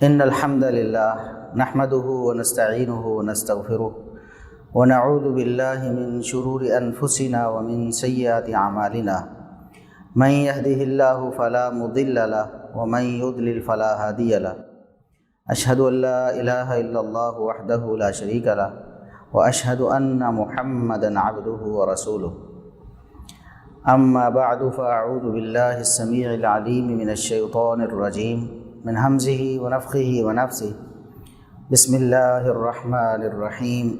ان الحمد للہ نحمده ونستعینه ونستغفره ونعوذ باللہ من شرور انفسنا ومن سیئات اعمالنا من يهده اللہ فلا مضل له ومن يضلل فلا هادی له اشهد ان لا الہ الا اللہ وحدہ لا شریک له واشهد ان محمدا عبدہ ورسولہ اما بعد فاعوذ باللہ السمیع العلیم من الشیطان الرجیم من حمزه ونفخه ونفسه بسم اللہ الرحمن الرحیم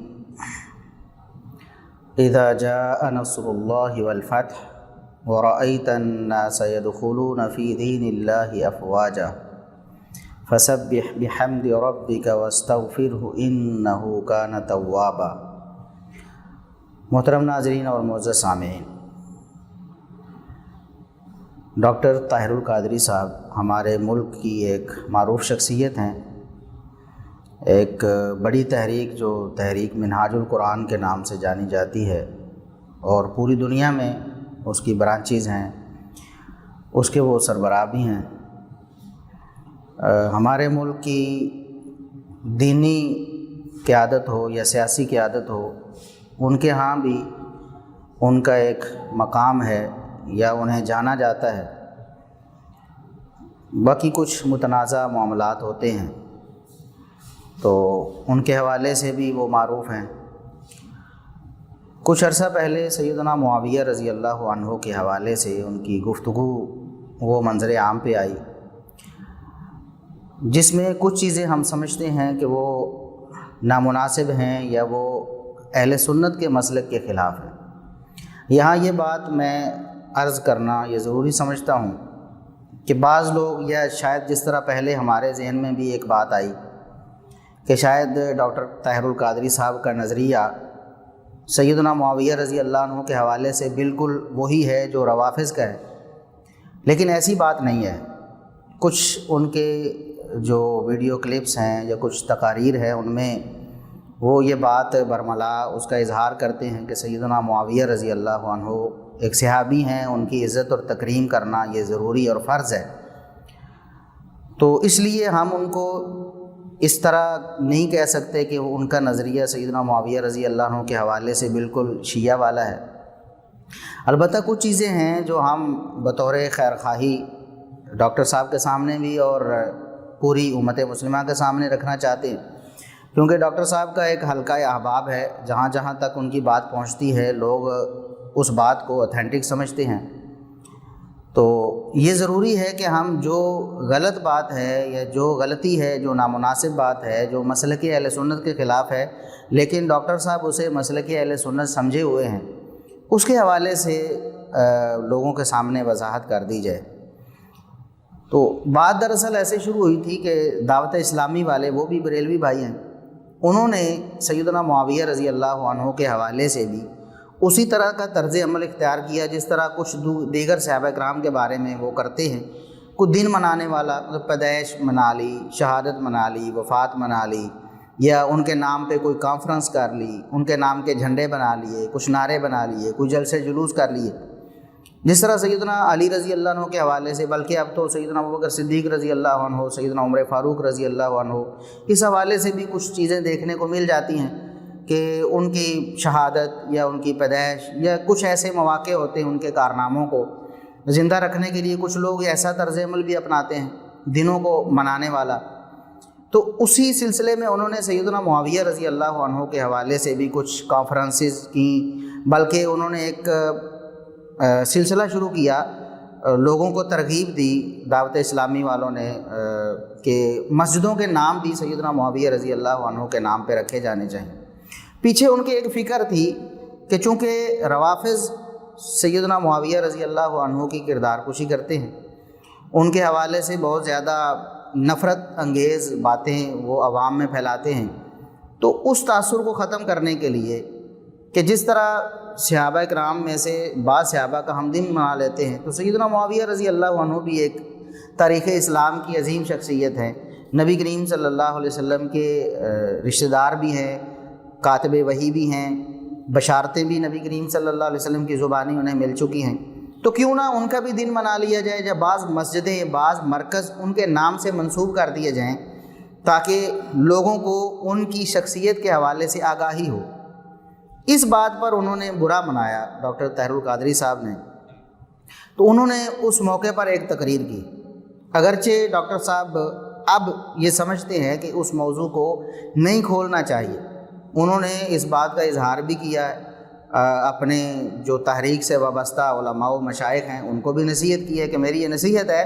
اذا جاء نصر اللہ والفتح ورأیت الناس يدخلون في دین اللہ افواجا فسبح بحمد ربک واستغفرہ انہ کان توابا۔ محترم ناظرین اور معزز سامعین، ڈاکٹر طاہر القادری صاحب ہمارے ملک کی ایک معروف شخصیت ہیں۔ ایک بڑی تحریک جو تحریک منہاج القرآن کے نام سے جانی جاتی ہے اور پوری دنیا میں اس کی برانچیز ہیں، اس کے وہ سربراہ بھی ہیں۔ ہمارے ملک کی دینی قیادت ہو یا سیاسی قیادت ہو، ان کے ہاں بھی ان کا ایک مقام ہے یا انہیں جانا جاتا ہے۔ باقی کچھ متنازع معاملات ہوتے ہیں تو ان کے حوالے سے بھی وہ معروف ہیں۔ کچھ عرصہ پہلے سیدنا معاویہ رضی اللہ عنہ کے حوالے سے ان کی گفتگو وہ منظر عام پہ آئی، جس میں کچھ چیزیں ہم سمجھتے ہیں کہ وہ نامناسب ہیں یا وہ اہل سنت کے مسلک کے خلاف ہیں۔ یہاں یہ بات میں عرض کرنا یہ ضروری سمجھتا ہوں کہ بعض لوگ، یا شاید جس طرح پہلے ہمارے ذہن میں بھی ایک بات آئی کہ شاید ڈاکٹر طاہر القادری صاحب کا نظریہ سیدنا معاویہ رضی اللہ عنہ کے حوالے سے بالکل وہی ہے جو روافض کا ہے، لیکن ایسی بات نہیں ہے۔ کچھ ان کے جو ویڈیو کلپس ہیں یا کچھ تقاریر ہیں، ان میں وہ یہ بات برملا اس کا اظہار کرتے ہیں کہ سیدنا معاویہ رضی اللہ عنہ ایک صحابی ہیں، ان کی عزت اور تکریم کرنا یہ ضروری اور فرض ہے۔ تو اس لیے ہم ان کو اس طرح نہیں کہہ سکتے کہ ان کا نظریہ سیدنا معاویہ رضی اللہ عنہ کے حوالے سے بالکل شیعہ والا ہے۔ البتہ کچھ چیزیں ہیں جو ہم بطور خیرخواہی ڈاکٹر صاحب کے سامنے بھی اور پوری امت مسلمہ کے سامنے رکھنا چاہتے ہیں، کیونکہ ڈاکٹر صاحب کا ایک حلقہ احباب ہے، جہاں جہاں تک ان کی بات پہنچتی ہے لوگ اس بات کو اوتھینٹک سمجھتے ہیں۔ تو یہ ضروری ہے کہ ہم جو غلط بات ہے یا جو غلطی ہے، جو نامناسب بات ہے، جو مسلک اہل سنت کے خلاف ہے، لیکن ڈاکٹر صاحب اسے مسلک اہل سنت سمجھے ہوئے ہیں، اس کے حوالے سے لوگوں کے سامنے وضاحت کر دی جائے۔ تو بات دراصل ایسے شروع ہوئی تھی کہ دعوت اسلامی والے، وہ بھی بریلوی بھائی ہیں، انہوں نے سیدنا معاویہ رضی اللہ عنہ کے حوالے سے بھی اسی طرح کا طرز عمل اختیار کیا جس طرح کچھ دیگر صحابہ کرام کے بارے میں وہ کرتے ہیں۔ کوئی دن منانے والا، مطلب پیدائش منا لی، شہادت منا لی، وفات منا لی، یا ان کے نام پہ کوئی کانفرنس کر لی، ان کے نام کے جھنڈے بنا لیے، کچھ نعرے بنا لیے، کوئی جلسے جلوس کر لیے۔ جس طرح سیدنا علی رضی اللہ عنہ کے حوالے سے، بلکہ اب تو سیدنا ابوبکر صدیق رضی اللہ عنہ، سیدنا عمر فاروق رضی اللہ عنہ، اس حوالے سے بھی کچھ چیزیں دیکھنے کو مل جاتی ہیں کہ ان کی شہادت یا ان کی پیدائش یا کچھ ایسے مواقع ہوتے ہیں، ان کے کارناموں کو زندہ رکھنے کے لیے کچھ لوگ ایسا طرز عمل بھی اپناتے ہیں دنوں کو منانے والا۔ تو اسی سلسلے میں انہوں نے سیدنا معاویہ رضی اللہ عنہ کے حوالے سے بھی کچھ کانفرنسز کی، بلکہ انہوں نے ایک سلسلہ شروع کیا، لوگوں کو ترغیب دی دعوت اسلامی والوں نے کہ مسجدوں کے نام بھی سیدنا معاویہ رضی اللہ عنہ کے نام پہ رکھے جانے چاہیے۔ پیچھے ان کی ایک فکر تھی کہ چونکہ روافض سیدنا معاویہ رضی اللہ عنہ کی کردار کشی کرتے ہیں، ان کے حوالے سے بہت زیادہ نفرت انگیز باتیں وہ عوام میں پھیلاتے ہیں، تو اس تاثر کو ختم کرنے کے لیے کہ جس طرح صحابہ کرام میں سے بعض صحابہ کا ہم دن منا لیتے ہیں، تو سیدنا معاویہ رضی اللہ عنہ بھی ایک تاریخ اسلام کی عظیم شخصیت ہے، نبی کریم صلی اللہ علیہ وسلم کے رشتہ دار بھی ہیں، کاتب وحی بھی ہیں، بشارتیں بھی نبی کریم صلی اللہ علیہ وسلم کی زبانی انہیں مل چکی ہیں، تو کیوں نہ ان کا بھی دن منا لیا جائے، جب بعض مسجدیں، بعض مرکز ان کے نام سے منسوب کر دیے جائیں تاکہ لوگوں کو ان کی شخصیت کے حوالے سے آگاہی ہو۔ اس بات پر انہوں نے برا منایا ڈاکٹر طاہر القادری صاحب نے، تو انہوں نے اس موقع پر ایک تقریر کی۔ اگرچہ ڈاکٹر صاحب اب یہ سمجھتے ہیں کہ اس موضوع کو نہیں کھولنا چاہیے، انہوں نے اس بات کا اظہار بھی کیا ہے، اپنے جو تحریک سے وابستہ علماء و مشائخ ہیں ان کو بھی نصیحت کی ہے کہ میری یہ نصیحت ہے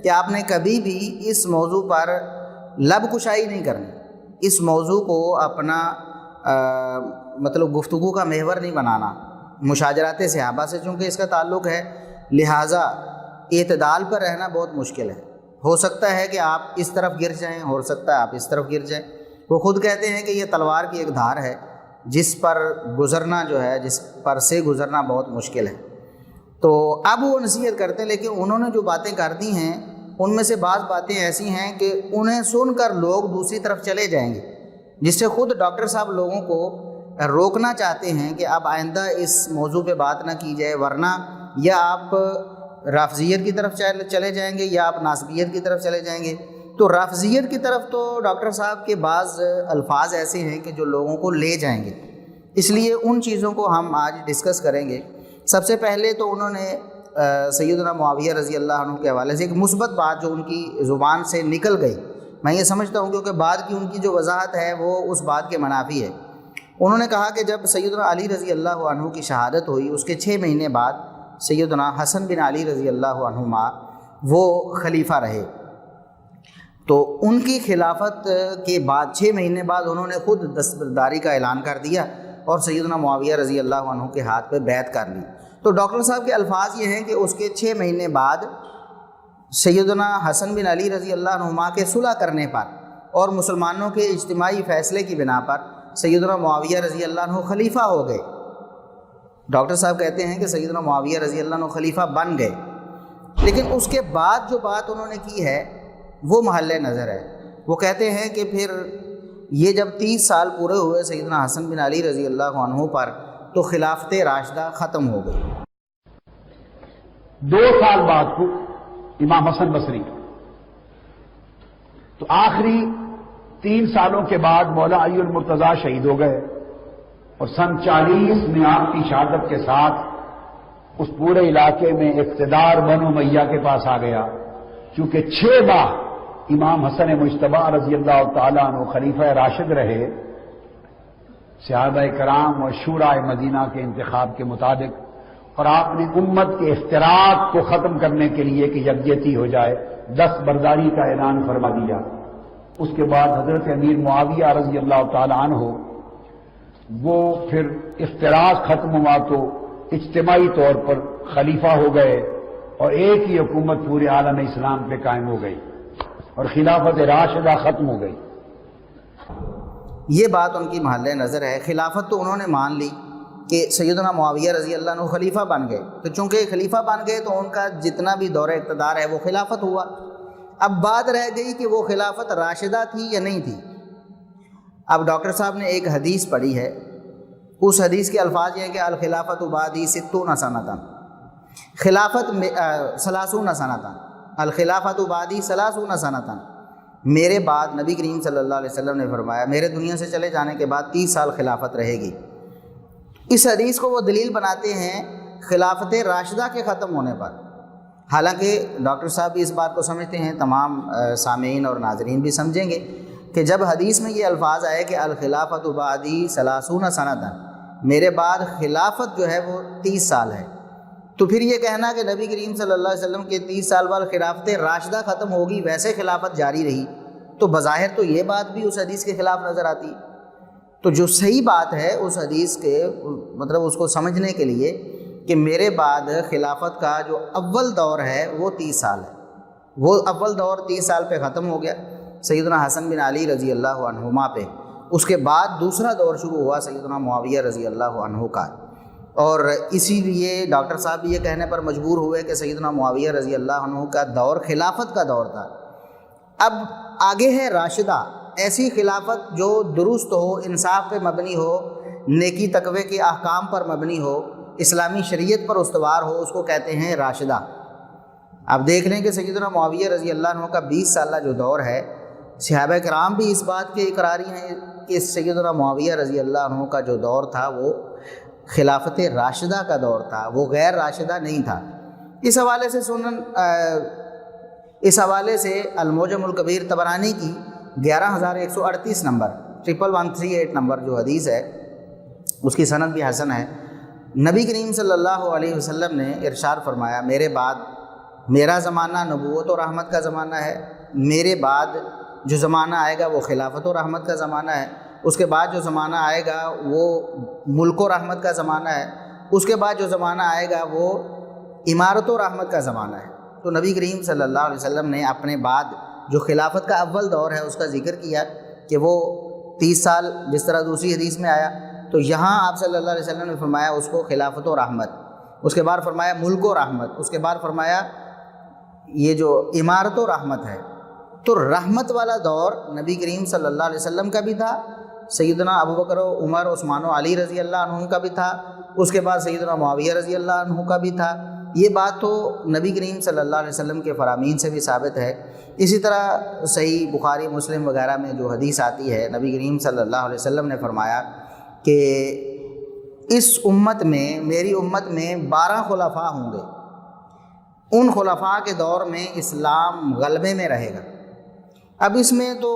کہ آپ نے کبھی بھی اس موضوع پر لب کشائی نہیں کرنی، اس موضوع کو اپنا مطلب گفتگو کا محور نہیں بنانا۔ مشاجرات صحابہ سے چونکہ اس کا تعلق ہے، لہٰذا اعتدال پر رہنا بہت مشکل ہے۔ ہو سکتا ہے کہ آپ اس طرف گر جائیں، ہو سکتا ہے آپ اس طرف گر جائیں۔ وہ خود کہتے ہیں کہ یہ تلوار کی ایک دھار ہے جس پر گزرنا جو ہے، جس پر سے گزرنا بہت مشکل ہے۔ تو اب وہ نصیحت کرتے ہیں، لیکن انہوں نے جو باتیں کر دی ہیں ان میں سے بعض باتیں ایسی ہیں کہ انہیں سن کر لوگ دوسری طرف چلے جائیں گے، جس سے خود ڈاکٹر صاحب لوگوں کو روکنا چاہتے ہیں کہ اب آئندہ اس موضوع پہ بات نہ کی جائے، ورنہ یا آپ رافضیت کی طرف چلے جائیں گے یا آپ ناسبیت کی طرف چلے جائیں گے۔ تو رافضیت کی طرف تو ڈاکٹر صاحب کے بعض الفاظ ایسے ہیں کہ جو لوگوں کو لے جائیں گے، اس لیے ان چیزوں کو ہم آج ڈسکس کریں گے۔ سب سے پہلے تو انہوں نے سیدنا معاویہ رضی اللہ عنہ کے حوالے سے ایک مثبت بات جو ان کی زبان سے نکل گئی، میں یہ سمجھتا ہوں کیونکہ بعد کی ان کی جو وضاحت ہے وہ اس بات کے منافی ہے۔ انہوں نے کہا کہ جب سیدنا علی رضی اللہ عنہ کی شہادت ہوئی، اس کے 6 مہینے بعد سیدنا حسن بن علی رضی اللہ عنہما وہ خلیفہ رہے، تو ان کی خلافت کے بعد 6 مہینے بعد انہوں نے خود دستبرداری کا اعلان کر دیا اور سیدنا معاویہ رضی اللہ عنہ کے ہاتھ پہ بیعت کر لی۔ تو ڈاکٹر صاحب کے الفاظ یہ ہیں کہ اس کے 6 مہینے بعد سیدنا حسن بن علی رضی اللہ عنہما کے صلح کرنے پر اور مسلمانوں کے اجتماعی فیصلے کی بنا پر سیدنا معاویہ رضی اللہ عنہ خلیفہ ہو گئے۔ ڈاکٹر صاحب کہتے ہیں کہ سیدنا معاویہ رضی اللہ عنہ خلیفہ بن گئے، لیکن اس کے بعد جو بات انہوں نے کی ہے وہ محل نظر ہے۔ وہ کہتے ہیں کہ پھر یہ جب 30 سال پورے ہوئے سیدنا حسن بن علی رضی اللہ عنہ پر، تو خلافت راشدہ ختم ہو گئی۔ 2 سال بعد کو امام حسن بصری، تو آخری 3 سالوں کے بعد مولا علی المرتضیٰ شہید ہو گئے، اور سن 40 میں آپ کی شہادت کے ساتھ اس پورے علاقے میں اقتدار بنو امیہ کے پاس آ گیا، چونکہ 6 بار امام حسن مجتبی رضی اللہ تعالیٰ عنہ خلیفہ راشد رہے، صحابہ کرام اور شورائے مدینہ کے انتخاب کے مطابق، اور آپ نے امت کے افتراق کو ختم کرنے کے لیے کہ یکجہتی ہو جائے دست برداری کا اعلان فرما دیا۔ اس کے بعد حضرت امیر معاویہ رضی اللہ تعالیٰ عنہ وہ پھر افتراق ختم ہوا تو اجتماعی طور پر خلیفہ ہو گئے، اور ایک ہی حکومت پورے عالم اسلام پہ قائم ہو گئی اور خلافت راشدہ ختم ہو گئی۔ یہ بات ان کی محل نظر ہے۔ خلافت تو انہوں نے مان لی کہ سیدنا معاویہ رضی اللہ عنہ خلیفہ بن گئے، تو چونکہ خلیفہ بن گئے تو ان کا جتنا بھی دور اقتدار ہے وہ خلافت ہوا۔ اب بات رہ گئی کہ وہ خلافت راشدہ تھی یا نہیں تھی۔ اب ڈاکٹر صاحب نے ایک حدیث پڑھی ہے، اس حدیث کے الفاظ یہ ہیں کہ الخلافت بعدی 60 سنۃ، خلافت 30 سنۃ، الخلافت بعدی 30 سنۃ، میرے بعد نبی کریم صلی اللہ علیہ وسلم نے فرمایا میرے دنیا سے چلے جانے کے بعد 30 سال خلافت رہے گی۔ اس حدیث کو وہ دلیل بناتے ہیں خلافت راشدہ کے ختم ہونے پر، حالانکہ ڈاکٹر صاحب بھی اس بات کو سمجھتے ہیں، تمام سامعین اور ناظرین بھی سمجھیں گے کہ جب حدیث میں یہ الفاظ آئے کہ الخلافت بعدی 30 سنۃ، میرے بعد خلافت جو ہے وہ 30 سال ہے، تو پھر یہ کہنا کہ نبی کریم صلی اللہ علیہ وسلم کے 30 سال بعد خلافت راشدہ ختم ہوگی، ویسے خلافت جاری رہی، تو بظاہر تو یہ بات بھی اس حدیث کے خلاف نظر آتی ہے۔ تو جو صحیح بات ہے اس حدیث کے مطلب اس کو سمجھنے کے لیے کہ میرے بعد خلافت کا جو اول دور ہے وہ 30 سال ہے، وہ اول دور 30 سال پہ ختم ہو گیا سیدنا حسن بن علی رضی اللہ عنہما پہ، اس کے بعد دوسرا دور شروع ہوا سیدنا معاویہ رضی اللہ عنہ کا، اور اسی لیے ڈاکٹر صاحب بھی یہ کہنے پر مجبور ہوئے کہ سیدنا معاویہ رضی اللہ عنہ کا دور خلافت کا دور تھا۔ اب آگے ہے راشدہ، ایسی خلافت جو درست ہو، انصاف پہ مبنی ہو، نیکی تقوی کے احکام پر مبنی ہو، اسلامی شریعت پر استوار ہو، اس کو کہتے ہیں راشدہ۔ آپ دیکھ لیں کہ سیدنا معاویہ رضی اللہ عنہ کا 20 سالہ جو دور ہے، صحابہ کرام بھی اس بات کے اقراری ہیں کہ سیدنا معاویہ رضی اللہ عنہ کا جو دور تھا وہ خلافت راشدہ کا دور تھا، وہ غیر راشدہ نہیں تھا۔ اس حوالے سے المعجم الکبیر طبرانی کی 11138 نمبر 1138 نمبر جو حدیث ہے اس کی سند بھی حسن ہے۔ نبی کریم صلی اللہ علیہ وسلم نے ارشاد فرمایا، میرے بعد میرا زمانہ نبوت و رحمت کا زمانہ ہے، میرے بعد جو زمانہ آئے گا وہ خلافت و رحمت کا زمانہ ہے، اس کے بعد جو زمانہ آئے گا وہ ملک و رحمت کا زمانہ ہے، اس کے بعد جو زمانہ آئے گا وہ امارت و رحمت کا زمانہ ہے۔ تو نبی کریم صلی اللہ علیہ وسلم نے اپنے بعد جو خلافت کا اول دور ہے اس کا ذکر کیا کہ وہ 30 سال، جس طرح دوسری حدیث میں آیا، تو یہاں آپ صلی اللہ علیہ وسلم نے فرمایا اس کو خلافت و رحمت، اس کے بعد فرمایا ملک و رحمت، اس کے بعد فرمایا یہ جو امارت و رحمت ہے۔ تو رحمت والا دور نبی کریم صلی اللہ علیہ وسلم کا بھی تھا، سیدنا ابوبکر و عمر عثمان و علی رضی اللہ عنہ کا بھی تھا، اس کے بعد سیدنا معاویہ رضی اللہ عنہ کا بھی تھا۔ یہ بات تو نبی کریم صلی اللہ علیہ وسلم کے فرامین سے بھی ثابت ہے۔ اسی طرح صحیح بخاری مسلم وغیرہ میں جو حدیث آتی ہے، نبی کریم صلی اللہ علیہ وسلم نے فرمایا کہ اس امت میں، میری امت میں 12 خلفاء ہوں گے، ان خلفاء کے دور میں اسلام غلبے میں رہے گا۔ اب اس میں تو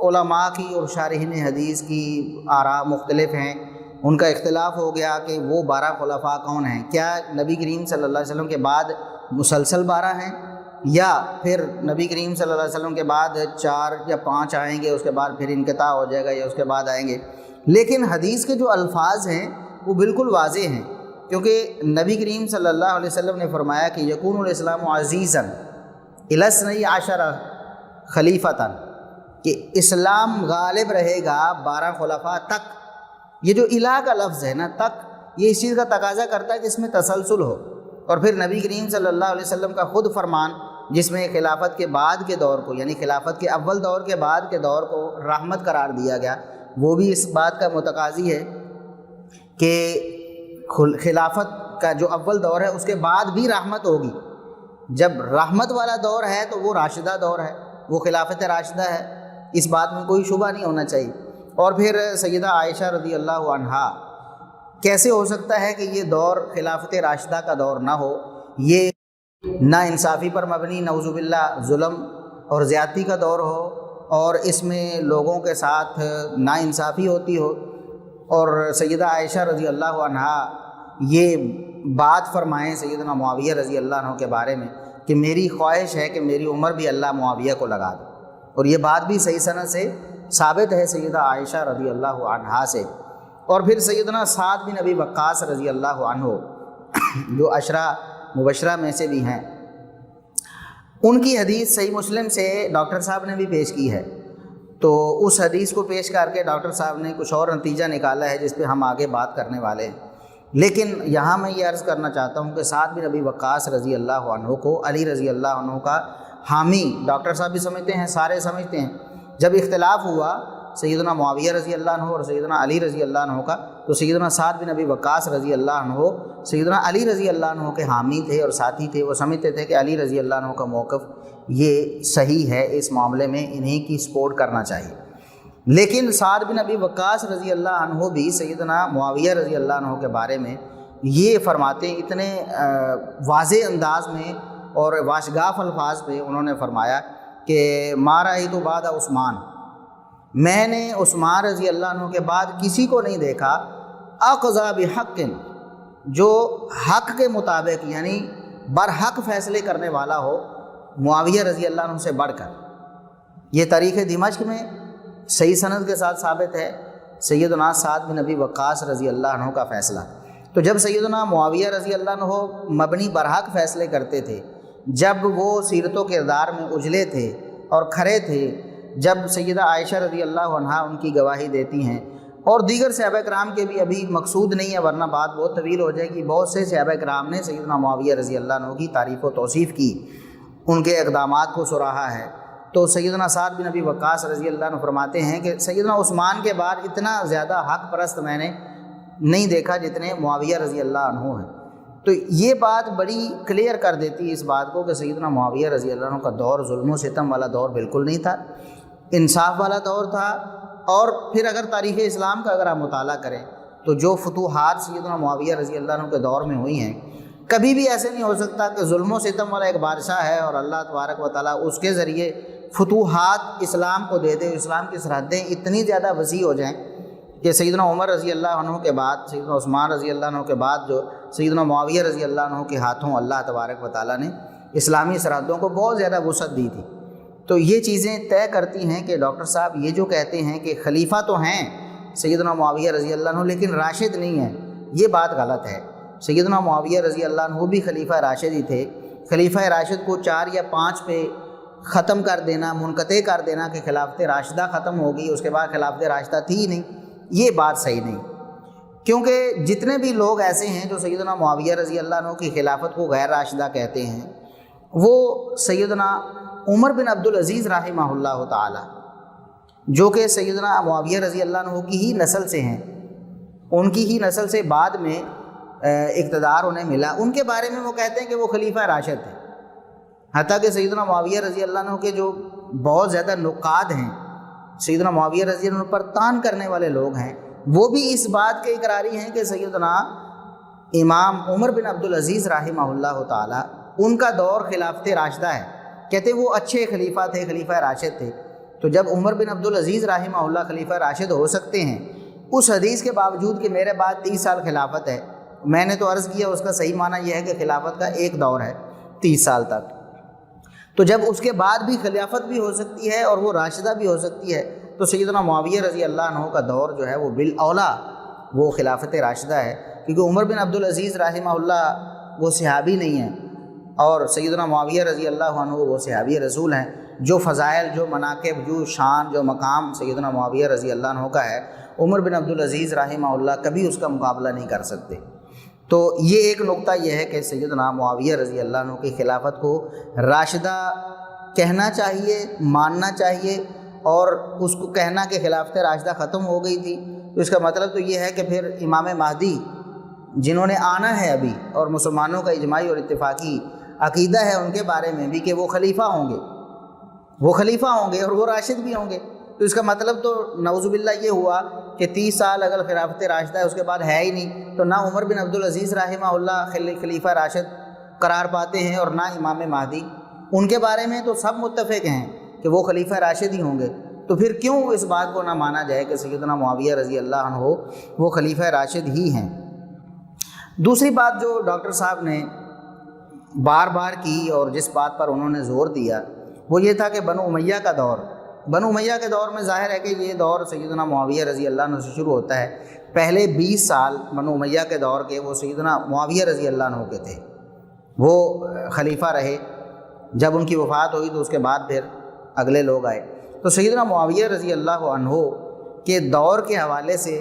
علماء کی اور شارحین حدیث کی آراء مختلف ہیں، ان کا اختلاف ہو گیا کہ وہ 12 خلفاء کون ہیں، کیا نبی کریم صلی اللہ علیہ وسلم کے بعد مسلسل 12 ہیں، یا پھر نبی کریم صلی اللہ علیہ وسلم کے بعد 4 یا 5 آئیں گے، اس کے بعد پھر انقطاع ہو جائے گا یا اس کے بعد آئیں گے۔ لیکن حدیث کے جو الفاظ ہیں وہ بالکل واضح ہیں، کیونکہ نبی کریم صلی اللہ علیہ وسلم نے فرمایا کہ یکون الاسلام عزیزاً الی 12 خلیفتاً، کہ اسلام غالب رہے گا 12 خلفاء تک۔ یہ جو الہ کا لفظ ہے نا، تک، یہ اس چیز کا تقاضا کرتا ہے کہ اس میں تسلسل ہو۔ اور پھر نبی کریم صلی اللہ علیہ وسلم کا خود فرمان جس میں خلافت کے بعد کے دور کو، یعنی خلافت کے اول دور کے بعد کے دور کو رحمت قرار دیا گیا، وہ بھی اس بات کا متقاضی ہے کہ خلافت کا جو اول دور ہے اس کے بعد بھی رحمت ہوگی۔ جب رحمت والا دور ہے تو وہ راشدہ دور ہے، وہ خلافت راشدہ ہے، اس بات میں کوئی شبہ نہیں ہونا چاہیے۔ اور پھر سیدہ عائشہ رضی اللہ عنہا، کیسے ہو سکتا ہے کہ یہ دور خلافت راشدہ کا دور نہ ہو؟ یہ نا انصافی پر مبنی، نعوذ باللہ، ظلم اور زیادتی کا دور ہو، اور اس میں لوگوں کے ساتھ نا انصافی ہوتی ہو، اور سیدہ عائشہ رضی اللہ عنہا یہ بات فرمائیں سیدنا معاویہ رضی اللہ عنہ کے بارے میں کہ میری خواہش ہے کہ میری عمر بھی اللہ معاویہ کو لگا دے، اور یہ بات بھی صحیح سند سے ثابت ہے سیدہ عائشہ رضی اللہ عنہا سے۔ اور پھر سیدنا سعد بن ابی وقاص رضی اللہ عنہ جو عشرہ مبشرہ میں سے بھی ہیں، ان کی حدیث صحیح مسلم سے ڈاکٹر صاحب نے بھی پیش کی ہے، تو اس حدیث کو پیش کر کے ڈاکٹر صاحب نے کچھ اور نتیجہ نکالا ہے جس پہ ہم آگے بات کرنے والے ہیں۔ لیکن یہاں میں یہ عرض کرنا چاہتا ہوں کہ سعد بن ابی وقاص رضی اللہ عنہ کو علی رضی اللہ عنہ کا حامی ڈاکٹر صاحب بھی سمجھتے ہیں، سارے سمجھتے ہیں۔ جب اختلاف ہوا سیدنا معاویہ رضی اللہ عنہ اور سیدنا علی رضی اللہ عنہ کا، تو سیدنا سعد بن ابی وقاص رضی اللہ عنہ سیدنا علی رضی اللہ عنہ کے حامی تھے اور ساتھی تھے، وہ سمجھتے تھے کہ علی رضی اللہ عنہ کا موقف یہ صحیح ہے، اس معاملے میں انہیں کی سپورٹ کرنا چاہیے۔ لیکن سعد بن ابی وقاص رضی اللہ عنہ بھی سیدنا معاویہ رضی اللہ عنہ کے بارے میں یہ فرماتے ہیں، اتنے واضح انداز میں اور واشگاف الفاظ پہ انہوں نے فرمایا کہ ما رأیت بعد عثمان، میں نے عثمان رضی اللہ عنہ کے بعد کسی کو نہیں دیکھا اقضا بحق، جو حق کے مطابق یعنی برحق فیصلے کرنے والا ہو معاویہ رضی اللہ عنہ سے بڑھ کر۔ یہ تاریخ دمشق میں صحیح سند کے ساتھ ثابت ہے، سیدنا سعد بن ابی وقاص رضی اللہ عنہ کا فیصلہ۔ تو جب سیدنا معاویہ رضی اللہ عنہ مبنی برحق فیصلے کرتے تھے، جب وہ سیرت و کردار میں اجلے تھے اور کھڑے تھے، جب سیدہ عائشہ رضی اللہ عنہا ان کی گواہی دیتی ہیں، اور دیگر صحابہ کرام کے بھی ابھی مقصود نہیں ہے ورنہ بات بہت طویل ہو جائے گی، بہت سے صحابہ کرام نے سیدنا معاویہ رضی اللہ عنہ کی تعریف و توصیف کی، ان کے اقدامات کو سراہا ہے۔ تو سیدنا سعد بن ابی وقاص رضی اللہ عنہ فرماتے ہیں کہ سیدنا عثمان کے بعد اتنا زیادہ حق پرست میں نے نہیں دیکھا جتنے معاویہ رضی اللہ عنہ ہیں۔ تو یہ بات بڑی کلیئر کر دیتی ہے اس بات کو کہ سیدنا معاویہ رضی اللہ عنہ کا دور ظلم و ستم والا دور بالکل نہیں تھا۔ انصاف والا دور تھا۔ اور پھر اگر تاریخ اسلام کا اگر آپ مطالعہ کریں تو جو فتوحات سیدنا معاویہ رضی اللہ عنہ کے دور میں ہوئی ہیں، کبھی بھی ایسے نہیں ہو سکتا کہ ظلم و ستم والا ایک بادشاہ ہے اور اللہ تبارک و تعالیٰ اس کے ذریعے فتوحات اسلام کو دے دے، اسلام کی سرحدیں اتنی زیادہ وسیع ہو جائیں کہ سیدنا عمر رضی اللہ عنہ کے بعد، سیدنا عثمان رضی اللہ عنہ کے بعد جو سیدنا معاویہ رضی اللہ عنہ کے ہاتھوں اللہ تبارک و تعالیٰ نے اسلامی سرحدوں کو بہت زیادہ وسعت دی تھی۔ تو یہ چیزیں طے کرتی ہیں کہ ڈاکٹر صاحب یہ جو کہتے ہیں کہ خلیفہ تو ہیں سیدنا معاویہ رضی اللہ عنہ لیکن راشد نہیں ہیں، یہ بات غلط ہے۔ سیدنا معاویہ رضی اللہ عنہ بھی خلیفہ راشد ہی تھے۔ خلیفہ راشد کو 4 یا 5 پہ ختم کر دینا، منقطع کر دینا کہ خلافت راشدہ ختم ہوگی، اس کے بعد خلافت راشدہ تھی ہی نہیں، یہ بات صحیح نہیں۔ کیونکہ جتنے بھی لوگ ایسے ہیں جو سیدنا معاویہ رضی اللہ عنہ کی خلافت کو غیر راشدہ کہتے ہیں، وہ سیدنا عمر بن عبدالعزیز رحمہ اللہ تعالی، جو کہ سیدنا معاویہ رضی اللہ عنہ کی ہی نسل سے ہیں، ان کی ہی نسل سے بعد میں اقتدار انہیں ملا، ان کے بارے میں وہ کہتے ہیں کہ وہ خلیفہ راشد تھے۔ حتیٰ کہ سیدنا معاویہ رضی اللہ عنہ کے جو بہت زیادہ نقاد ہیں، سیدنا معاویہ رضی اللہ عنہ پر تان کرنے والے لوگ ہیں، وہ بھی اس بات کے اقراری ہیں کہ سیدنا امام عمر بن عبدالعزیز رحمہ اللہ تعالی ان کا دور خلافت راشدہ ہے، کہتے ہیں وہ اچھے خلیفہ تھے، خلیفہ راشد تھے۔ تو جب عمر بن عبدالعزیز رحمہ اللہ خلیفہ راشد ہو سکتے ہیں، اس حدیث کے باوجود کہ میرے بعد 30 سال خلافت ہے، میں نے تو عرض کیا اس کا صحیح معنی یہ ہے کہ خلافت کا ایک دور ہے 30 سال تک، تو جب اس کے بعد بھی خلافت بھی ہو سکتی ہے اور وہ راشدہ بھی ہو سکتی ہے، تو سیدنا معاویہ رضی اللہ عنہ کا دور جو ہے وہ بالاولا وہ خلافت راشدہ ہے، کیونکہ عمر بن عبدالعزیز رحمہ اللہ وہ صحابی نہیں ہیں اور سیدنا معاویہ رضی اللہ عنہ وہ صحابی رسول ہیں۔ جو فضائل، جو مناقب، جو شان، جو مقام سیدنا معاویہ رضی اللہ عنہ کا ہے، عمر بن عبدالعزیز رحمہ اللہ کبھی اس کا مقابلہ نہیں کر سکتے۔ تو یہ ایک نقطہ یہ ہے کہ سیدنا معاویہ رضی اللہ عنہ کی خلافت کو راشدہ کہنا چاہیے، ماننا چاہیے، اور اس کو کہنا کہ خلافت راشدہ ختم ہو گئی تھی تو اس کا مطلب تو یہ ہے کہ پھر امام مہدی جنہوں نے آنا ہے ابھی، اور مسلمانوں کا اجماعی اور اتفاقی عقیدہ ہے ان کے بارے میں بھی کہ وہ خلیفہ ہوں گے، وہ خلیفہ ہوں گے اور وہ راشد بھی ہوں گے، تو اس کا مطلب تو نعوذ باللہ یہ ہوا کہ 30 سال اگر خلافت راشدہ ہے اس کے بعد ہے ہی نہیں، تو نہ عمر بن عبدالعزیز رحمہ اللہ خلیفہ راشد قرار پاتے ہیں اور نہ امام مہدی۔ ان کے بارے میں تو سب متفق ہیں کہ وہ خلیفہ راشد ہی ہوں گے، تو پھر کیوں اس بات کو نہ مانا جائے کہ سیدنا معاویہ رضی اللہ عنہ وہ خلیفہ راشد ہی ہیں۔ دوسری بات جو ڈاکٹر صاحب نے بار بار کی اور جس بات پر انہوں نے زور دیا وہ یہ تھا کہ بنو امیہ کا دور، بنو امیہ کے دور میں ظاہر ہے کہ یہ دور سیدنا معاویہ رضی اللہ عنہ سے شروع ہوتا ہے۔ پہلے 20 سال بنو امیہ کے دور کے وہ سیدنا معاویہ رضی اللہ عنہ کے تھے، وہ خلیفہ رہے۔ جب ان کی وفات ہوئی تو اس کے بعد پھر اگلے لوگ آئے۔ تو سیدنا معاویہ رضی اللہ عنہ کے دور کے حوالے سے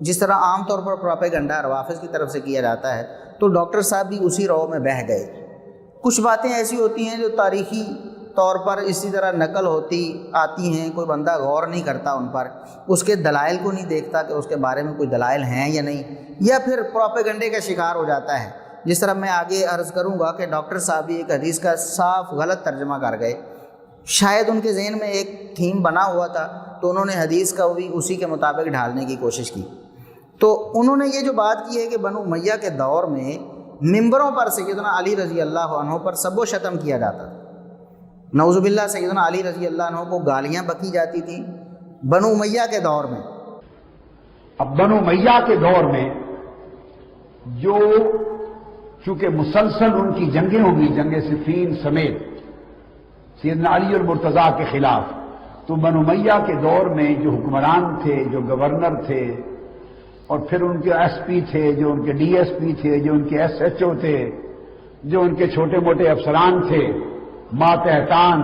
جس طرح عام طور پر پروپیگنڈا روافض کی طرف سے کیا جاتا ہے، تو ڈاکٹر صاحب بھی اسی رو میں بہہ گئے۔ کچھ باتیں ایسی ہوتی ہیں جو تاریخی طور پر اسی طرح نقل ہوتی آتی ہیں، کوئی بندہ غور نہیں کرتا ان پر، اس کے دلائل کو نہیں دیکھتا کہ اس کے بارے میں کوئی دلائل ہیں یا نہیں، یا پھر پروپیگنڈے کا شکار ہو جاتا ہے۔ جس طرح میں آگے عرض کروں گا کہ ڈاکٹر صاحب بھی ایک حدیث کا صاف غلط ترجمہ کر گئے، شاید ان کے ذہن میں ایک تھیم بنا ہوا تھا تو انہوں نے حدیث کا بھی اسی کے مطابق ڈھالنے کی کوشش کی۔ تو انہوں نے یہ جو بات کی ہے کہ بنو امیہ کے دور میں ممبروں پر سیدنا علی رضی اللہ عنہ پر سب و شتم کیا جاتا تھا، نعوذ باللہ سیدنا علی رضی اللہ عنہ کو گالیاں بکی جاتی تھیں بنو امیہ کے دور میں۔ اب بنو امیہ کے دور میں جو چونکہ مسلسل ان کی جنگیں ہوگی، جنگ صفین سمیت سیدنا علی اور مرتضیٰ کے خلاف، تو بنو امیہ کے دور میں جو حکمران تھے، جو گورنر تھے، اور پھر ان کے ایس پی تھے، جو ان کے ڈی ایس پی تھے، جو ان کے ایس ایچ او تھے، جو ان کے چھوٹے موٹے افسران تھے، ماتحتان،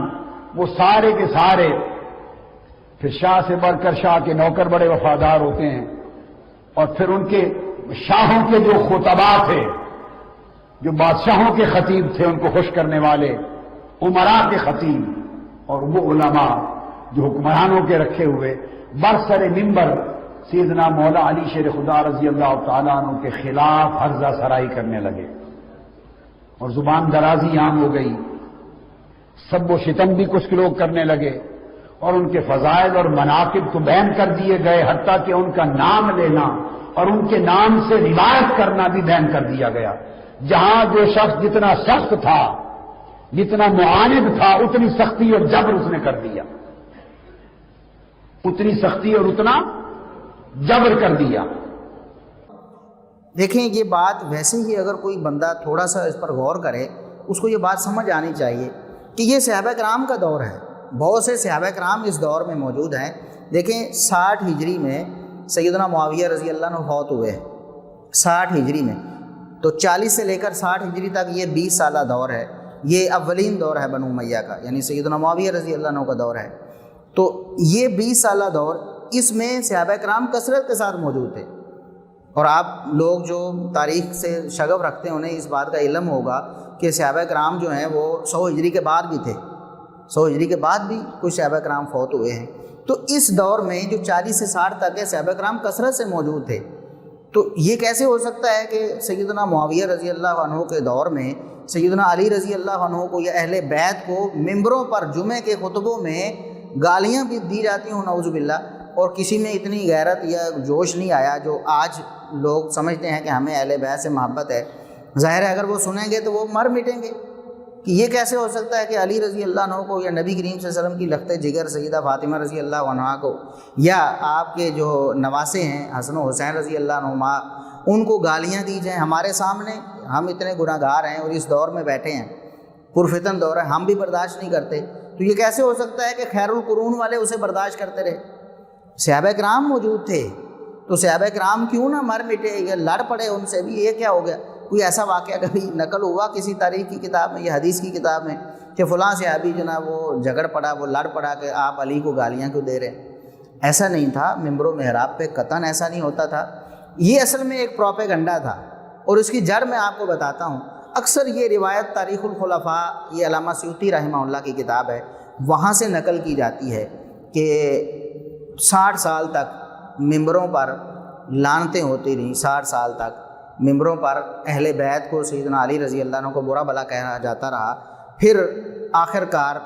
وہ سارے کے سارے پھر شاہ سے بڑھ کر شاہ کے نوکر بڑے وفادار ہوتے ہیں، اور پھر ان کے شاہوں کے جو خطباء تھے، جو بادشاہوں کے خطیب تھے ان کو خوش کرنے والے، امراء کے خطیب، اور وہ علماء جو حکمرانوں کے رکھے ہوئے برسر منبر سیدنا مولا علی شیر خدا رضی اللہ تعالیٰ عنہ کے خلاف ہرزہ سرائی کرنے لگے، اور زبان درازی عام ہو گئی، سب و شتم بھی کچھ لوگ کرنے لگے، اور ان کے فضائل اور مناقب کو بیان کر دیے گئے، حتیٰ کہ ان کا نام لینا اور ان کے نام سے روایت کرنا بھی بیان کر دیا گیا۔ جہاں جو شخص جتنا سخت تھا، جتنا معاند تھا، اتنی سختی اور جبر اس نے کر دیا، اتنی سختی اور اتنا جبر کر دیا۔ دیکھیں یہ بات ویسے ہی اگر کوئی بندہ تھوڑا سا اس پر غور کرے، اس کو یہ بات سمجھ آنی چاہیے کہ یہ صحابہ کرام کا دور ہے، بہت سے صحابہ کرام اس دور میں موجود ہیں۔ دیکھیں 60 ہجری میں سیدنا معاویہ رضی اللہ عنہ فوت ہوئے ہیں، 60 ہجری میں، تو 40 سے لے کر 60 ہجری تک یہ 20 سالہ دور ہے، یہ اولین دور ہے بنو امیہ کا، یعنی سیدنا معاویہ رضی اللہ عنہ کا دور ہے۔ تو یہ 20 سالہ دور، اس میں صحابہ کرام کثرت کے ساتھ موجود تھے، اور آپ لوگ جو تاریخ سے شغف رکھتے ہیں انہیں اس بات کا علم ہوگا کہ صحابہ کرام جو ہیں وہ 100 ہجری کے بعد بھی تھے، 100 ہجری کے بعد بھی کچھ صحابہ کرام فوت ہوئے ہیں۔ تو اس دور میں جو 40 سے 60 تک ہے صحابہ کرام کثرت سے موجود تھے۔ تو یہ کیسے ہو سکتا ہے کہ سیدنا معاویہ رضی اللہ عنہ کے دور میں سیدنا علی رضی اللہ عنہ کو یا اہل بیت کو ممبروں پر جمعے کے خطبوں میں گالیاں بھی دی جاتی ہوں نعوذ باللہ، اور کسی میں اتنی غیرت یا جوش نہیں آیا جو آج لوگ سمجھتے ہیں کہ ہمیں اہل بیت سے محبت ہے۔ ظاہر ہے اگر وہ سنیں گے تو وہ مر مٹیں گے کہ یہ کیسے ہو سکتا ہے کہ علی رضی اللہ عنہ کو یا نبی کریم صلی اللہ علیہ وسلم کی لخت جگر سیدہ فاطمہ رضی اللہ عنہا کو یا آپ کے جو نواسے ہیں حسن و حسین رضی اللہ عنہما ان کو گالیاں دی جائیں ہمارے سامنے۔ ہم اتنے گناہ گار ہیں اور اس دور میں بیٹھے ہیں، پرفتن دور ہے، ہم بھی برداشت نہیں کرتے، تو یہ کیسے ہو سکتا ہے کہ خیر القرون والے اسے برداشت کرتے رہے؟ صحابہ کرام موجود تھے، تو صحابہ کرام کیوں نہ مر مٹے یا لڑ پڑے ان سے بھی؟ یہ کیا ہو گیا؟ کوئی ایسا واقعہ کبھی نقل ہوا کسی تاریخ کی کتاب میں یا حدیث کی کتاب میں کہ فلاں صحابی جناب وہ جھگڑ پڑا، وہ لڑ پڑا کہ آپ علی کو گالیاں کیوں دے رہے ہیں؟ ایسا نہیں تھا، ممبر و محراب پہ قطعاً ایسا نہیں ہوتا تھا۔ یہ اصل میں ایک پروپیگنڈا تھا، اور اس کی جڑ میں آپ کو بتاتا ہوں۔ اکثر یہ روایت تاریخ الخلفاء، یہ علامہ سیوطی رحمہ اللہ کی کتاب ہے، وہاں سے نقل کی جاتی ہے کہ 60 سال تک ممبروں پر لعنتیں ہوتی رہیں، 60 سال تک ممبروں پر اہل بیت کو سیدنا علی رضی اللہ عنہ کو برا بھلا کہا جاتا رہا۔ پھر آخر کار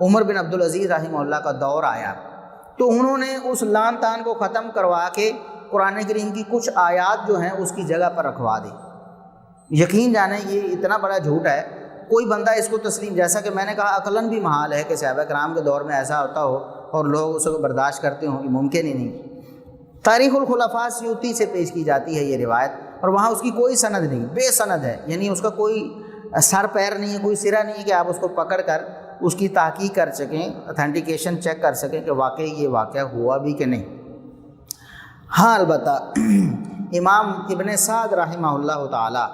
عمر بن عبدالعزیز رحمہ اللہ کا دور آیا، تو انہوں نے اس لعن طعن کو ختم کروا کے قرآن کریم کی کچھ آیات جو ہیں اس کی جگہ پر رکھوا دی۔ یقین جانیں یہ اتنا بڑا جھوٹ ہے، کوئی بندہ اس کو تسلیم، جیسا کہ میں نے کہا عقلاً بھی محال ہے کہ صحابہ کرام کے دور میں ایسا ہوتا ہو اور لوگ اسے برداشت کرتے ہوں، یہ ممکن ہی نہیں۔ تاریخ الخلفاء سیوطی سے پیش کی جاتی ہے یہ روایت، اور وہاں اس کی کوئی سند نہیں، بے سند ہے، یعنی اس کا کوئی سر پیر نہیں ہے، کوئی سرا نہیں ہے کہ آپ اس کو پکڑ کر اس کی تحقیق کر سکیں، اتھینٹیکیشن چیک کر سکیں کہ واقعی یہ واقعہ ہوا بھی کہ نہیں۔ ہاں البتہ امام ابن سعد رحمہ اللہ تعالی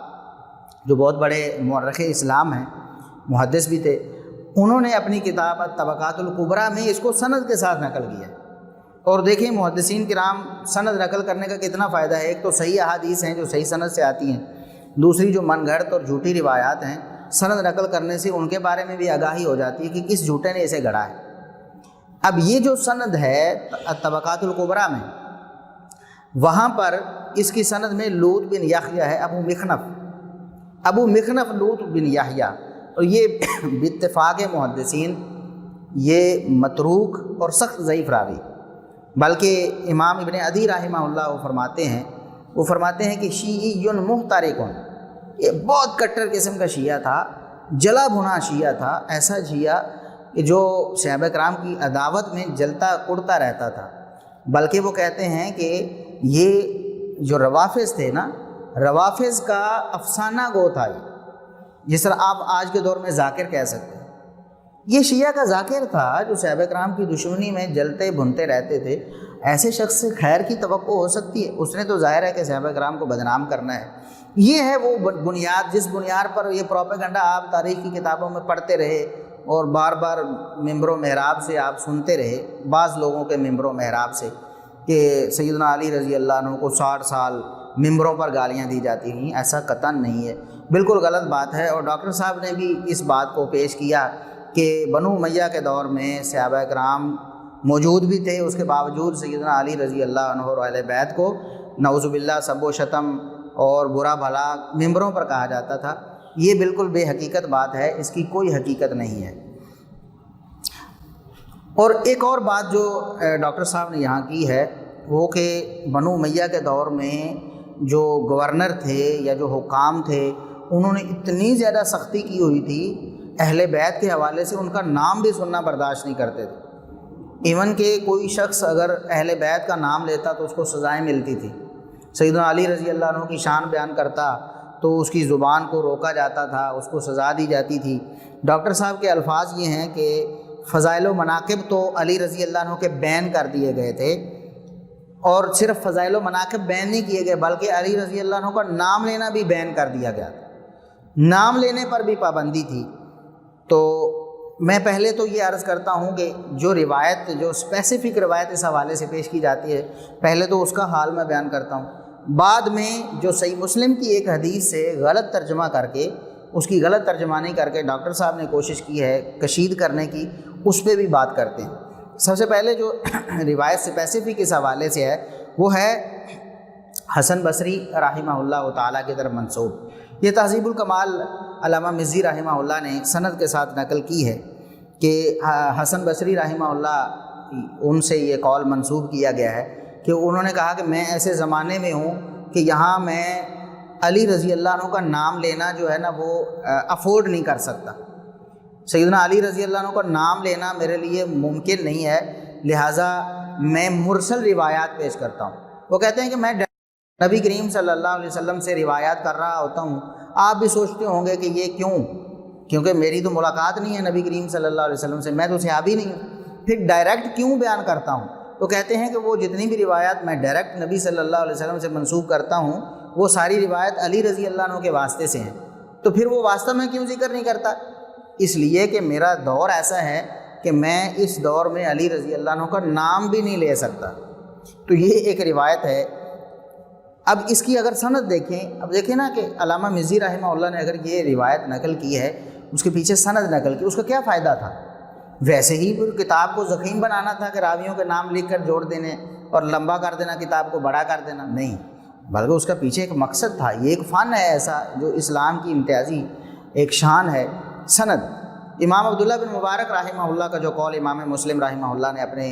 جو بہت بڑے مورخ اسلام ہیں، محدث بھی تھے، انہوں نے اپنی کتاب الطبقات الکبریٰ میں اس کو سند کے ساتھ نقل کیا۔ اور دیکھیں محدثین کرام سند نقل کرنے کا کتنا فائدہ ہے۔ ایک تو صحیح احادیث ہیں جو صحیح سند سے آتی ہیں، دوسری جو من گھڑت اور جھوٹی روایات ہیں، سند نقل کرنے سے ان کے بارے میں بھی آگاہی ہو جاتی ہے کہ کس جھوٹے نے اسے گھڑا ہے۔ اب یہ جو سند ہے الطبقات الکبریٰ میں، وہاں پر اس کی سند میں لوط بن یحییٰ ہے، ابو مخنف لوط بن یحییٰ، اور یہ باتفاق محدثین یہ متروک اور سخت ضعیف راوی، بلکہ امام ابن عدی رحمہ اللہ وہ فرماتے ہیں کہ شیعی محترق، یہ بہت کٹر قسم کا شیعہ تھا، جلا بھنا شیعہ تھا، ایسا شیعہ کہ جو صحابہ کرام کی عداوت میں جلتا کڑتا رہتا تھا۔ بلکہ وہ کہتے ہیں کہ یہ جو روافظ تھے نا، روافظ کا افسانہ گو تھا، یہ جس طرح آپ آج کے دور میں ذاکر کہہ سکتے ہیں، یہ شیعہ کا ذاکر تھا جو صحابہ کرام کی دشمنی میں جلتے بھنتے رہتے تھے۔ ایسے شخص سے خیر کی توقع ہو سکتی ہے؟ اس نے تو ظاہر ہے کہ صحابہ کرام کو بدنام کرنا ہے۔ یہ ہے وہ بنیاد جس بنیاد پر یہ پروپیگنڈا آپ تاریخ کی کتابوں میں پڑھتے رہے اور بار بار ممبر و محراب سے آپ سنتے رہے، بعض لوگوں کے ممبر و محراب سے، کہ سیدنا علی رضی اللہ عنہ کو 60 سال ممبروں پر گالیاں دی جاتی ہیں۔ ایسا قطعاً نہیں ہے، بالکل غلط بات ہے۔ اور ڈاکٹر صاحب نے بھی اس بات کو پیش کیا کہ بنو امیہ کے دور میں صحابہ کرام موجود بھی تھے، اس کے باوجود سیدنا علی رضی اللہ عنہ اور اہل بیت کو نعوذ باللہ سب و شتم اور برا بھلا ممبروں پر کہا جاتا تھا۔ یہ بالکل بے حقیقت بات ہے، اس کی کوئی حقیقت نہیں ہے۔ اور ایک اور بات جو ڈاکٹر صاحب نے یہاں کی ہے وہ کہ بنو امیہ کے دور میں جو گورنر تھے یا جو حکام تھے انہوں نے اتنی زیادہ سختی کی ہوئی تھی اہل بیت کے حوالے سے، ان کا نام بھی سننا برداشت نہیں کرتے تھے۔ ایون کہ کوئی شخص اگر اہل بیت کا نام لیتا تو اس کو سزائیں ملتی تھی۔ سیدنا علی رضی اللہ عنہ کی شان بیان کرتا تو اس کی زبان کو روکا جاتا تھا، اس کو سزا دی جاتی تھی۔ ڈاکٹر صاحب کے الفاظ یہ ہیں کہ فضائل و مناقب تو علی رضی اللہ عنہ کے بین کر دیے گئے تھے، اور صرف فضائل و مناقب بین نہیں کیے گئے بلکہ علی رضی اللہ عنہ کا نام لینا بھی بین کر دیا گیا تھا، نام لینے پر بھی پابندی تھی۔ تو میں پہلے تو یہ عرض کرتا ہوں کہ جو روایت، جو اسپیسیفک روایت اس حوالے سے پیش کی جاتی ہے، پہلے تو اس کا حال میں بیان کرتا ہوں، بعد میں جو صحیح مسلم کی ایک حدیث سے غلط ترجمہ کر کے، اس کی غلط ترجمانی کر کے ڈاکٹر صاحب نے کوشش کی ہے کشید کرنے کی، اس پہ بھی بات کرتے ہیں۔ سب سے پہلے جو روایت اسپیسیفک اس حوالے سے ہے وہ ہے حسن بصری رحمہ اللہ تعالیٰ کی طرف منسوب۔ یہ تہذیب الکمال علامہ مزی رحمہ اللہ نے سند کے ساتھ نقل کی ہے کہ حسن بصری رحمہ اللہ ان سے یہ قول منسوب کیا گیا ہے کہ انہوں نے کہا کہ میں ایسے زمانے میں ہوں کہ یہاں میں علی رضی اللہ عنہ کا نام لینا جو ہے نا وہ افورڈ نہیں کر سکتا۔ سیدنا علی رضی اللہ عنہ کا نام لینا میرے لیے ممکن نہیں ہے، لہٰذا میں مرسل روایات پیش کرتا ہوں۔ وہ کہتے ہیں کہ میں نبی کریم صلی اللہ علیہ وسلم سے روایات کر رہا ہوتا ہوں، آپ بھی سوچتے ہوں گے کہ یہ کیوں، کیونکہ میری تو ملاقات نہیں ہے نبی کریم صلی اللہ علیہ وسلم سے، میں تو صحابی نہیں ہوں، پھر ڈائریکٹ کیوں بیان کرتا ہوں؟ تو کہتے ہیں کہ وہ جتنی بھی روایات میں ڈائریکٹ نبی صلی اللہ علیہ وسلم سے منسوب کرتا ہوں وہ ساری روایت علی رضی اللہ عنہ کے واسطے سے ہیں، تو پھر وہ واسطہ میں کیوں ذکر نہیں کرتا؟ اس لیے کہ میرا دور ایسا ہے کہ میں اس دور میں علی رضی اللہ عنہ کا نام بھی نہیں لے سکتا۔ تو یہ ایک روایت ہے۔ اب اس کی اگر سند دیکھیں، اب دیکھیں نا کہ علامہ مزی رحمہ اللہ نے اگر یہ روایت نقل کی ہے، اس کے پیچھے سند نقل کی، اس کا کیا فائدہ تھا؟ ویسے ہی کتاب کو ضخیم بنانا تھا کہ راویوں کے نام لکھ کر جوڑ دینے اور لمبا کر دینا، کتاب کو بڑا کر دینا، نہیں، بلکہ اس کا پیچھے ایک مقصد تھا۔ یہ ایک فن ہے ایسا جو اسلام کی امتیازی ایک شان ہے۔ سند امام عبداللہ بن مبارک رحمہ اللہ کا جو قول امام مسلم رحمہ اللہ نے اپنے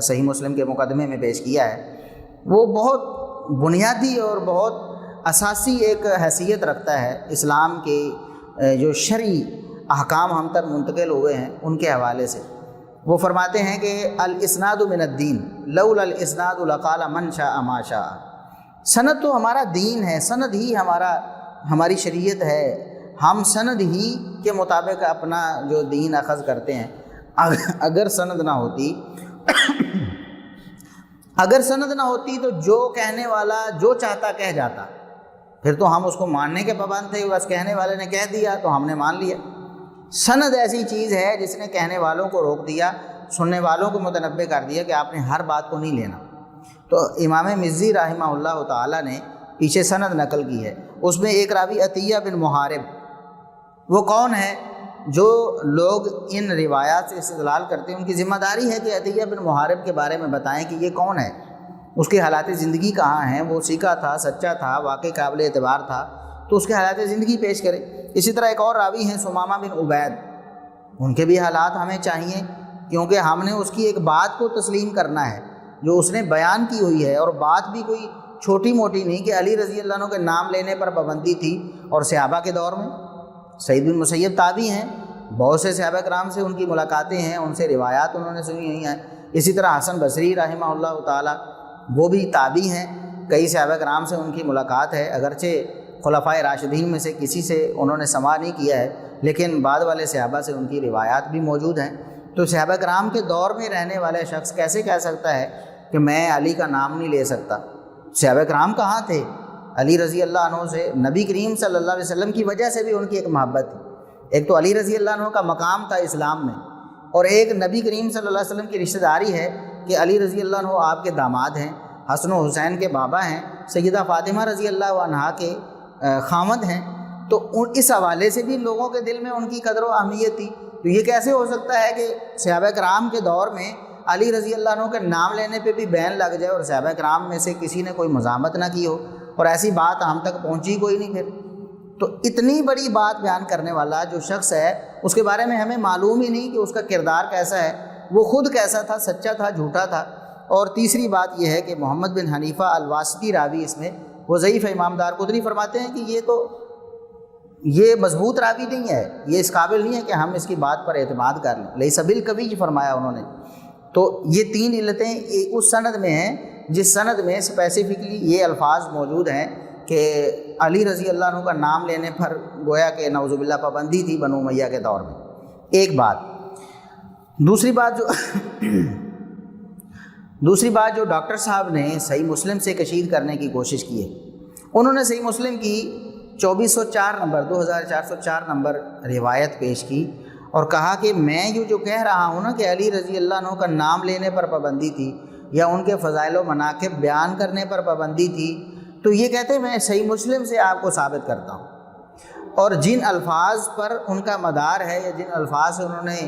صحیح مسلم کے مقدمے میں پیش کیا ہے، وہ بہت بنیادی اور بہت اساسی ایک حیثیت رکھتا ہے اسلام کے جو شرعی احکام ہم تک منتقل ہوئے ہیں ان کے حوالے سے۔ وہ فرماتے ہیں کہ الاسناد من الدین لولا الاسناد لقال من شاء ما شاء۔ سند تو ہمارا دین ہے، سند ہی ہماری شریعت ہے، ہم سند ہی کے مطابق اپنا جو دین اخذ کرتے ہیں۔ اگر سند نہ ہوتی تو جو کہنے والا جو چاہتا کہہ جاتا، پھر تو ہم اس کو ماننے کے پابند تھے، بس کہنے والے نے کہہ دیا تو ہم نے مان لیا۔ سند ایسی چیز ہے جس نے کہنے والوں کو روک دیا، سننے والوں کو متنبہ کر دیا کہ آپ نے ہر بات کو نہیں لینا۔ تو امام مزی رحمہ اللہ تعالیٰ نے پیچھے سند نقل کی ہے، اس میں ایک راوی عطیہ بن محارب، وہ کون ہے؟ جو لوگ ان روایات سے استدلال کرتے ہیں ان کی ذمہ داری ہے کہ عطیہ بن محارب کے بارے میں بتائیں کہ یہ کون ہے، اس کے حالات زندگی کہاں ہیں، وہ سیکھا تھا، سچا تھا، واقعی قابل اعتبار تھا، تو اس کے حالات زندگی پیش کرے۔ اسی طرح ایک اور راوی ہیں سمامہ بن عبید، ان کے بھی حالات ہمیں چاہیے، کیونکہ ہم نے اس کی ایک بات کو تسلیم کرنا ہے جو اس نے بیان کی ہوئی ہے، اور بات بھی کوئی چھوٹی موٹی نہیں کہ علی رضی اللہ عنہ کے نام لینے پر پابندی تھی۔ اور صحابہ کے دور میں سعید بن مسیب تابعی ہیں، بہت سے صحابہ کرام سے ان کی ملاقاتیں ہیں، ان سے روایات انہوں نے سنی ہوئی ہیں۔ اسی طرح حسن بصری رحمہ اللہ تعالیٰ وہ بھی تابعی ہیں، کئی صحابہ کرام سے ان کی ملاقات ہے، اگرچہ خلفائے راشدین میں سے کسی سے انہوں نے سماع نہیں کیا ہے، لیکن بعد والے صحابہ سے ان کی روایات بھی موجود ہیں۔ تو صحابہ کرام کے دور میں رہنے والے شخص کیسے کہہ سکتا ہے کہ میں علی کا نام نہیں لے سکتا؟ صحابہ کرام کہاں تھے؟ علی رضی اللہ عنہ سے نبی کریم صلی اللہ علیہ وسلم کی وجہ سے بھی ان کی ایک محبت تھی۔ ایک تو علی رضی اللہ عنہ کا مقام تھا اسلام میں، اور ایک نبی کریم صلی اللہ علیہ وسلم کی رشتہ داری ہے کہ علی رضی اللہ عنہ آپ کے داماد ہیں، حسن و حسین کے بابا ہیں، سیدہ فاطمہ رضی اللہ عنہا کے خامد ہیں، تو اس حوالے سے بھی لوگوں کے دل میں ان کی قدر و اہمیت تھی۔ تو یہ کیسے ہو سکتا ہے کہ صحابہ کرام کے دور میں علی رضی اللہ عنہ کے نام لینے پہ بھی بین لگ جائے اور صحابہ کرام میں سے کسی نے کوئی مزاحمت نہ کی ہو، اور ایسی بات ہم تک پہنچی کوئی نہیں؟ پھر تو اتنی بڑی بات بیان کرنے والا جو شخص ہے اس کے بارے میں ہمیں معلوم ہی نہیں کہ اس کا کردار کیسا ہے، وہ خود کیسا تھا، سچا تھا، جھوٹا تھا۔ اور تیسری بات یہ ہے کہ محمد بن حنیفہ الواسطی راوی اس میں وہ ضعیف ہے۔ امام دارقطنی فرماتے ہیں کہ یہ مضبوط راوی نہیں ہے، یہ اس قابل نہیں ہے کہ ہم اس کی بات پر اعتماد کر لیں، لیس بالقوی فرمایا انہوں نے۔ تو یہ 3 علتیں اس سند میں ہیں جس سند میں اسپیسیفکلی یہ الفاظ موجود ہیں کہ علی رضی اللہ عنہ کا نام لینے پر گویا کہ نعوذ باللہ پابندی تھی بنو امیہ کے دور میں۔ ایک بات۔ دوسری بات جو ڈاکٹر صاحب نے صحیح مسلم سے کشید کرنے کی کوشش کی ہے، انہوں نے صحیح مسلم کی 2404 نمبر 2404 نمبر روایت پیش کی اور کہا کہ میں یہ جو کہہ رہا ہوں نا کہ علی رضی اللہ عنہ کا نام لینے پر پابندی تھی یا ان کے فضائل و مناقب بیان کرنے پر پابندی تھی، تو یہ کہتے ہیں میں صحیح مسلم سے آپ کو ثابت کرتا ہوں، اور جن الفاظ پر ان کا مدار ہے یا جن الفاظ سے انہوں نے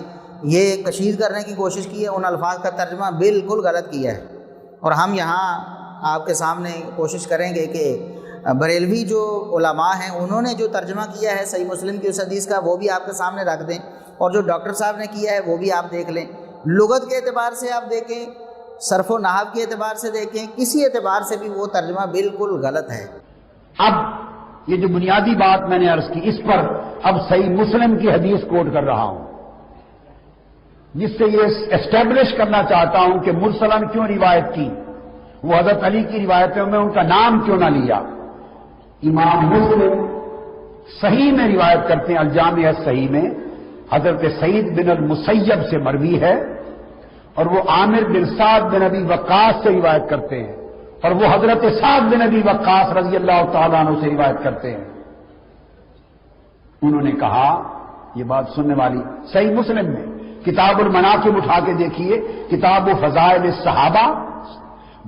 یہ کشید کرنے کی کوشش کی ہے ان الفاظ کا ترجمہ بالکل غلط کیا ہے۔ اور ہم یہاں آپ کے سامنے کوشش کریں گے کہ بریلوی جو علماء ہیں انہوں نے جو ترجمہ کیا ہے صحیح مسلم کی اس حدیث کا وہ بھی آپ کے سامنے رکھ دیں، اور جو ڈاکٹر صاحب نے کیا ہے وہ بھی آپ دیکھ لیں۔ لغت کے اعتبار سے آپ دیکھیں، صرف و نحو کے اعتبار سے دیکھیں، کسی اعتبار سے بھی وہ ترجمہ بالکل غلط ہے۔ اب یہ جو بنیادی بات میں نے عرض کی، اس پر اب صحیح مسلم کی حدیث کوٹ کر رہا ہوں، جس سے یہ اسٹیبلش کرنا چاہتا ہوں کہ مرسلن کیوں روایت کی، وہ حضرت علی کی روایتوں میں ان کا نام کیوں نہ لیا۔ امام مسلم صحیح میں روایت کرتے ہیں، الجامع الصحیح میں حضرت سعید بن المسیب سے مروی ہے، اور وہ عامر بن سعد بن ابی وقاص سے روایت کرتے ہیں، اور وہ حضرت سعد بن ابی وقاص رضی اللہ تعالیٰ عنہ سے روایت کرتے ہیں۔ انہوں نے کہا، یہ بات سننے والی صحیح مسلم میں کتاب المناقب اٹھا کے دیکھیے، کتاب فضائل الصحابہ،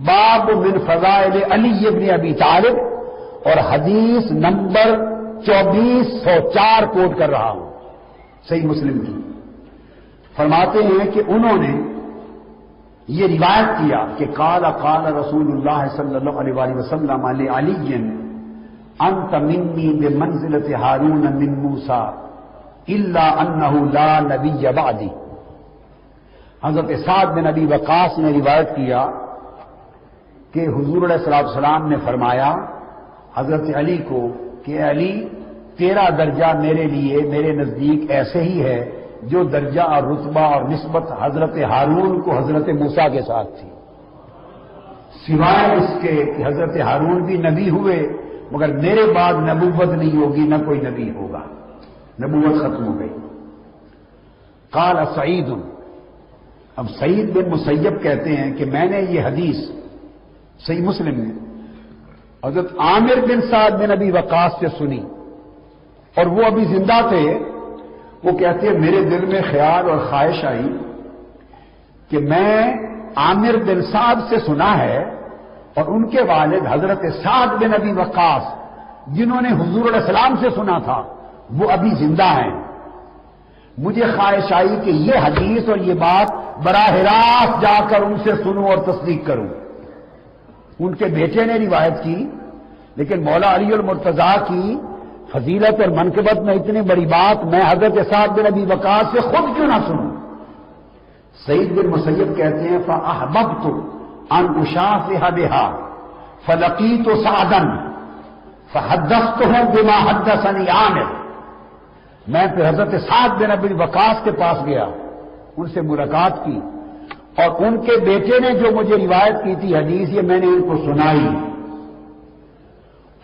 باب من فضائل علی بن ابی طالب، اور حدیث نمبر 2404 کوٹ کر رہا ہوں صحیح مسلم کی۔ فرماتے ہیں کہ انہوں نے یہ روایت کیا کہ قال رسول اللہ صلی اللہ علیہ وآلہ وسلم علی انت منی بمنزلۃ ہارون من موسیٰ الا انہ لا نبی بعدی۔ حضرت سعد بن ابی وقاص نے روایت کیا کہ حضور علیہ السلام نے فرمایا حضرت علی کو کہ علی تیرا درجہ میرے لیے میرے نزدیک ایسے ہی ہے جو درجہ اور رتبہ اور نسبت حضرت ہارون کو حضرت موسیٰ کے ساتھ تھی، سوائے اس کے کہ حضرت ہارون بھی نبی ہوئے مگر میرے بعد نبوت نہیں ہوگی، نہ کوئی نبی ہوگا، نبوت ختم ہو گئی۔ قال سعید، اب سعید بن مسیب کہتے ہیں کہ میں نے یہ حدیث صحیح مسلم میں حضرت عامر بن سعد بن ابی وقاص سے سنی، اور وہ ابھی زندہ تھے۔ وہ کہتے ہیں میرے دل میں خیال اور خواہش آئی کہ میں عامر بن سعد سے سنا ہے، اور ان کے والد حضرت سعد بن ابی وقاص جنہوں نے حضور علیہ السلام سے سنا تھا وہ ابھی زندہ ہیں۔ مجھے خواہش آئی کہ یہ حدیث اور یہ بات براہ راست جا کر ان سے سنوں اور تصدیق کروں۔ ان کے بیٹے نے روایت کی، لیکن مولا علی المرتضیٰ کی فضیلت اور منقبت میں اتنی بڑی بات میں حضرت سعد بن ابی وقاص سے خود کیوں نہ سنوں۔ سعید بن مسیب کہتے ہیں فاحببت ان اشافہ بها فلقیت سعدا فحدثته بما حدثني عامر۔ میں پھر حضرت سعد بن ابی وقاص کے پاس گیا، ان سے ملاقات کی، اور ان کے بیٹے نے جو مجھے روایت کی تھی حدیث یہ میں نے ان کو سنائی،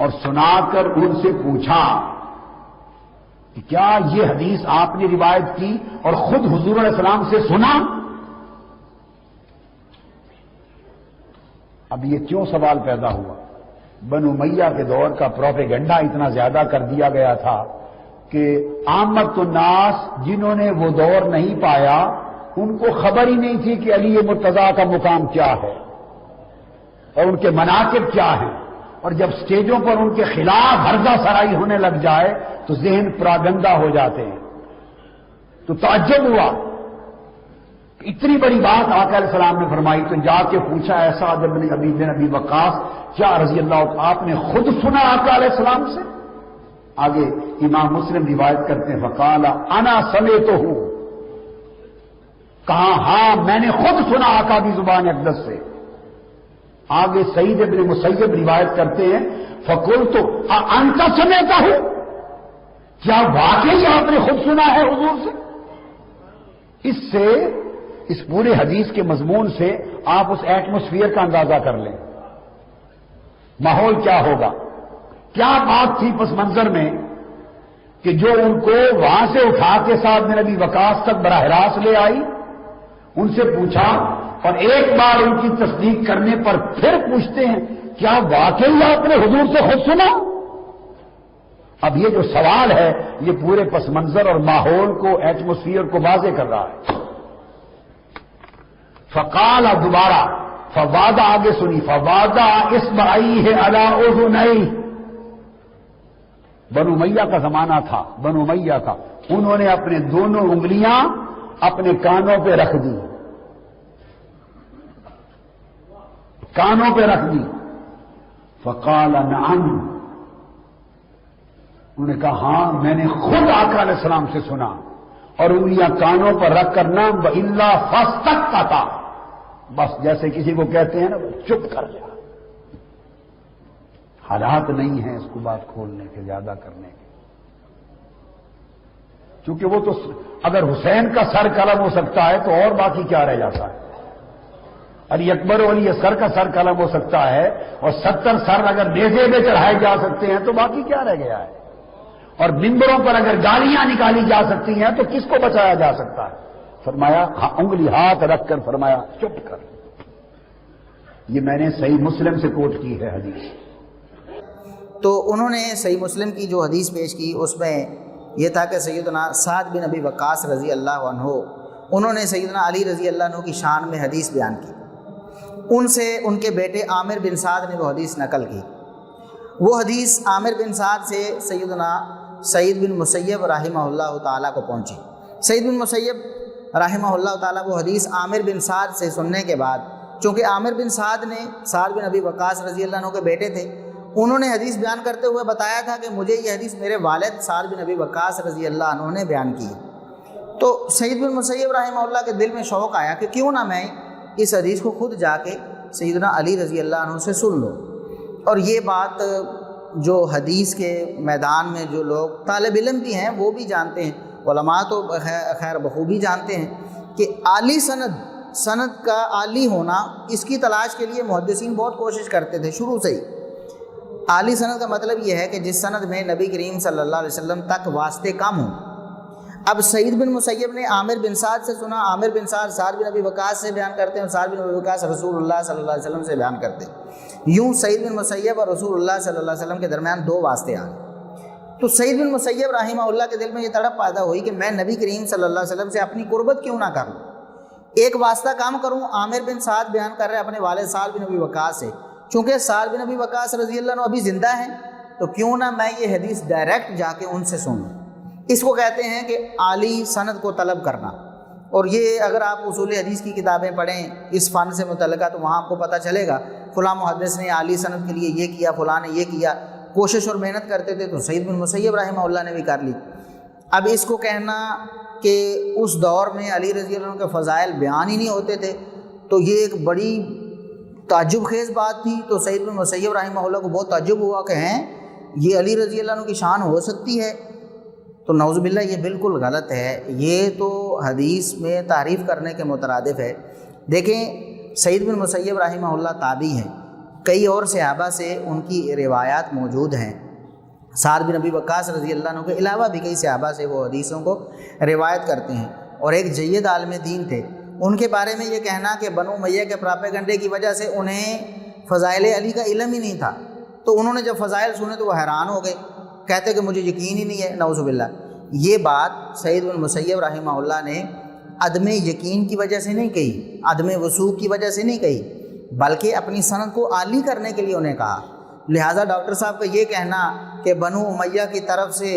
اور سنا کر ان سے پوچھا کہ کیا یہ حدیث آپ نے روایت کی اور خود حضور علیہ السلام سے سنا؟ اب یہ کیوں سوال پیدا ہوا؟ بنو امیہ کے دور کا پروپیگنڈا اتنا زیادہ کر دیا گیا تھا کہ عامت الناس جنہوں نے وہ دور نہیں پایا ان کو خبر ہی نہیں تھی کہ علی مرتضیٰ کا مقام کیا ہے اور ان کے مناقب کیا ہیں، اور جب سٹیجوں پر ان کے خلاف ہرزہ سرائی ہونے لگ جائے تو ذہن پراگندہ ہو جاتے ہیں۔ تو تعجب ہوا، اتنی بڑی بات آقا علیہ السلام نے فرمائی، تو جا کے پوچھا ایسا بن ابی وقاص کیا رضی اللہ عنہ آپ نے خود سنا آقا علیہ السلام سے؟ آگے امام مسلم روایت کرتے ہیں فقال انا سمعتہ کہا ہاں میں نے خود سنا آقا کی زبان اقدس سے. آگے سعید ابن مسیب روایت کرتے ہیں فقلت انت سمعتہ، کیا واقعی آپ نے خود سنا ہے حضور سے؟ اس سے اس پورے حدیث کے مضمون سے آپ اس ایٹموسفیئر کا اندازہ کر لیں، ماحول کیا ہوگا. کیا بات تھی پس منظر میں کہ جو ان کو وہاں سے اٹھا کے سعد بن ابی وقاص تک براہ راست لے آئی، ان سے پوچھا اور ایک بار ان کی تصدیق کرنے پر پھر پوچھتے ہیں کیا واقعی آپ نے حضور سے خود سنا؟ اب یہ جو سوال ہے یہ پورے پس منظر اور ماحول کو، ایٹموسفیئر کو واضح کر رہا ہے. فقال دوبارہ فوادہ آگے سنی فوادہ اصبعیہ علی اذنیہ. بنو امیہ کا زمانہ تھا، بنو امیہ کا. انہوں نے اپنے دونوں انگلیاں اپنے کانوں پہ رکھ دی، کانوں پہ رکھ دی. فقال نعم، انہوں نے کہا ہاں میں نے خود آقا علیہ السلام سے سنا. اور انگلیاں کانوں پر رکھ کر نہ الا فاستقطع، بس جیسے کسی کو کہتے ہیں نا چپ کر جا. حالات نہیں ہیں اس کو بات کھولنے کے، زیادہ کرنے کے، چونکہ وہ تو اگر حسین کا سر قلم ہو سکتا ہے تو اور باقی کیا رہ جاتا ہے. علی اکبر و علی اصغر کا سر قلم ہو سکتا ہے اور 70 سر اگر نیزے میں چڑھائے جا سکتے ہیں تو باقی کیا رہ گیا ہے. اور منبروں پر اگر گالیاں نکالی جا سکتی ہیں تو کس کو بچایا جا سکتا ہے؟ فرمایا انگلی ہاتھ رکھ کر فرمایا چپ کر. یہ میں نے صحیح مسلم سے کوٹ کی ہے حدیث. تو انہوں نے صحیح مسلم کی جو حدیث پیش کی اس میں یہ تھا کہ سیدنا سعد بن ابی وقاص رضی اللہ عنہ انہوں نے سیدنا علی رضی اللہ عنہ کی شان میں حدیث بیان کی. ان سے ان کے بیٹے عامر بن سعد نے وہ حدیث نقل کی. وہ حدیث عامر بن سعد سے سیدنا سعید بن مسیب رحمہ اللہ تعالیٰ کو پہنچی. سعید بن مسیب رحمہ اللہ تعالیٰ وہ حدیث عامر بن سعد سے سننے کے بعد، چونکہ عامر بن سعد نے سعد بن ابی وقاص رضی اللہ عنہ کے بیٹے تھے، انہوں نے حدیث بیان کرتے ہوئے بتایا تھا کہ مجھے یہ حدیث میرے والد سعد بن ابی وقاص رضی اللہ عنہ نے بیان کی. تو سعید بن مسیب رحمہ اللہ کے دل میں شوق آیا کہ کیوں نہ میں اس حدیث کو خود جا کے سیدنا علی رضی اللہ عنہ سے سن لوں. اور یہ بات جو حدیث کے میدان میں جو لوگ طالب علم بھی ہیں وہ بھی جانتے ہیں، علماء تو خیر بخوبی جانتے ہیں کہ عالی سند کا عالی ہونا، اس کی تلاش کے لیے محدثین بہت کوشش کرتے تھے شروع سے ہی. عالی سند کا مطلب یہ ہے کہ جس سند میں نبی کریم صلی اللہ علیہ وسلم تک واسطے کم ہوں. اب سعید بن مسیب نے عامر بن سعد سے سنا، عامر بن سعد سعد بن ابی وقاص سے بیان کرتے ہیں، سعد بن ابی وقاص رسول اللہ صلی اللہ علیہ وسلم سے بیان کرتے ہیں. یوں سعید بن مسیب اور رسول اللہ صلی اللہ علیہ وسلم کے درمیان دو واسطے آ گئے. تو سعید بن مسیب رحمہ اللہ کے دل میں یہ تڑپ پیدا ہوئی کہ میں نبی کریم صلی اللہ علیہ وسلم سے اپنی قربت کیوں نہ کر لوں، ایک واسطہ کام کروں. عامر بن سعد بیان کر رہے اپنے والد سعد بن ابی وقاص سے، چونکہ سعد بن ابی وقاص رضی اللہ عنہ ابھی زندہ ہیں تو کیوں نہ میں یہ حدیث ڈائریکٹ جا کے ان سے سنوں. اس کو کہتے ہیں کہ عالی سند کو طلب کرنا. اور یہ اگر آپ اصول حدیث کی کتابیں پڑھیں اس فن سے متعلقہ تو وہاں آپ کو پتہ چلے گا فلاں محدث نے عالی سند کے لیے یہ کیا، فلاں نے یہ کیا. کوشش اور محنت کرتے تھے تو سعید بن مسیب رحمہ اللہ نے بھی کر لی. اب اس کو کہنا کہ اس دور میں علی رضی اللہ عنہ کے فضائل بیان ہی نہیں ہوتے تھے تو یہ ایک بڑی تعجب خیز بات تھی. تو سعید بن مسیب رحمہ اللہ کو بہت تعجب ہوا کہ ہیں یہ علی رضی اللہ عنہ کی شان ہو سکتی ہے. تو نعوذ باللہ یہ بالکل غلط ہے، یہ تو حدیث میں تعریف کرنے کے مترادف ہے. دیکھیں سعید بن مسیب رحمہ اللہ تابعی ہیں، کئی اور صحابہ سے ان کی روایات موجود ہیں. سعد بن ابی وقاص رضی اللہ عنہ کے علاوہ بھی کئی صحابہ سے وہ حدیثوں کو روایت کرتے ہیں اور ایک جید عالم دین تھے. ان کے بارے میں یہ کہنا کہ بنو امیہ کے پراپیگنڈے کی وجہ سے انہیں فضائل علی کا علم ہی نہیں تھا، تو انہوں نے جب فضائل سنے تو وہ حیران ہو گئے، کہتے کہ مجھے یقین ہی نہیں ہے. نعوذ باللہ یہ بات سعید بن مسیب رحمہ اللہ نے عدم یقین کی وجہ سے نہیں کہی، عدم وثوق کی وجہ سے نہیں کہی، بلکہ اپنی سند کو عالی کرنے کے لیے انہیں کہا. لہٰذا ڈاکٹر صاحب کا یہ کہنا کہ بنو امیہ کی طرف سے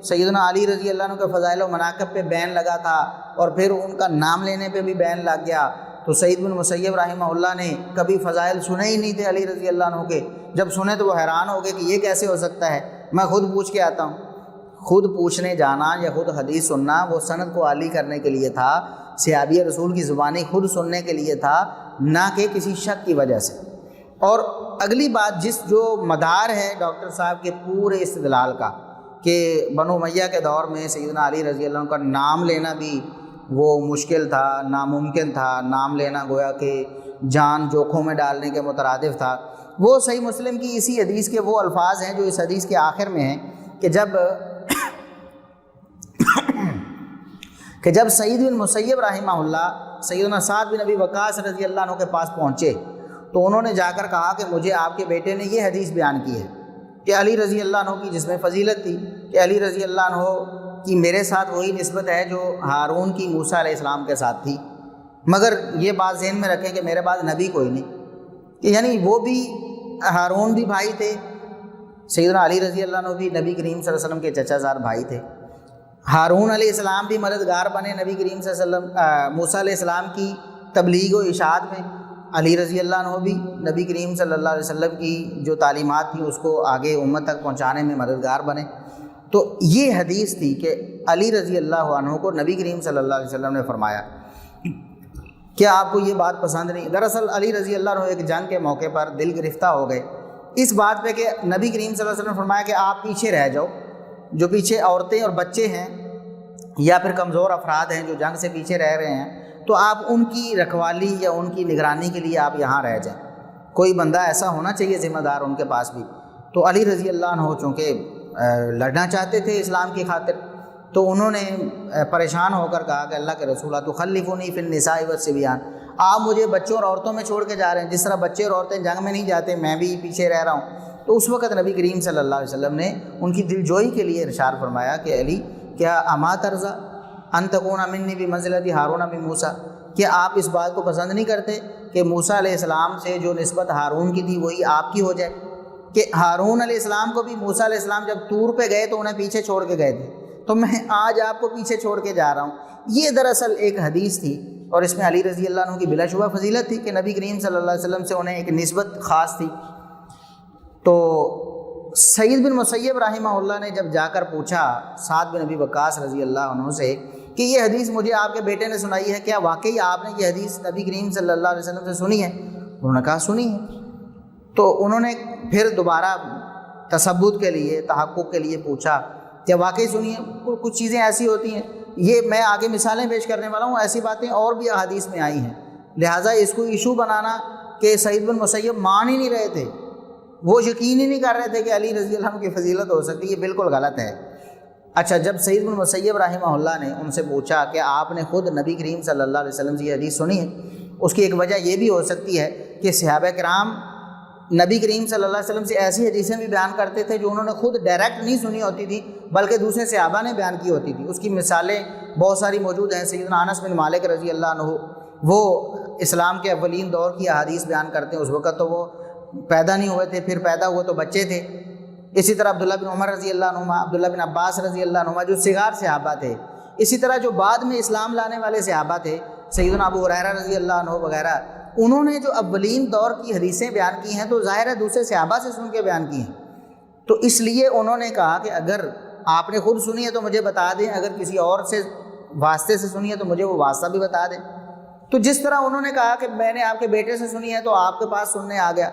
سیدنا علی رضی اللہ عنہ کے فضائل و مناقب پہ بین لگا تھا اور پھر ان کا نام لینے پہ بھی بین لگ گیا، تو سعید بن مسیب رحمہ اللہ نے کبھی فضائل سنے ہی نہیں تھے علی رضی اللہ عنہ کے. جب سنے تو وہ حیران ہو گئے کہ یہ کیسے ہو سکتا ہے، میں خود پوچھ کے آتا ہوں. خود پوچھنے جانا یا خود حدیث سننا وہ سند کو عالی کرنے کے لیے تھا. صحابی رسول کی زبانی خود سننے کے لیے تھا، نہ کہ کسی شک کی وجہ سے۔ اور اگلی بات جو مدار ہے ڈاکٹر صاحب کے پورے استدلال کا، کہ بنو امیہ کے دور میں سیدنا علی رضی اللہ عنہ کا نام لینا بھی وہ مشکل تھا، ناممکن تھا، نام لینا گویا کہ جان جوکھوں میں ڈالنے کے مترادف تھا۔ وہ صحیح مسلم کی اسی حدیث کے وہ الفاظ ہیں جو اس حدیث کے آخر میں ہیں کہ جب سعید بن مسیب رحمہ اللہ سیدنا سعد بن ابی وقاص رضی اللہ عنہ کے پاس پہنچے تو انہوں نے جا کر کہا کہ مجھے آپ کے بیٹے نے یہ حدیث بیان کی ہے کہ علی رضی اللہ عنہ کی، جس میں فضیلت تھی کہ علی رضی اللہ عنہ کی میرے ساتھ وہی نسبت ہے جو ہارون کی موسیٰ علیہ السلام کے ساتھ تھی، مگر یہ بات ذہن میں رکھیں کہ میرے بعد نبی کوئی نہیں، کہ یعنی وہ بھی ہارون بھی بھائی تھے، سیدنا علی رضی اللہ عنہ بھی نبی کریم صلی اللہ علیہ وسلم کے چچا زاد بھائی تھے، ہارون علیہ السلام بھی مددگار بنے نبی کریم صلی اللہ علیہ وسلم موسیٰ علیہ السلام کی تبلیغ و اشاعت میں، علی رضی اللہ عنہ بھی نبی کریم صلی اللہ علیہ وسلم کی جو تعلیمات تھیں اس کو آگے امت تک پہنچانے میں مددگار بنے۔ تو یہ حدیث تھی کہ علی رضی اللہ عنہ کو نبی کریم صلی اللہ علیہ وسلم نے فرمایا۔ کیا آپ کو یہ بات پسند نہیں؟ دراصل علی رضی اللہ عنہ ایک جنگ کے موقع پر دل گرفتہ ہو گئے اس بات پہ کہ نبی کریم صلی اللہ علیہ وسلم نے فرمایا کہ آپ پیچھے رہ جاؤ، جو پیچھے عورتیں اور بچے ہیں یا پھر کمزور افراد ہیں جو جنگ سے پیچھے رہ رہے ہیں، تو آپ ان کی رکھوالی یا ان کی نگرانی کے لیے آپ یہاں رہ جائیں، کوئی بندہ ایسا ہونا چاہیے ذمہ دار ان کے پاس بھی۔ تو علی رضی اللہ عنہ چونکہ لڑنا چاہتے تھے اسلام کی خاطر، تو انہوں نے پریشان ہو کر کہا کہ اللہ کے رسول تخلفونی فی النساء والصبیان، آپ مجھے بچوں اور عورتوں میں چھوڑ کے جا رہے ہیں، جس طرح بچے اور عورتیں جنگ میں نہیں جاتے میں بھی پیچھے رہ رہا ہوں۔ تو اس وقت نبی کریم صلی اللہ علیہ وسلم نے ان کی دل جوئی کے لیے ارشاد فرمایا کہ علی کیا اما ترضی ان تکون منی بمنزلۃ ہارون من موسیٰ، کہ آپ اس بات کو پسند نہیں کرتے کہ موسیٰ علیہ السلام سے جو نسبت ہارون کی تھی وہی آپ کی ہو جائے، کہ ہارون علیہ السلام کو بھی موسیٰ علیہ السلام جب طور پہ گئے تو انہیں پیچھے چھوڑ کے گئے تھے، تو میں آج آپ کو پیچھے چھوڑ کے جا رہا ہوں۔ یہ دراصل ایک حدیث تھی اور اس میں علی رضی اللہ عنہ کی بلا شبہ فضیلت تھی کہ نبی کریم صلی اللہ علیہ وسلم سے انہیں ایک نسبت خاص تھی۔ تو سعید بن مسیب رحمہ اللہ نے جب جا کر پوچھا سعد بن ابی وقاص رضی اللہ عنہ سے کہ یہ حدیث مجھے آپ کے بیٹے نے سنائی ہے، کیا واقعی آپ نے یہ حدیث نبی کریم صلی اللہ علیہ وسلم سے سنی ہے؟ انہوں نے کہا سنی ہے۔ تو انہوں نے پھر دوبارہ تثبت کے لیے، تحقق کے لیے پوچھا کیا واقعی سنی ہے؟ کچھ چیزیں ایسی ہوتی ہیں، یہ میں آگے مثالیں پیش کرنے والا ہوں، ایسی باتیں اور بھی احادیث میں آئی ہیں، لہٰذا اس کو ایشو بنانا کہ سعید بن مسیب مان ہی نہیں رہے تھے، وہ یقین ہی نہیں کر رہے تھے کہ علی رضی اللہ عنہ کی فضیلت ہو سکتی ہے، یہ بالکل غلط ہے۔ اچھا، جب سعید بن مسیب رحمہ اللہ نے ان سے پوچھا کہ آپ نے خود نبی کریم صلی اللہ علیہ وسلم سے یہ حدیث سنی ہے، اس کی ایک وجہ یہ بھی ہو سکتی ہے کہ صحابہ کرام نبی کریم صلی اللہ علیہ وسلم سے ایسی حدیثیں بھی بیان کرتے تھے جو انہوں نے خود ڈائریکٹ نہیں سنی ہوتی تھی بلکہ دوسرے صحابہ نے بیان کی ہوتی تھی۔ اس کی مثالیں بہت ساری موجود ہیں۔ سیدنا انس بن مالک رضی اللہ عنہ وہ اسلام کے اولین دور کی احادیث بیان کرتے ہیں، اس وقت تو وہ پیدا نہیں ہوئے تھے، پھر پیدا ہوئے تو بچے تھے۔ اسی طرح عبداللہ بن عمر رضی اللہ عنہما، عبداللہ بن عباس رضی اللہ عنہما جو صغار صحابہ تھے، اسی طرح جو بعد میں اسلام لانے والے صحابہ تھے، سیدنا ابو ہریرہ رضی اللہ عنہ وغیرہ، انہوں نے جو اولین دور کی حدیثیں بیان کی ہیں تو ظاہر ہے دوسرے صحابہ سے سن کے بیان کی ہیں، تو اس لیے انہوں نے کہا کہ اگر آپ نے خود سنی ہے تو مجھے بتا دیں، اگر کسی اور سے واسطے سے سنی ہے تو مجھے وہ واسطہ بھی بتا دیں۔ تو جس طرح انہوں نے کہا کہ میں نے آپ کے بیٹے سے سنی ہے تو آپ کے پاس سننے آ گیا،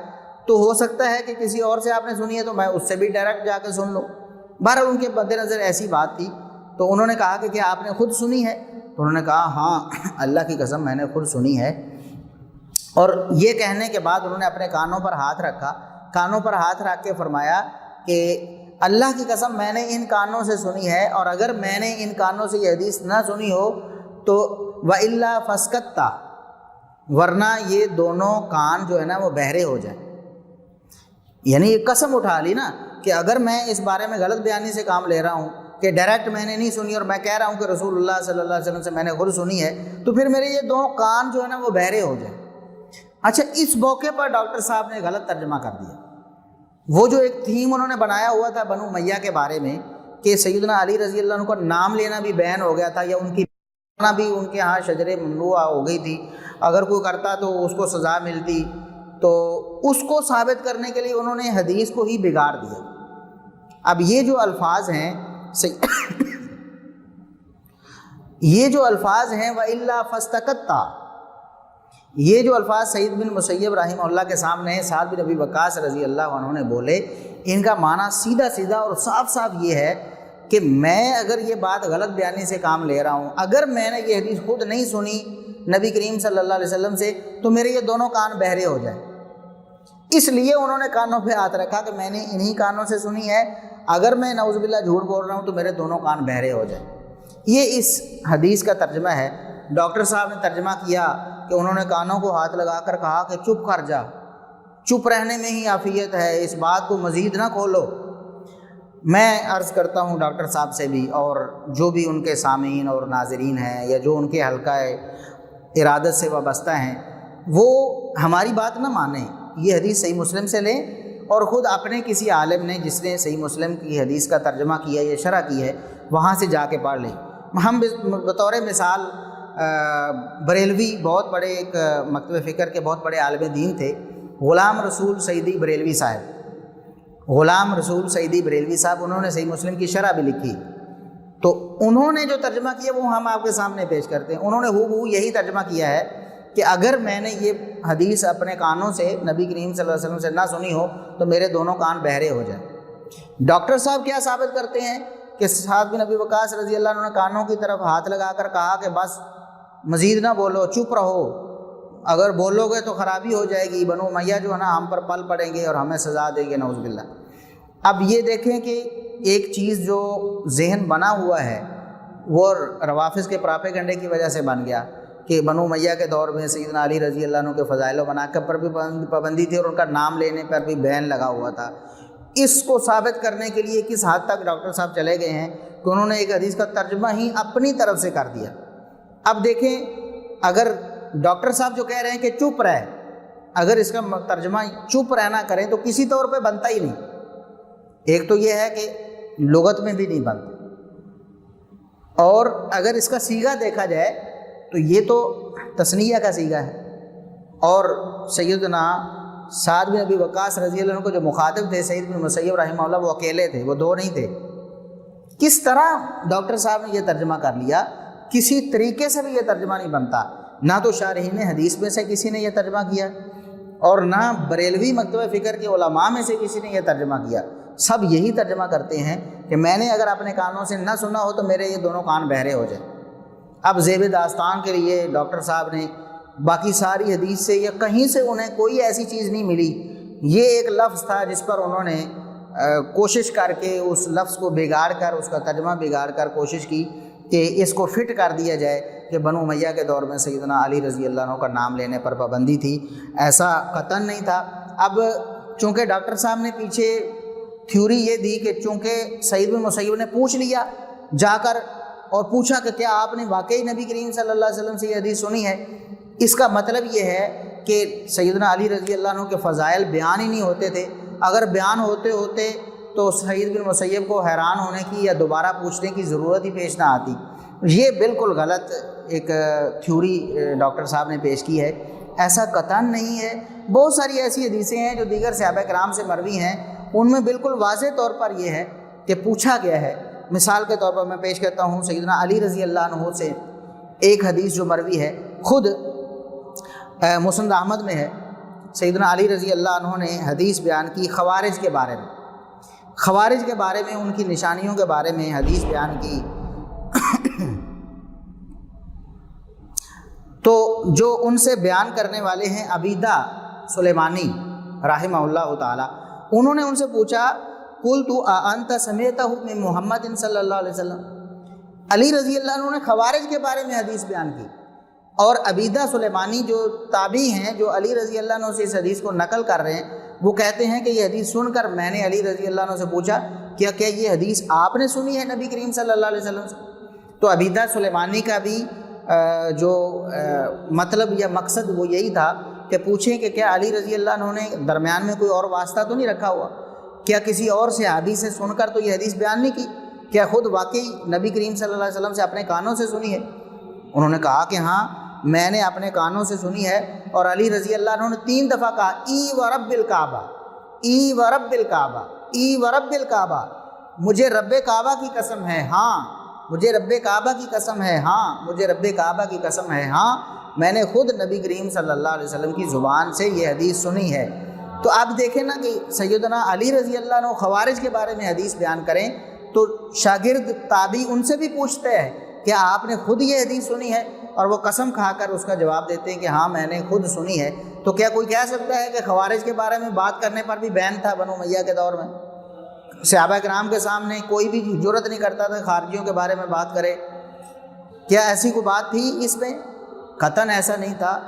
تو ہو سکتا ہے کہ کسی اور سے آپ نے سنی ہے تو میں اس سے بھی ڈائریکٹ جا کے سن لوں۔ بہرحال ان کے مد نظر ایسی بات تھی، تو انہوں نے کہا کہ کیا آپ نے خود سنی ہے؟ تو انہوں نے کہا ہاں اللہ کی قسم میں نے خود سنی ہے۔ اور یہ کہنے کے بعد انہوں نے اپنے کانوں پر ہاتھ رکھا، کانوں پر ہاتھ رکھ کے فرمایا کہ اللہ کی قسم میں نے ان کانوں سے سنی ہے، اور اگر میں نے ان کانوں سے یہ حدیث نہ سنی ہو تو وَإِلَّا فَاسْكَتَّ، ورنہ یہ دونوں کان جو ہے نا وہ بہرے ہو جائیں۔ یعنی یہ قسم اٹھا لی نا کہ اگر میں اس بارے میں غلط بیانی سے کام لے رہا ہوں کہ ڈائریکٹ میں نے نہیں سنی اور میں کہہ رہا ہوں کہ رسول اللہ صلی اللہ علیہ وسلم سے میں نے خود سنی ہے، تو پھر میرے یہ دونوں کان جو ہے نا وہ بہرے ہو جائیں۔ اچھا، اس موقع پر ڈاکٹر صاحب نے غلط ترجمہ کر دیا۔ وہ جو ایک تھیم انہوں نے بنایا ہوا تھا بنو امیہ کے بارے میں کہ سیدنا علی رضی اللہ عنہ کا نام لینا بھی بین ہو گیا تھا، یا ان کی بھی ان کے ہاں شجر ممنوع ہو گئی تھی، اگر کوئی کرتا تو اس کو سزا ملتی، تو اس کو ثابت کرنے کے لیے انہوں نے حدیث کو ہی بگاڑ دیا۔ اب یہ جو الفاظ ہیں یہ جو الفاظ ہیں وَإِلَّا فَاسْتَكَتَّ، یہ جو الفاظ سعید بن مسیب رحمہ اللہ کے سامنے سعد بن ابی وقاص رضی اللہ عنہ نے بولے، ان کا معنی سیدھا سیدھا اور صاف صاف یہ ہے کہ میں اگر یہ بات غلط بیانی سے کام لے رہا ہوں، اگر میں نے یہ حدیث خود نہیں سنی نبی کریم صلی اللہ علیہ وسلم سے، تو میرے یہ دونوں کان بہرے ہو جائیں۔ اس لیے انہوں نے کانوں پہ ہاتھ رکھا کہ میں نے انہی کانوں سے سنی ہے، اگر میں نعوذ باللہ جھوٹ بول رہا ہوں تو میرے دونوں کان بہرے ہو جائیں۔ یہ اس حدیث کا ترجمہ ہے۔ ڈاکٹر صاحب نے ترجمہ کیا کہ انہوں نے کانوں کو ہاتھ لگا کر کہا کہ چپ کر جا، چپ رہنے میں ہی عافیت ہے، اس بات کو مزید نہ کھولو۔ میں عرض کرتا ہوں ڈاکٹر صاحب سے بھی، اور جو بھی ان کے سامعین اور ناظرین ہیں یا جو ان کے حلقہ ارادت سے وابستہ ہیں، وہ ہماری بات نہ مانیں، یہ حدیث صحیح مسلم سے لیں اور خود اپنے کسی عالم نے جس نے صحیح مسلم کی حدیث کا ترجمہ کیا یا شرح کی ہے وہاں سے جا کے پڑھ لیں۔ ہم بطور مثال بریلوی بہت بڑے ایک مکتب فکر کے بہت بڑے عالم دین تھے، غلام رسول سعیدی بریلوی صاحب، غلام رسول سعیدی بریلوی صاحب، انہوں نے صحیح مسلم کی شرح بھی لکھی، تو انہوں نے جو ترجمہ کیا وہ ہم آپ کے سامنے پیش کرتے ہیں۔ انہوں نے ہو یہی ترجمہ کیا ہے کہ اگر میں نے یہ حدیث اپنے کانوں سے نبی کریم صلی اللہ علیہ وسلم سے نہ سنی ہو تو میرے دونوں کان بہرے ہو جائیں۔ ڈاکٹر صاحب کیا ثابت کرتے ہیں کہ سعد بن ابی وقاص رضی اللہ عنہ نے کانوں کی طرف ہاتھ لگا کر کہا کہ بس مزید نہ بولو، چپ رہو، اگر بولو گے تو خرابی ہو جائے گی، بنو امیہ جو ہے نا ہم پر پل پڑیں گے اور ہمیں سزا دیں گے، نعوذ باللہ۔ اب یہ دیکھیں کہ ایک چیز جو ذہن بنا ہوا ہے وہ روافظ کے پراپیگنڈے کی وجہ سے بن گیا کہ بنو امیہ کے دور میں سیدنا علی رضی اللہ عنہ کے فضائل و مناقب پر بھی پابندی تھی اور ان کا نام لینے پر بھی بین لگا ہوا تھا۔ اس کو ثابت کرنے کے لیے کس حد تک ڈاکٹر صاحب چلے گئے ہیں کہ انہوں نے ایک حدیث کا ترجمہ ہی اپنی طرف سے کر دیا۔ اب دیکھیں، اگر ڈاکٹر صاحب جو کہہ رہے ہیں کہ چپ رہے، اگر اس کا ترجمہ چپ رہنا کریں تو کسی طور پہ بنتا ہی نہیں۔ ایک تو یہ ہے کہ لغت میں بھی نہیں بنتا، اور اگر اس کا صیغہ دیکھا جائے تو یہ تو تثنیہ کا صیغہ ہے، اور سیدنا سعد بن ابی وقاص رضی اللہ عنہ کو جو مخاطب تھے سعید بن مسیب رحمہ اللہ، وہ اکیلے تھے، وہ دو نہیں تھے۔ کس طرح ڈاکٹر صاحب نے یہ ترجمہ کر لیا؟ کسی طریقے سے بھی یہ ترجمہ نہیں بنتا، نہ تو شارحین حدیث میں سے کسی نے یہ ترجمہ کیا اور نہ بریلوی مکتبہ فکر کے علماء میں سے کسی نے یہ ترجمہ کیا۔ سب یہی ترجمہ کرتے ہیں کہ میں نے اگر اپنے کانوں سے نہ سنا ہو تو میرے یہ دونوں کان بہرے ہو جائیں۔ اب زیب داستان کے لیے ڈاکٹر صاحب نے باقی ساری حدیث سے یا کہیں سے انہیں کوئی ایسی چیز نہیں ملی، یہ ایک لفظ تھا جس پر انہوں نے کوشش کر کے اس لفظ کو بگاڑ کر، اس کا ترجمہ بگاڑ کر کوشش کی کہ اس کو فٹ کر دیا جائے کہ بنو امیہ کے دور میں سیدنا علی رضی اللہ عنہ کا نام لینے پر پابندی تھی۔ ایسا قطعاً نہیں تھا۔ اب چونکہ ڈاکٹر صاحب نے پیچھے تھیوری یہ دی کہ چونکہ سعید بن مسیب نے پوچھ لیا جا کر اور پوچھا کہ کیا آپ نے واقعی نبی کریم صلی اللہ علیہ وسلم سے یہ حدیث سنی ہے، اس کا مطلب یہ ہے کہ سیدنا علی رضی اللہ عنہ کے فضائل بیان ہی نہیں ہوتے تھے۔ اگر بیان ہوتے تو سعید بن مسیب کو حیران ہونے کی یا دوبارہ پوچھنے کی ضرورت ہی پیش نہ آتی۔ یہ بالکل غلط ایک تھیوری ڈاکٹر صاحب نے پیش کی ہے، ایسا قطعاً نہیں ہے۔ بہت ساری ایسی حدیثیں ہیں جو دیگر صحابہ کرام سے مروی ہیں، ان میں بالکل واضح طور پر یہ ہے کہ پوچھا گیا ہے۔ مثال کے طور پر میں پیش کرتا ہوں، سیدنا علی رضی اللہ عنہ سے ایک حدیث جو مروی ہے، خود مسند احمد میں ہے، سیدنا علی رضی اللہ عنہ نے حدیث بیان کی خوارج کے بارے میں، خوارج کے بارے میں، ان کی نشانیوں کے بارے میں حدیث بیان کی۔ تو جو ان سے بیان کرنے والے ہیں عبیدہ سلیمانی رحمہ اللہ تعالی، انہوں نے ان سے پوچھا قلت انت سمعتہ من محمد صلی اللہ علیہ وسلم، علی رضی اللہ عنہ نے خوارج کے بارے میں حدیث بیان کی، اور عبیدہ سلیمانی جو تابعی ہیں جو علی رضی اللہ عنہ سے اس حدیث کو نقل کر رہے ہیں، وہ کہتے ہیں کہ یہ حدیث سن کر میں نے علی رضی اللہ عنہ سے پوچھا کیا یہ حدیث آپ نے سنی ہے نبی کریم صلی اللہ علیہ وسلم سے؟ تو عبیدہ سلیمانی کا بھی جو مطلب یا مقصد وہ یہی تھا کہ پوچھیں کہ کیا علی رضی اللہ عنہ نے درمیان میں کوئی اور واسطہ تو نہیں رکھا ہوا، کیا کسی اور صحابی سے سن کر تو یہ حدیث بیان نہیں کی، کیا خود واقعی نبی کریم صلی اللہ علیہ وسلم سے اپنے کانوں سے سنی ہے؟ انہوں نے کہا کہ ہاں میں نے اپنے کانوں سے سنی ہے، اور علی رضی اللہ عنہ نے 3 دفعہ کہا ای ورب الکعبہ، ای ورب الکعبہ، ای ورب الکعبہ، مجھے رب کعبہ کی قسم ہے، ہاں مجھے رب کعبہ کی قسم ہے، ہاں مجھے رب کعبہ کی قسم ہے، ہاں میں نے خود نبی کریم صلی اللہ علیہ وسلم کی زبان سے یہ حدیث سنی ہے۔ تو آپ دیکھیں نا کہ سیدنا علی رضی اللہ عنہ خوارج کے بارے میں حدیث بیان کریں تو شاگرد تابعی ان سے بھی پوچھتے ہیں کہ آپ نے خود یہ حدیث سنی ہے، اور وہ قسم کھا کر اس کا جواب دیتے ہیں کہ ہاں میں نے خود سنی ہے۔ تو کیا کوئی کہہ سکتا ہے کہ خوارج کے بارے میں بات کرنے پر بھی بین تھا بنو امیہ کے دور میں؟ صحابہ کرام کے سامنے کوئی بھی جرأت نہیں کرتا تھا خارجیوں کے بارے میں بات کرے، کیا ایسی کوئی بات تھی اس میں؟ قطعاً ایسا نہیں تھا۔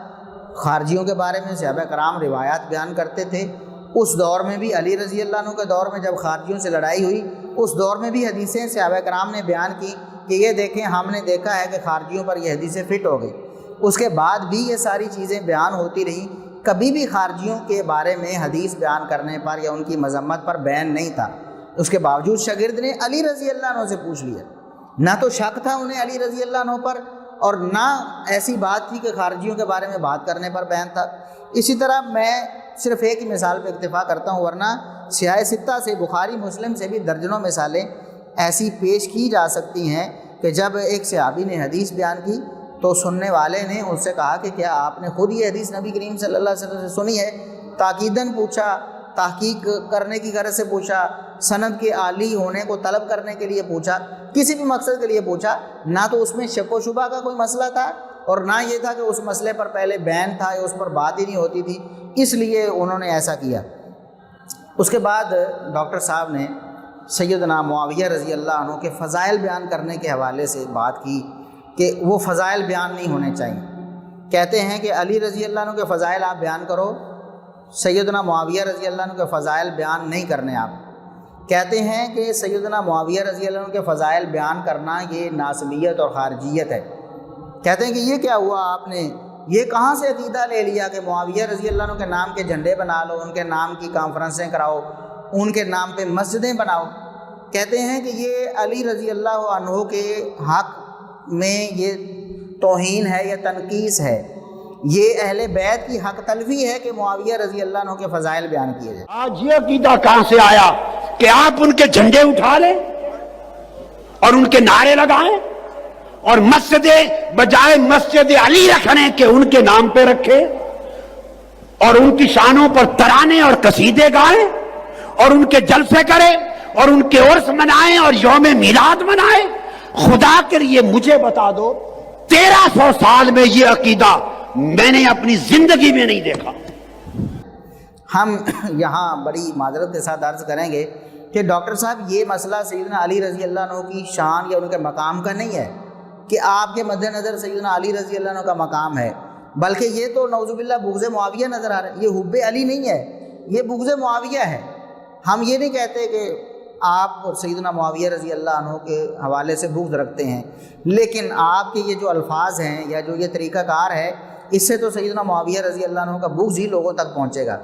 خارجیوں کے بارے میں صحابہ کرام روایات بیان کرتے تھے۔ اس دور میں بھی علی رضی اللہ عنہ کے دور میں جب خارجیوں سے لڑائی ہوئی، اس دور میں بھی حدیثیں صحابہ کرام نے بیان کی کہ یہ دیکھیں ہم نے دیکھا ہے کہ خارجیوں پر یہ حدیثیں فٹ ہو گئی۔ اس کے بعد بھی یہ ساری چیزیں بیان ہوتی رہیں، کبھی بھی خارجیوں کے بارے میں حدیث بیان کرنے پر یا ان کی مذمت پر بین نہیں تھا۔ اس کے باوجود شاگرد نے علی رضی اللہ عنہ سے پوچھ لیا، نہ تو شک تھا انہیں علی رضی اللہ عنہ پر، اور نہ ایسی بات تھی کہ خارجیوں کے بارے میں بات کرنے پر بین تھا۔ اسی طرح میں صرف ایک ہی مثال پہ اکتفا کرتا ہوں، ورنہ سیاہ ستہ سے بخاری مسلم سے بھی درجنوں مثالیں ایسی پیش کی جا سکتی ہیں کہ جب ایک صحابی نے حدیث بیان کی تو سننے والے نے اس سے کہا کہ کیا آپ نے خود یہ حدیث نبی کریم صلی اللہ علیہ وسلم سے سنی ہے؟ تاکیداً پوچھا، تحقیق کرنے کی غرض سے پوچھا، سند کے عالی ہونے کو طلب کرنے کے لیے پوچھا، کسی بھی مقصد کے لیے پوچھا۔ نہ تو اس میں شک و شبہ کا کوئی مسئلہ تھا، اور نہ یہ تھا کہ اس مسئلے پر پہلے بین تھا یا اس پر بات ہی نہیں ہوتی تھی، اس لیے انہوں نے ایسا کیا۔ اس کے بعد ڈاکٹر صاحب نے سیدنا معاویہ رضی اللہ عنہ کے فضائل بیان کرنے کے حوالے سے بات کی کہ وہ فضائل بیان نہیں ہونے چاہیے۔ کہتے ہیں کہ علی رضی اللہ عنہ کے فضائل آپ بیان کرو، سیدنا معاویہ رضی اللہ عنہ کے فضائل بیان نہیں کرنے۔ آپ کہتے ہیں کہ سیدنا معاویہ رضی اللہ عنہ کے فضائل بیان کرنا یہ ناسبیت اور خارجیت ہے۔ کہتے ہیں کہ یہ کیا ہوا، آپ نے یہ کہاں سے عقیدہ لے لیا کہ معاویہ رضی اللہ عنہ کے نام کے جھنڈے بنا لو، ان کے نام کی کانفرنسیں کراؤ، ان کے نام پہ مسجدیں بناؤ؟ کہتے ہیں کہ یہ علی رضی اللہ عنہ کے حق میں یہ توہین ہے، یہ تنقیص ہے، یہ اہل بیت کی حق تلفی ہے کہ معاویہ رضی اللہ عنہ کے فضائل بیان کیے جائیں۔ آج یہ عقیدہ کہاں سے آیا کہ آپ ان کے جھنڈے اٹھا لیں اور ان کے نعرے لگائیں اور مسجد بجائے مسجد علی رکھنے کے ان کے نام پہ رکھے اور ان کی شانوں پر ترانے اور قصیدے گائیں اور ان کے جلسے کرے اور ان کے عرس منائیں اور یوم میلاد منائیں؟ خدا کے لیے مجھے بتا دو، 1300 سال میں یہ عقیدہ میں نے اپنی زندگی میں نہیں دیکھا۔ ہم یہاں بڑی معذرت کے ساتھ عرض کریں گے کہ ڈاکٹر صاحب یہ مسئلہ سیدنا علی رضی اللہ عنہ کی شان یا ان کے مقام کا نہیں ہے کہ آپ کے مد نظر سیدنا علی رضی اللہ عنہ کا مقام ہے، بلکہ یہ تو نعوذ باللہ بغض معاویہ نظر آ رہا ہے۔ یہ حب علی نہیں ہے، یہ بغض معاویہ ہے۔ ہم یہ نہیں کہتے کہ آپ سیدنا معاویہ رضی اللہ عنہ کے حوالے سے بغض رکھتے ہیں، لیکن آپ کے یہ جو الفاظ ہیں یا جو یہ طریقہ کار ہے، اس سے تو سیدنا معاویہ رضی اللہ عنہ کا بغض ہی لوگوں تک پہنچے گا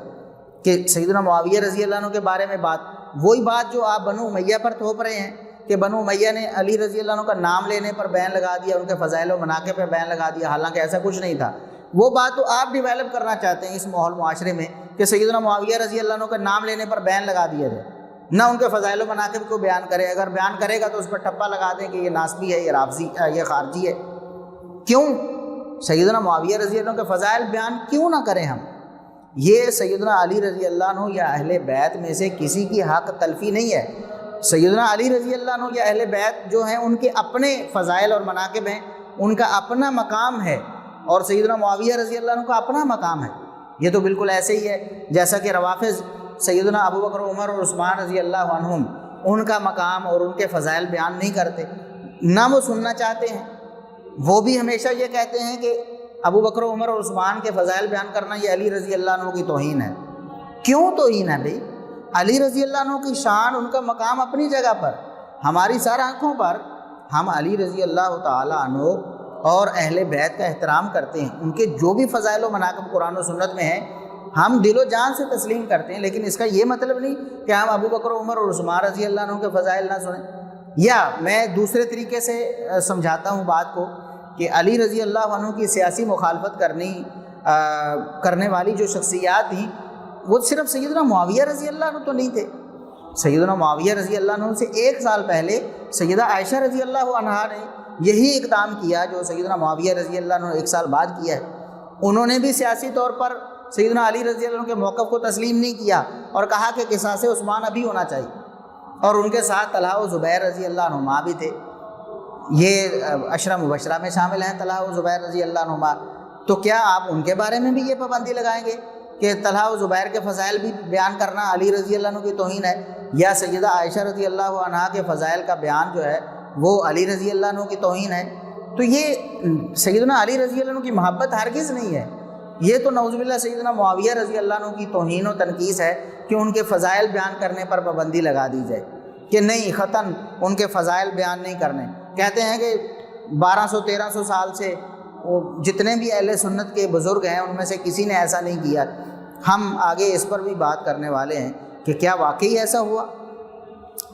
کہ سیدنا معاویہ رضی اللہ عنہ کے بارے میں بات، وہی بات جو آپ بنو امیہ پر تھوپ رہے ہیں کہ بنو امیہ نے علی رضی اللہ عنہ کا نام لینے پر بین لگا دیا، ان کے فضائل و مناقب پہ بین لگا دیا، حالانکہ ایسا کچھ نہیں تھا۔ وہ بات تو آپ ڈیولپ کرنا چاہتے ہیں اس ماحول معاشرے میں کہ سیدنا معاویہ رضی اللہ عنہ کا نام لینے پر بین لگا دیا جائے، نہ ان کے فضائل و مناقب کو بیان کرے، اگر بیان کرے گا تو اس پر ٹپا لگا دیں کہ یہ ناسبی ہے، یہ رافضی، یہ خارجی ہے۔ کیوں سیدنا معاویہ رضی اللہ عنہ کے فضائل بیان کیوں نہ کریں ہم؟ یہ سیدنا علی رضی اللہ عنہ یا اہل بیت میں سے کسی کی حق تلفی نہیں ہے۔ سیدنا علی رضی اللہ عنہ یا اہل بیت جو ہیں ان کے اپنے فضائل اور مناقب ہیں، ان کا اپنا مقام ہے، اور سیدنا معاویہ رضی اللہ عنہ کا اپنا مقام ہے۔ یہ تو بالکل ایسے ہی ہے جیسا کہ روافض سیدنا ابو بکر عمر اور عثمان رضی اللہ عنہم ان کا مقام اور ان کے فضائل بیان نہیں کرتے، نہ وہ سننا چاہتے ہیں۔ وہ بھی ہمیشہ یہ کہتے ہیں کہ ابو بکر عمر اور عثمان کے فضائل بیان کرنا یہ علی رضی اللہ عنہ کی توہین ہے۔ کیوں توہین ہے بھائی؟ علی رضی اللہ عنہ کی شان، ان کا مقام اپنی جگہ پر، ہماری سر آنکھوں پر ہم علی رضی اللہ تعالی عنہ اور اہل بیت کا احترام کرتے ہیں، ان کے جو بھی فضائل و مناقب قرآن و سنت میں ہیں ہم دل و جان سے تسلیم کرتے ہیں، لیکن اس کا یہ مطلب نہیں کہ ہم ابو بکر عمر اور عثمان رضی اللہ عنہ کے فضائل نہ سنیں۔ یا میں دوسرے طریقے سے سمجھاتا ہوں بات کو کہ علی رضی اللہ عنہ کی سیاسی مخالفت کرنے والی جو شخصیات تھیں وہ صرف سیدنا معاویہ رضی اللہ عنہ تو نہیں تھے، سیدنا معاویہ رضی اللہ عنہ سے 1 سال پہلے سیدہ عائشہ رضی اللہ عنہا نے یہی اقدام کیا جو سیدنا معاویہ رضی اللہ عنہ نے 1 سال بعد کیا ہے۔ انہوں نے بھی سیاسی طور پر سیدنا علی رضی اللہ عنہ کے موقف کو تسلیم نہیں کیا اور کہا کہ قصاص عثمان ابھی ہونا چاہیے، اور ان کے ساتھ طلحہ و زبیر رضی اللہ عنہما بھی تھے، یہ عشرہ مبشرہ میں شامل ہیں طلحہ و زبیر رضی اللہ عنہما۔ تو کیا آپ ان کے بارے میں بھی یہ پابندی لگائیں گے کہ طلحہ و زبیر کے فضائل بھی بیان کرنا علی رضی اللہ عنہ کی توہین ہے، یا سیدہ عائشہ رضی اللہ عنہا کے فضائل کا بیان جو ہے وہ علی رضی اللہ عنہ کی توہین ہے؟ تو یہ سیدنا علی رضی اللہ عنہ کی محبت ہرگز نہیں ہے، یہ تو نعوذ باللہ سیدنا معاویہ رضی اللہ عنہ کی توہین و تنقیص ہے کہ ان کے فضائل بیان کرنے پر پابندی لگا دی جائے کہ نہیں قطعاً ان کے فضائل بیان نہیں کرنے۔ کہتے ہیں کہ 1200-1300 سال سے وہ جتنے بھی اہل سنت کے بزرگ ہیں ان میں سے کسی نے ایسا نہیں کیا۔ ہم آگے اس پر بھی بات کرنے والے ہیں کہ کیا واقعی ایسا ہوا۔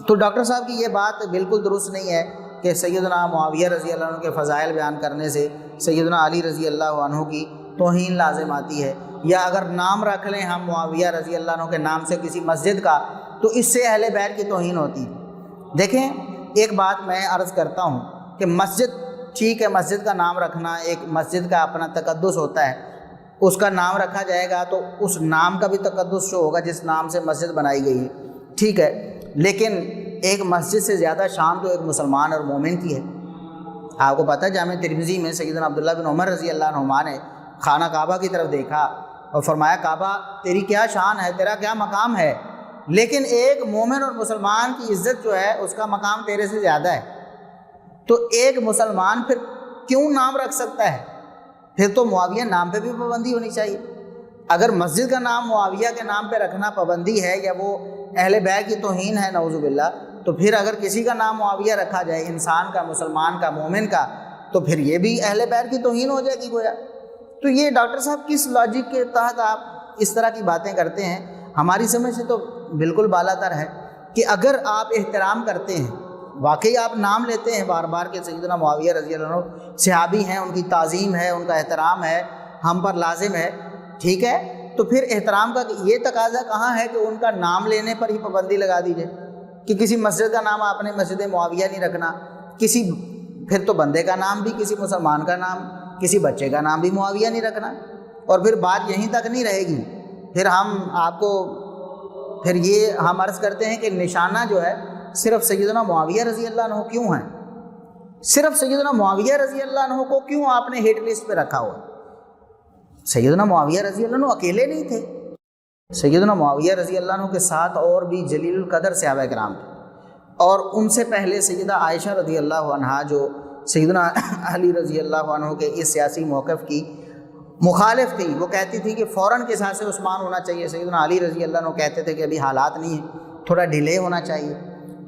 تو ڈاکٹر صاحب کی یہ بات بالکل درست نہیں ہے کہ سیدنا معاویہ رضی اللہ عنہ کے فضائل بیان کرنے سے سیدنا علی رضی اللہ عنہ کی توہین لازم آتی ہے، یا اگر نام رکھ لیں ہم معاویہ رضی اللہ عنہ کے نام سے کسی مسجد کا تو اس سے اہل بیت کی توہین ہوتی ہے۔ دیکھیں ایک بات میں عرض کرتا ہوں کہ مسجد ٹھیک ہے، مسجد کا نام رکھنا ایک مسجد کا اپنا تقدس ہوتا ہے، اس کا نام رکھا جائے گا تو اس نام کا بھی تقدس شو ہوگا جس نام سے مسجد بنائی گئی ہے، ٹھیک ہے، لیکن ایک مسجد سے زیادہ شان تو ایک مسلمان اور مومن کی ہے۔ آپ کو پتہ ہے جامع ترمذی میں سیدنا عبداللہ بن عمر رضی اللہ عنہما نے خانہ کعبہ کی طرف دیکھا اور فرمایا کعبہ تیری کیا شان ہے، تیرا کیا مقام ہے، لیکن ایک مومن اور مسلمان کی عزت جو ہے اس کا مقام تیرے سے زیادہ ہے۔ تو ایک مسلمان پھر کیوں نام رکھ سکتا ہے؟ پھر تو معاویہ نام پہ بھی پابندی ہونی چاہیے۔ اگر مسجد کا نام معاویہ کے نام پہ رکھنا پابندی ہے یا وہ اہل بیت کی توہین ہے نعوذ باللہ، تو پھر اگر کسی کا نام معاویہ رکھا جائے، انسان کا، مسلمان کا، مومن کا، تو پھر یہ بھی اہل بیت کی توہین ہو جائے گی گویا۔ تو یہ ڈاکٹر صاحب کس لاجک کے تحت آپ اس طرح کی باتیں کرتے ہیں؟ ہماری سمجھ سے تو بالکل بالا تر ہے کہ اگر آپ احترام کرتے ہیں، واقعی آپ نام لیتے ہیں بار بار کہ سیدنا معاویہ رضی اللہ عنہ صحابی ہیں، ان کی تعظیم ہے، ان کا احترام ہے، ہم پر لازم ہے، ٹھیک ہے، تو پھر احترام کا یہ تقاضا کہاں ہے کہ ان کا نام لینے پر ہی پابندی لگا دیجیے کہ کسی مسجد کا نام آپ نے مسجد معاویہ نہیں رکھنا، پھر تو بندے کا نام بھی، کسی مسلمان کا نام، کسی بچے کا نام بھی معاویہ نہیں رکھنا، اور پھر بات یہیں تک نہیں رہے گی، پھر ہم آپ کو پھر یہ ہم عرض کرتے ہیں کہ نشانہ جو ہے صرف سیدنا معاویہ رضی اللہ عنہ کیوں ہیں؟ صرف سیدنا معاویہ رضی اللہ عنہ کو کیوں آپ نے ہیٹ لسٹ پہ رکھا ہوا؟ سیدنا معاویہ رضی اللہ عنہ اکیلے نہیں تھے، سیدنا معاویہ رضی اللہ عنہ کے ساتھ اور بھی جلیل القدر صحابہ کرام تھے، اور ان سے پہلے سیدہ عائشہ رضی اللہ عنہا جو سیدنا علی رضی اللہ عنہ کے اس سیاسی موقف کی مخالف تھی، وہ کہتی تھی کہ فوراً قصاص عثمان ہونا چاہیے۔ سیدنا علی رضی اللہ عنہ کہتے تھے کہ ابھی حالات نہیں ہیں، تھوڑا ڈیلے ہونا چاہیے۔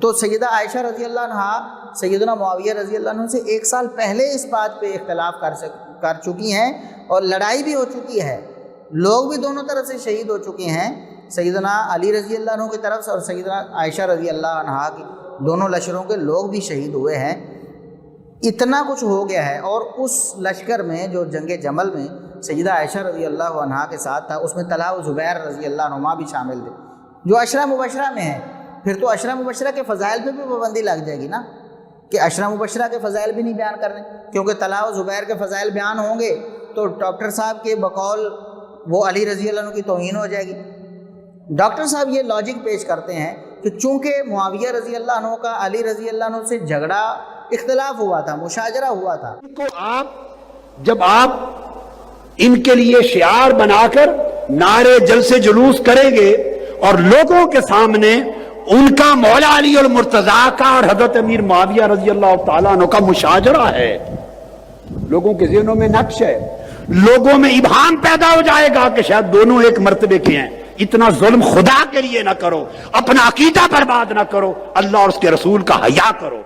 تو سیدہ عائشہ رضی اللہ عنہ سیدنا معاویہ رضی اللہ عنہ سے 1 سال پہلے اس بات پہ اختلاف کر چکی ہیں، اور لڑائی بھی ہو چکی ہے، لوگ بھی دونوں طرف سے شہید ہو چکے ہیں، سیدنا علی رضی اللہ عنہ کی طرف سے اور سیدنا عائشہ رضی اللہ عنہا کی دونوں لشکروں کے لوگ بھی شہید ہوئے ہیں۔ اتنا کچھ ہو گیا ہے، اور اس لشکر میں جو جنگ جمل میں سیدہ عائشہ رضی اللہ عنہا کے ساتھ تھا، اس میں طلحہ و زبیر رضی اللہ عنہما بھی شامل تھے جو عشرہ مبشرہ میں ہیں۔ پھر تو عشرہ مبشرہ کے فضائل پہ بھی پابندی لگ جائے گی نا، کہ عشرہ مبشرہ کے فضائل بھی نہیں بیان کرنے، کیونکہ طلحہ و زبیر کے فضائل بیان ہوں گے تو ڈاکٹر صاحب کے بقول وہ علی رضی اللہ عنہ کی توہین ہو جائے گی۔ ڈاکٹر صاحب یہ لاجک پیش کرتے ہیں کہ چونکہ معاویہ رضی اللہ عنہ کا علی رضی اللہ عنہ سے جھگڑا، اختلاف ہوا تھا، مشاجرہ ہوا تھا، جب آپ ان کے لیے شعار بنا کر نعرے جلسے جلوس کریں گے اور لوگوں کے سامنے ان کا مولا علی المرتضیٰ کا اور حضرت امیر معاویہ رضی اللہ تعالیٰ عنہ کا مشاجرہ ہے، لوگوں کے ذہنوں میں نقش ہے، لوگوں میں ابہام پیدا ہو جائے گا کہ شاید دونوں ایک مرتبے کے ہیں۔ اتنا ظلم خدا کے لیے نہ کرو، اپنا عقیدہ برباد نہ کرو، اللہ اور اس کے رسول کا حیا کرو۔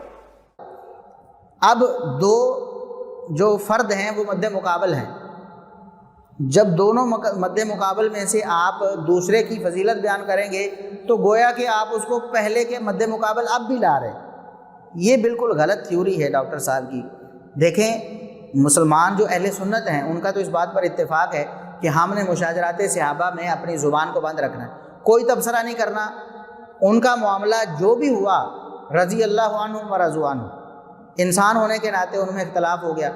اب دو جو فرد ہیں وہ مد مقابل ہیں، جب دونوں مد مقابل میں سے آپ دوسرے کی فضیلت بیان کریں گے تو گویا کہ آپ اس کو پہلے کے مد مقابل اب بھی لا رہے ہیں۔ یہ بالکل غلط تھیوری ہے ڈاکٹر صاحب کی۔ دیکھیں مسلمان جو اہل سنت ہیں ان کا تو اس بات پر اتفاق ہے کہ ہم نے مشاجرات صحابہ میں اپنی زبان کو بند رکھنا ہے، کوئی تبصرہ نہیں کرنا، ان کا معاملہ جو بھی ہوا رضی اللہ عنہم و رضوا عنہ، انسان ہونے کے ناطے ان میں اختلاف ہو گیا،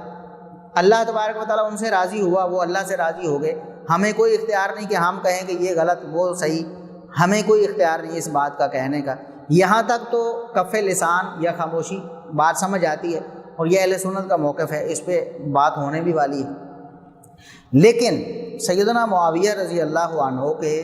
اللہ تبارک و تعالیٰ ان سے راضی ہوا، وہ اللہ سے راضی ہو گئے۔ ہمیں کوئی اختیار نہیں کہ ہم کہیں کہ یہ غلط وہ صحیح، ہمیں کوئی اختیار نہیں اس بات کا کہنے کا۔ یہاں تک تو کف لسان یا خاموشی بات سمجھ آتی ہے، اور یہ اہل سنت کا موقف ہے، اس پہ بات ہونے بھی والی ہے۔ لیکن سیدنا معاویہ رضی اللہ عنہ کے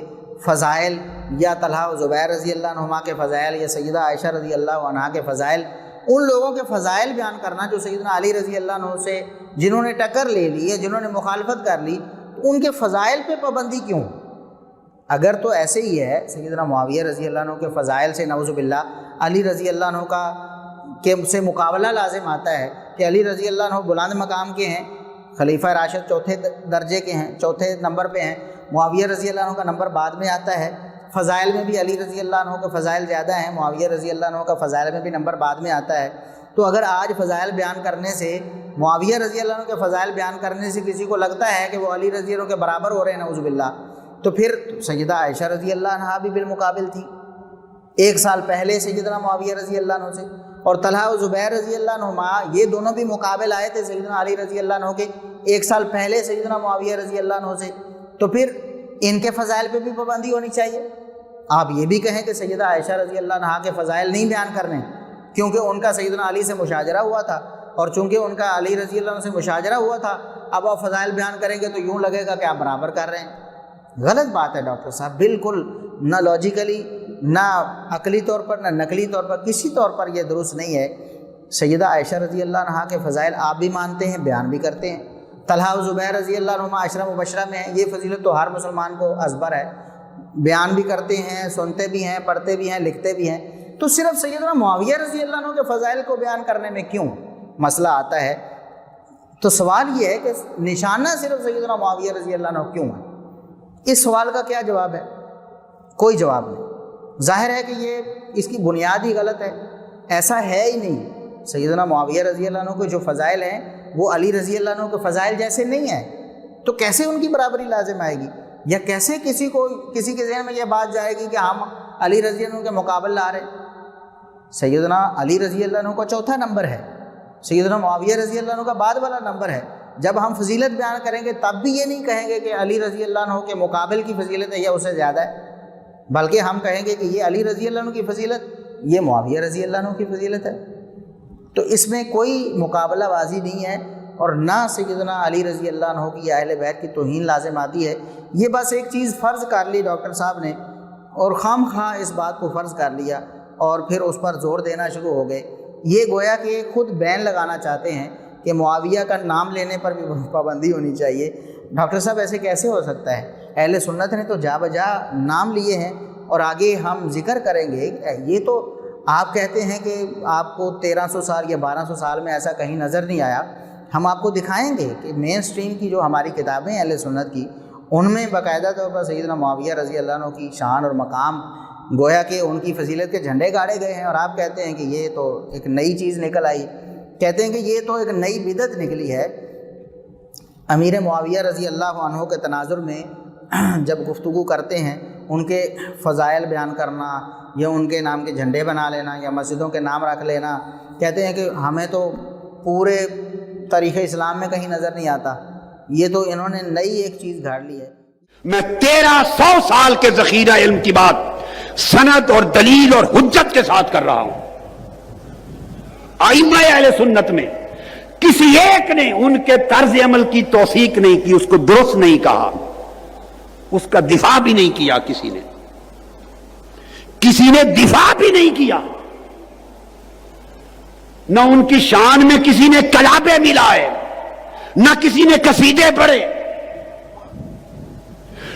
فضائل، یا طلحہ و زبیر رضی اللہ عنہما کے فضائل، یا سیدہ عائشہ رضی اللہ عنہا کے فضائل، ان لوگوں کے فضائل بیان کرنا جو سیدنا علی رضی اللہ عنہ سے جنہوں نے ٹکر لے لی ہے، جنہوں نے مخالفت کر لی، ان کے فضائل پہ پابندی کیوں؟ اگر تو ایسے ہی ہے سیدنا معاویہ رضی اللہ عنہ کے فضائل سے نعوذ باللہ علی رضی اللہ عنہ کا کہ سے مقابلہ لازم آتا ہے کہ علی رضی اللہ عنہ بلند مقام کے ہیں، خلیفہ راشد چوتھے درجے کے ہیں، چوتھے نمبر پہ ہیں، معاویہ رضی اللہ عنہ کا نمبر بعد میں آتا ہے، فضائل میں بھی علی رضی اللہ عنہ کے فضائل زیادہ ہیں، معاویہ رضی اللہ عنہ کا فضائل میں بھی نمبر بعد میں آتا ہے۔ تو اگر آج فضائل بیان کرنے سے، معاویہ رضی اللہ عنہ کے فضائل بیان کرنے سے کسی کو لگتا ہے کہ وہ علی رضی اللہ عنہ کے برابر ہو رہے ہیں نعوذ باللہ، تو پھر سیدہ عائشہ رضی اللہ عنہا بھی بالمقابل تھی 1 سال پہلے سیدنا معاویہ رضی اللہ عنہ سے، اور طلحہ و زبیر رضی اللہ عنہما یہ دونوں بھی مقابل آئے تھے سیدنا علی رضی اللہ عنہ کے 1 سال پہلے سیدنا معاویہ رضی اللہ عنہ سے، تو پھر ان کے فضائل پہ بھی پابندی ہونی چاہیے۔ آپ یہ بھی کہیں کہ سیدہ عائشہ رضی اللہ عنہا کے فضائل نہیں بیان کرنے کیونکہ ان کا سیدنا علی سے مشاجرہ ہوا تھا، اور چونکہ ان کا علی رضی اللہ عنہ سے مشاجرہ ہوا تھا، اب آپ فضائل بیان کریں گے تو یوں لگے گا کہ آپ برابر کر رہے ہیں۔ غلط بات ہے ڈاکٹر صاحب، بالکل نہ لاجیکلی، نہ عقلی طور پر، نہ نقلی طور پر، کسی طور پر یہ درست نہیں ہے۔ سیدہ عائشہ رضی اللہ عنہا کے فضائل آپ بھی مانتے ہیں، بیان بھی کرتے ہیں، طلحہ و زبیر رضی اللہ عنہما عشرہ مبشرہ میں ہیں، یہ فضیلت تو ہر مسلمان کو ازبر ہے، بیان بھی کرتے ہیں، سنتے بھی ہیں، پڑھتے بھی ہیں، لکھتے بھی ہیں۔ تو صرف سیدنا معاویہ رضی اللہ عنہ کے فضائل کو بیان کرنے میں کیوں مسئلہ آتا ہے؟ تو سوال یہ ہے کہ نشانہ صرف سیدنا معاویہ رضی اللہ عنہ کیوں ہے؟ اس سوال کا کیا جواب ہے؟ کوئی جواب نہیں۔ ظاہر ہے کہ یہ اس کی بنیاد ہی غلط ہے، ایسا ہے ہی نہیں۔ سیدنا معاویہ رضی اللہ عنہ کے جو فضائل ہیں وہ علی رضی اللہ عنہ کے فضائل جیسے نہیں ہیں، تو کیسے ان کی برابری لازم آئے گی؟ یا کیسے کسی کے ذہن میں یہ بات جائے گی کہ ہم علی رضی اللہ عنہ کے مقابل لا رہے ہیں؟ سیدنا علی رضی اللہ عنہ کا 4تھا نمبر ہے، سیدنا معاویہ رضی اللہ عنہ کا بعد والا نمبر ہے۔ جب ہم فضیلت بیان کریں گے تب بھی یہ نہیں کہیں گے کہ علی رضی اللہ عنہ کے مقابل کی فضیلت ہے یا اس سے زیادہ ہے، بلکہ ہم کہیں گے کہ یہ علی رضی اللہ عنہ کی فضیلت، یہ معاویہ رضی اللہ عنہ کی فضیلت ہے۔ تو اس میں کوئی مقابلہ بازی نہیں ہے، اور نہ سیدنا علی رضی اللہ عنہ کی یا اہل بیت کی توہین لازم آتی ہے۔ یہ بس ایک چیز فرض کر لی ڈاکٹر صاحب نے، اور خام خواہ اس بات کو فرض کر لیا اور پھر اس پر زور دینا شروع ہو گئے۔ یہ گویا کہ خود بین لگانا چاہتے ہیں کہ معاویہ کا نام لینے پر بھی پابندی ہونی چاہیے۔ ڈاکٹر صاحب ایسے کیسے ہو سکتا ہے؟ اہل سنت نے تو جا بجا نام لیے ہیں، اور آگے ہم ذکر کریں گے۔ یہ تو آپ کہتے ہیں کہ آپ کو 1300 سال یا 1200 سال میں ایسا کہیں نظر نہیں آیا، ہم آپ کو دکھائیں گے کہ مین سٹریم کی جو ہماری کتابیں ہیں اہل سنت کی، ان میں باقاعدہ طور پر سیدنا معاویہ رضی اللہ عنہ کی شان اور مقام، گویا کہ ان کی فضیلت کے جھنڈے گاڑے گئے ہیں، اور آپ کہتے ہیں کہ یہ تو ایک نئی چیز نکل آئی، کہتے ہیں کہ یہ تو ایک نئی بدعت نکلی ہے۔ امیر معاویہ رضی اللہ عنہ کے تناظر میں جب گفتگو کرتے ہیں، ان کے فضائل بیان کرنا یا ان کے نام کے جھنڈے بنا لینا یا مسجدوں کے نام رکھ لینا، کہتے ہیں کہ ہمیں تو پورے تاریخ اسلام میں کہیں نظر نہیں آتا، یہ تو انہوں نے نئی ایک چیز گھاڑ لی ہے۔ میں 1300 سال کے ذخیرہ علم کی بات سند اور دلیل اور حجت کے ساتھ کر رہا ہوں۔ ائمہ اہل سنت میں کسی ایک نے ان کے طرز عمل کی توثیق نہیں کی، اس کو درست نہیں کہا، اس کا دفاع بھی نہیں کیا، کسی نے دفاع بھی نہیں کیا، نہ ان کی شان میں کسی نے کلابے ملائے، نہ کسی نے قصیدے پڑھے،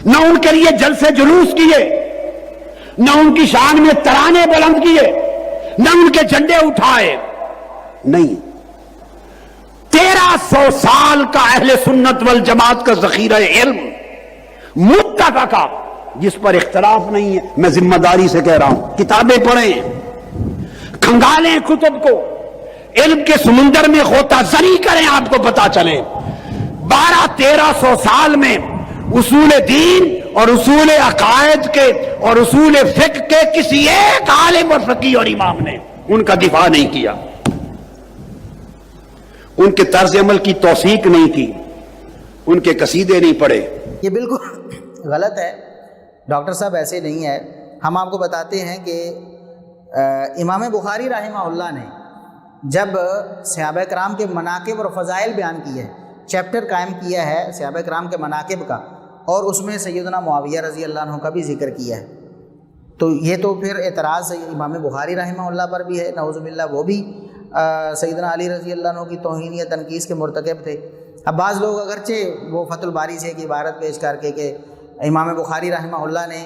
نہ ان کے لیے جلسے جلوس کیے، نہ ان کی شان میں ترانے بلند کیے، نہ ان کے جھنڈے اٹھائے، نہیں۔ 1300 سال کا اہل سنت والجماعت کا ذخیرہ علم متفقہ، جس پر اختلاف نہیں ہے، میں ذمہ داری سے کہہ رہا ہوں، کتابیں پڑھیں، کھنگالیں کتب کو، علم کے سمندر میں غوطہ زنی کریں، آپ کو پتا چلے 1200-1300 سال میں اصول دین اور اصول عقائد کے اور اصول فقہ کے کسی ایک عالم اور فقیہ اور امام نے ان کا دفاع نہیں کیا، ان کے طرز عمل کی توثیق نہیں کی، ان کے قصیدے نہیں پڑھے۔ یہ بالکل غلط ہے، ڈاکٹر صاحب ایسے نہیں ہے۔ ہم آپ کو بتاتے ہیں کہ امام بخاری رحمہ اللہ نے جب صحابہ کرام کے مناقب اور فضائل بیان کیے ہیں، چیپٹر قائم کیا ہے صحابہ کرام کے مناقب کا، اور اس میں سیدنا معاویہ رضی اللہ عنہ کا بھی ذکر کیا ہے، تو یہ تو پھر اعتراض امام بخاری رحمہ اللہ پر بھی ہے، نعوذ باللہ وہ بھی سیدنا علی رضی اللہ عنہ کی توہین یا تنقیص کے مرتکب تھے۔ اب بعض لوگ اگرچہ وہ فتح الباری سے ایک عبارت پیش کر کے کہ امام بخاری رحمہ اللہ نے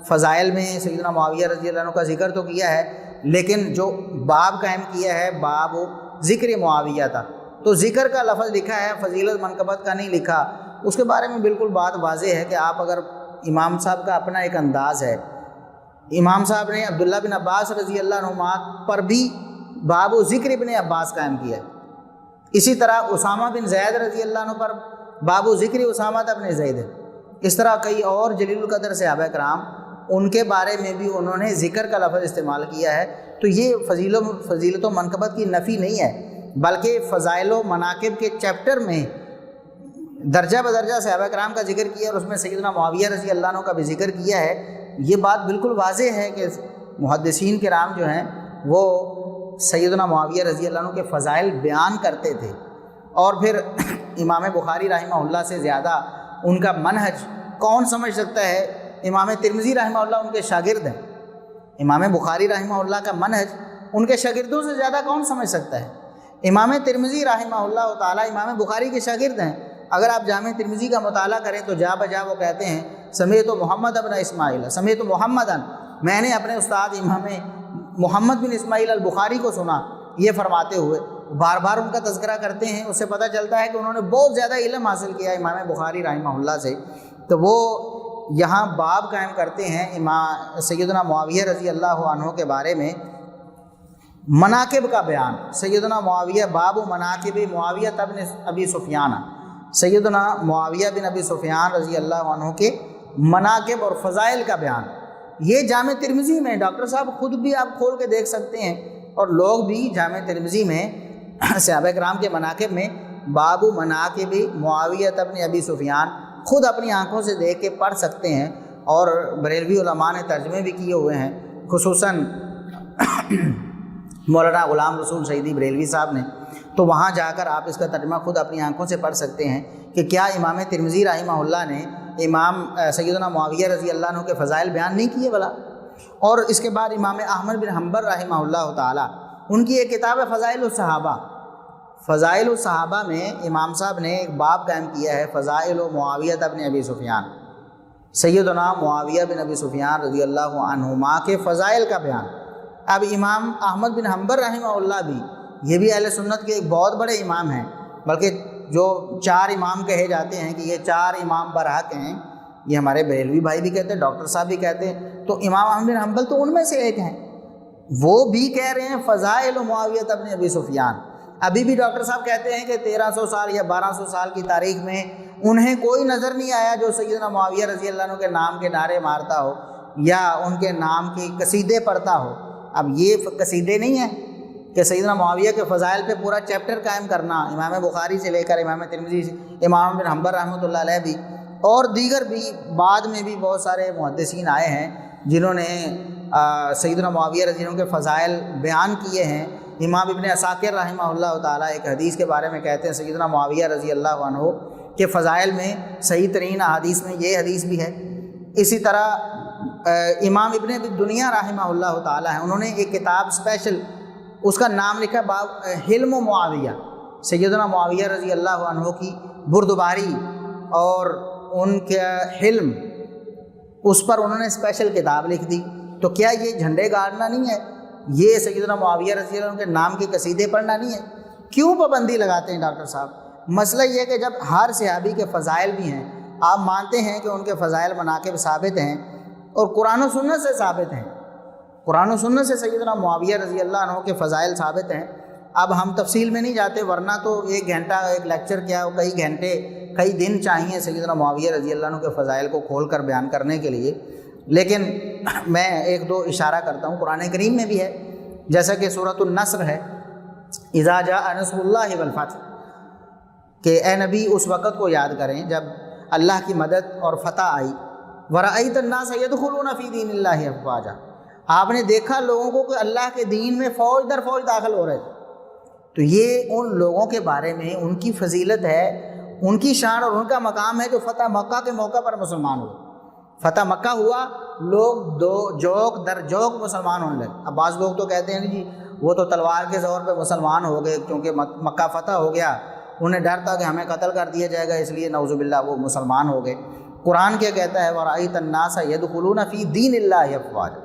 فضائل میں سیدنا معاویہ رضی اللہ عنہ کا ذکر تو کیا ہے، لیکن جو باب قائم کیا ہے باب ذکر معاویہ تھا، تو ذکر کا لفظ لکھا ہے، فضیلت منقبت کا نہیں لکھا۔ اس کے بارے میں بالکل بات واضح ہے کہ آپ اگر امام صاحب کا اپنا ایک انداز ہے، امام صاحب نے عبداللہ بن عباس رضی اللہ عنہما پر بھی باب و ذکر ابن عباس قائم کیا ہے، اسی طرح اسامہ بن زید رضی اللہ عنہ پر باب و ذکر اسامہ ابن زید ہے، اس طرح کئی اور جلیل القدر صحابہ کرام ان کے بارے میں بھی انہوں نے ذکر کا لفظ استعمال کیا ہے۔ تو یہ فضیلت و منقبت کی نفی نہیں ہے، بلکہ فضائل و مناقب کے چیپٹر میں درجہ بدرجہ صحابہ کرام کا ذکر کیا اور اس میں سیدنا معاویہ رضی اللہ عنہ کا بھی ذکر کیا ہے۔ یہ بات بالکل واضح ہے کہ محدثین کرام جو ہیں وہ سیدنا معاویہ رضی اللہ عنہ کے فضائل بیان کرتے تھے، اور پھر امام بخاری رحمہ اللہ سے زیادہ ان کا منہج کون سمجھ سکتا ہے؟ امام ترمذی رحمہ اللہ ان کے شاگرد ہیں، امام بخاری رحمہ اللہ کا منہج ان کے شاگردوں سے زیادہ کون سمجھ سکتا ہے؟ امام ترمذی رحمہ اللہ تعالیٰ امام بخاری کے شاگرد ہیں۔ اگر آپ جامع ترمذی کا مطالعہ کریں تو جا بجا وہ کہتے ہیں سمیت محمد ابن اسماعیل، سمیت محمدن، میں نے اپنے استاد امام محمد بن اسماعیل البخاری کو سنا، یہ فرماتے ہوئے بار بار ان کا تذکرہ کرتے ہیں۔ اس سے پتہ چلتا ہے کہ انہوں نے بہت زیادہ علم حاصل کیا امام بخاری رحمہ اللہ سے۔ تو وہ یہاں باب قائم کرتے ہیں امام سیدنا معاویہ رضی اللہ عنہ کے بارے میں، مناقب کا بیان، سیدنا معاویہ باب مناقب معاویہ بن ابی سفیان، سیدنا معاویہ بن ابی سفیان رضی اللہ عنہ کے مناقب اور فضائل کا بیان، یہ جامع ترمذی میں ڈاکٹر صاحب خود بھی آپ کھول کے دیکھ سکتے ہیں، اور لوگ بھی جامع ترمذی میں صحابہ کرام کے مناقب میں باب مناقب معاویہ بن ابی سفیان خود اپنی آنکھوں سے دیکھ کے پڑھ سکتے ہیں، اور بریلوی علماء نے ترجمے بھی کیے ہوئے ہیں، خصوصاً مولانا غلام رسول شہیدی بریلوی صاحب نے، تو وہاں جا کر آپ اس کا ترجمہ خود اپنی آنکھوں سے پڑھ سکتے ہیں کہ کیا امام ترمذی رحمہ اللہ نے امام سیدنا معاویہ رضی اللہ عنہ کے فضائل بیان نہیں کیے بلا۔ اور اس کے بعد امام احمد بن حنبل رحمہ اللہ تعالیٰ ان کی ایک کتاب ہے فضائل الصحابہ، فضائل الصحابہ میں امام صاحب نے ایک باب قائم کیا ہے فضائل معاویہ بن ابی سفیان، سیدنا معاویہ بن ابی سفیان رضی اللہ عنہما کے فضائل کا بیان۔ اب امام احمد بن حنبل رحمہ اللہ بھی، یہ بھی اہل سنت کے ایک بہت بڑے امام ہیں، بلکہ جو 4 امام کہے جاتے ہیں کہ یہ 4 امام برحق ہیں، یہ ہمارے بریلوی بھائی بھی کہتے ہیں، ڈاکٹر صاحب بھی کہتے ہیں، تو امام احمد بن حنبل تو ان میں سے ایک ہیں، وہ بھی کہہ رہے ہیں فضائل معاویہ بن ابی سفیان۔ ابھی بھی ڈاکٹر صاحب کہتے ہیں کہ 1300 سال یا 1200 سال کی تاریخ میں انہیں کوئی نظر نہیں آیا جو سیدنا معاویہ رضی اللہ عنہ کے نام کے نعرے مارتا ہو یا ان کے نام کے قصیدے پڑھتا ہو۔ اب یہ قصیدے نہیں ہیں کہ سیدنا معاویہ کے فضائل پہ پورا چیپٹر قائم کرنا، امام بخاری سے لے کر امام ترمذی سے، امام بن حنبل رحمۃ اللہ علیہ بھی، اور دیگر بھی بعد میں بھی بہت سارے محدثین آئے ہیں جنہوں نے سیدنا معاویہ رضی اللہ عنہ کے فضائل بیان کیے ہیں۔ امام ابن عساکر رحمہ اللہ تعالیٰ ایک حدیث کے بارے میں کہتے ہیں سیدنا معاویہ رضی اللہ عنہ کے فضائل میں صحیح ترین احادیث میں یہ حدیث بھی ہے۔ اسی طرح امام ابن ابی دنیا رحمہ اللہ تعالیٰ ہیں، انہوں نے ایک کتاب اسپیشل، اس کا نام لکھا باب حلم و معاویہ، سیدنا معاویہ رضی اللہ عنہ کی بردباری اور ان کا حلم، اس پر انہوں نے اسپیشل کتاب لکھ دی۔ تو کیا یہ جھنڈے گاڑنا نہیں ہے؟ یہ سیدنا معاویہ رضی اللہ عنہ کے نام کے قصیدے پڑھنا نہیں ہے؟ کیوں پابندی لگاتے ہیں ڈاکٹر صاحب؟ مسئلہ یہ ہے کہ جب ہر صحابی کے فضائل بھی ہیں، آپ مانتے ہیں کہ ان کے فضائل مناقب ثابت ہیں اور قرآن و سنت سے ثابت ہیں، قرآن و سنت سے سیدنا معاویہ رضی اللہ عنہ کے فضائل ثابت ہیں۔ اب ہم تفصیل میں نہیں جاتے، ورنہ تو 1 گھنٹہ ایک لیکچر کیا کئی گھنٹے کئی دن چاہیے سیدنا معاویہ رضی اللہ عنہ کے فضائل کو کھول کر بیان کرنے کے لیے، لیکن میں ایک دو اشارہ کرتا ہوں۔ قرآن کریم میں بھی ہے، جیسا کہ سورۃ النصر ہے، اذا جاء نصر اللہ والفتح، کہ اے نبی اس وقت کو یاد کریں جب اللہ کی مدد اور فتح آئی، وَرَأَيْتَ النَّاسَ يَدْخُلُونَ فِي دِينِ اللَّهِ أَفْوَاجًا، آپ نے دیکھا لوگوں کو کہ اللہ کے دین میں فوج در فوج داخل ہو رہے تھے۔ تو یہ ان لوگوں کے بارے میں ان کی فضیلت ہے، ان کی شان اور ان کا مقام ہے جو فتح مکہ کے موقع پر مسلمان ہوئے۔ فتح مکہ ہوا، لوگ جوک در جوک مسلمان ہونے لگے۔ اب بعض لوگ تو کہتے ہیں جی وہ تو تلوار کے زور پہ مسلمان ہو گئے کیونکہ مکہ فتح ہو گیا، انہیں ڈر تھا کہ ہمیں قتل کر دیا جائے گا، اس لیے نعوذ باللہ وہ مسلمان ہو گئے۔ قرآن کیا کہتا ہے، وَرَأَيْتَ النَّاسَ يَدْخُلُونَ فِي دِينِ اللَّهِ أَفْوَاجًا،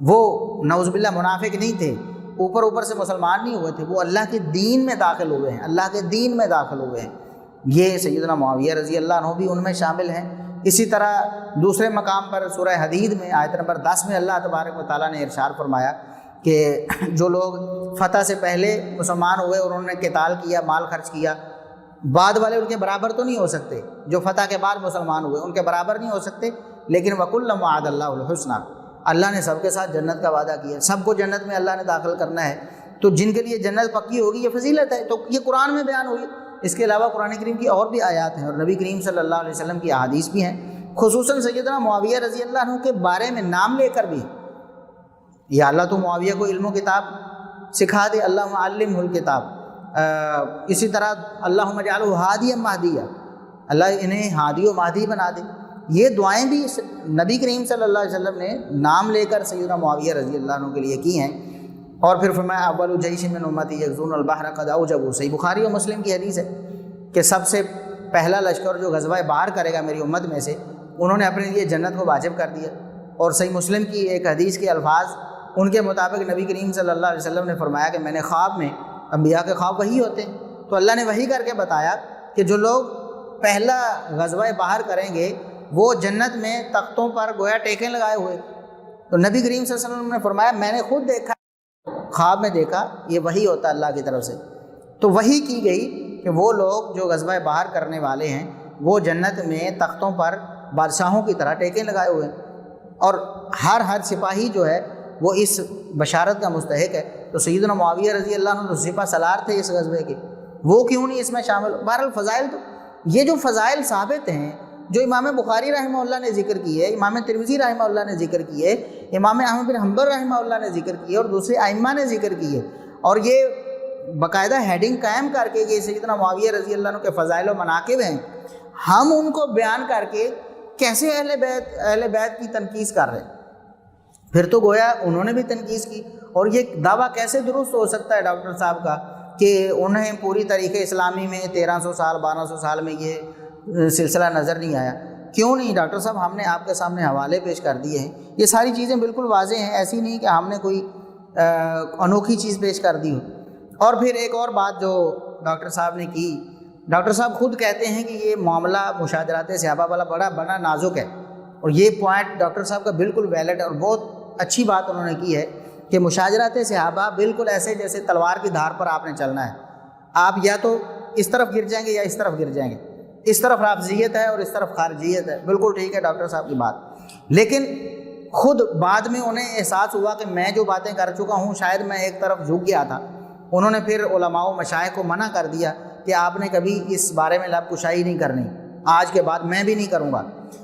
وہ نعوذ باللہ منافق نہیں تھے، اوپر سے مسلمان نہیں ہوئے تھے، وہ اللہ کے دین میں داخل ہوئے ہیں، اللہ کے دین میں داخل ہوئے ہیں۔ یہ سیدنا معاویہ رضی اللہ عنہ بھی ان میں شامل ہیں۔ اسی طرح دوسرے مقام پر سورہ حدید میں آیت نمبر 10 میں اللہ تبارک و تعالیٰ نے ارشاد فرمایا کہ جو لوگ فتح سے پہلے مسلمان ہوئے اور انہوں نے قتال کیا، مال خرچ کیا، بعد والے ان کے برابر تو نہیں ہو سکتے، جو فتح کے بعد مسلمان ہوئے ان کے برابر نہیں ہو سکتے، لیکن وَكُلًّا وَعَدَ اللَّهُ الْحُسْنَىٰ، اللہ نے سب کے ساتھ جنت کا وعدہ کیا، سب کو جنت میں اللہ نے داخل کرنا ہے۔ تو جن کے لیے جنت پکی ہوگی یہ فضیلت ہے، تو یہ قرآن میں بیان ہوئی۔ اس کے علاوہ قرآن کریم کی اور بھی آیات ہیں اور نبی کریم صلی اللہ علیہ وسلم کی احادیث بھی ہیں، خصوصاً سیدنا معاویہ رضی اللہ عنہ کے بارے میں نام لے کر بھی، یا اللہ تو معاویہ کو علم و کتاب سکھا دے، اللہم علمہ الکتاب، اسی طرح اللہم اجعلہ ہادیا مہدیا، اللہ انہیں ہادی و مہدی بنا دے۔ یہ دعائیں بھی نبی کریم صلی اللہ علیہ وسلم نے نام لے کر سیدنا معاویہ رضی اللہ عنہ کے لیے کی ہیں۔ اور پھر فرمایا اول جیش من امتی یغزون البحر قد اوجبوا، صحیح بخاری و مسلم کی حدیث ہے کہ سب سے پہلا لشکر جو غزوہ بحر کرے گا میری امت میں سے، انہوں نے اپنے لیے جنت کو واجب کر دیا۔ اور صحیح مسلم کی ایک حدیث کے الفاظ ان کے مطابق نبی کریم صلی اللہ علیہ وسلم نے فرمایا کہ میں نے خواب میں، انبیاء کے خواب وہی ہوتے ہیں، تو اللہ نے وہی کر کے بتایا کہ جو لوگ پہلا غزوہ بحر کریں گے وہ جنت میں تختوں پر گویا ٹیکیں لگائے ہوئے۔ تو نبی کریم صلی اللہ علیہ وسلم نے فرمایا میں نے خود دیکھا، خواب میں دیکھا، یہ وہی ہوتا ہے اللہ کی طرف سے۔ تو وہی کی گئی کہ وہ لوگ جو غزوہ بحر کرنے والے ہیں وہ جنت میں تختوں پر بادشاہوں کی طرح ٹیکیں لگائے ہوئے ہیں، اور ہر سپاہی جو ہے وہ اس بشارت کا مستحق ہے۔ تو سیدنا معاویہ رضی اللہ عنہ تو سپہ سالار تھے اس غزوے کے، وہ کیوں نہیں اس میں شامل؟ بہرحال فضائل، تو یہ جو فضائل ثابت ہیں جو امام بخاری رحمہ اللہ نے ذکر کی ہے، امام ترمذی رحمہ اللہ نے ذکر کی ہے، امام احمد بن حنبل رحمہ اللہ نے ذکر کی ہے، اور دوسرے ائمہ نے ذکر کی ہے، اور یہ باقاعدہ ہیڈنگ قائم کر کے کہ سیدنا معاویہ رضی اللہ عنہ کے فضائل و مناقب ہیں، ہم ان کو بیان کر کے کیسے اہل بیت کی تنقیص کر رہے ہیں؟ پھر تو گویا انہوں نے بھی تنقیص کی، اور یہ دعویٰ کیسے درست ہو سکتا ہے ڈاکٹر صاحب کا کہ انہیں پوری تاریخ اسلامی میں 1300 سال 1200 سال میں یہ سلسلہ نظر نہیں آیا؟ کیوں نہیں ڈاکٹر صاحب، ہم نے آپ کے سامنے حوالے پیش کر دیے ہیں، یہ ساری چیزیں بالکل واضح ہیں، ایسی نہیں کہ ہم نے کوئی انوکھی چیز پیش کر دی ہو۔ اور پھر ایک اور بات جو ڈاکٹر صاحب نے کی، ڈاکٹر صاحب خود کہتے ہیں کہ یہ معاملہ مشاجرات صحابہ والا بڑا نازک ہے، اور یہ پوائنٹ ڈاکٹر صاحب کا بالکل ویلڈ اور بہت اچھی بات انہوں نے کی ہے کہ مشاجرات صحابہ بالکل ایسے جیسے تلوار کی دھار پر آپ نے چلنا ہے، آپ یا تو اس طرف گر جائیں گے یا اس طرف گر جائیں گے، اس طرف رافضیت ہے اور اس طرف خارجیت ہے۔ بالکل ٹھیک ہے ڈاکٹر صاحب کی بات، لیکن خود بعد میں انہیں احساس ہوا کہ میں جو باتیں کر چکا ہوں شاید میں ایک طرف جھک گیا تھا، انہوں نے پھر علماء و مشائخ کو منع کر دیا کہ آپ نے کبھی اس بارے میں لب کشائی نہیں کرنی، آج کے بعد میں بھی نہیں کروں گا۔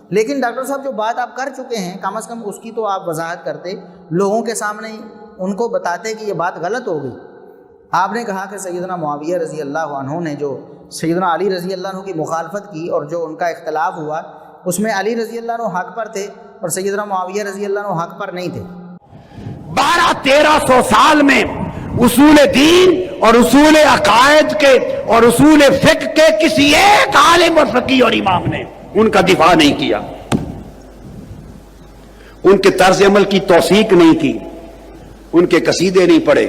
لیکن ڈاکٹر صاحب جو بات آپ کر چکے ہیں کم از کم اس کی تو آپ وضاحت کرتے، لوگوں کے سامنے ان کو بتاتے کہ یہ بات غلط ہو گئی۔ آپ نے کہا کہ سیدنا معاویہ رضی اللہ عنہ نے جو سیدنا علی رضی اللہ عنہ کی مخالفت کی اور جو ان کا اختلاف ہوا اس میں علی رضی اللہ عنہ حق پر تھے اور سیدنا معاویہ رضی اللہ عنہ حق پر نہیں تھے۔ 1200-1300 سال میں اصول دین اور اصول عقائد کے اور اصول فقہ کے کسی ایک عالم اور فقیہ اور امام نے ان کا دفاع نہیں کیا، ان کے طرز عمل کی توثیق نہیں کی، ان کے قصیدے نہیں پڑھے،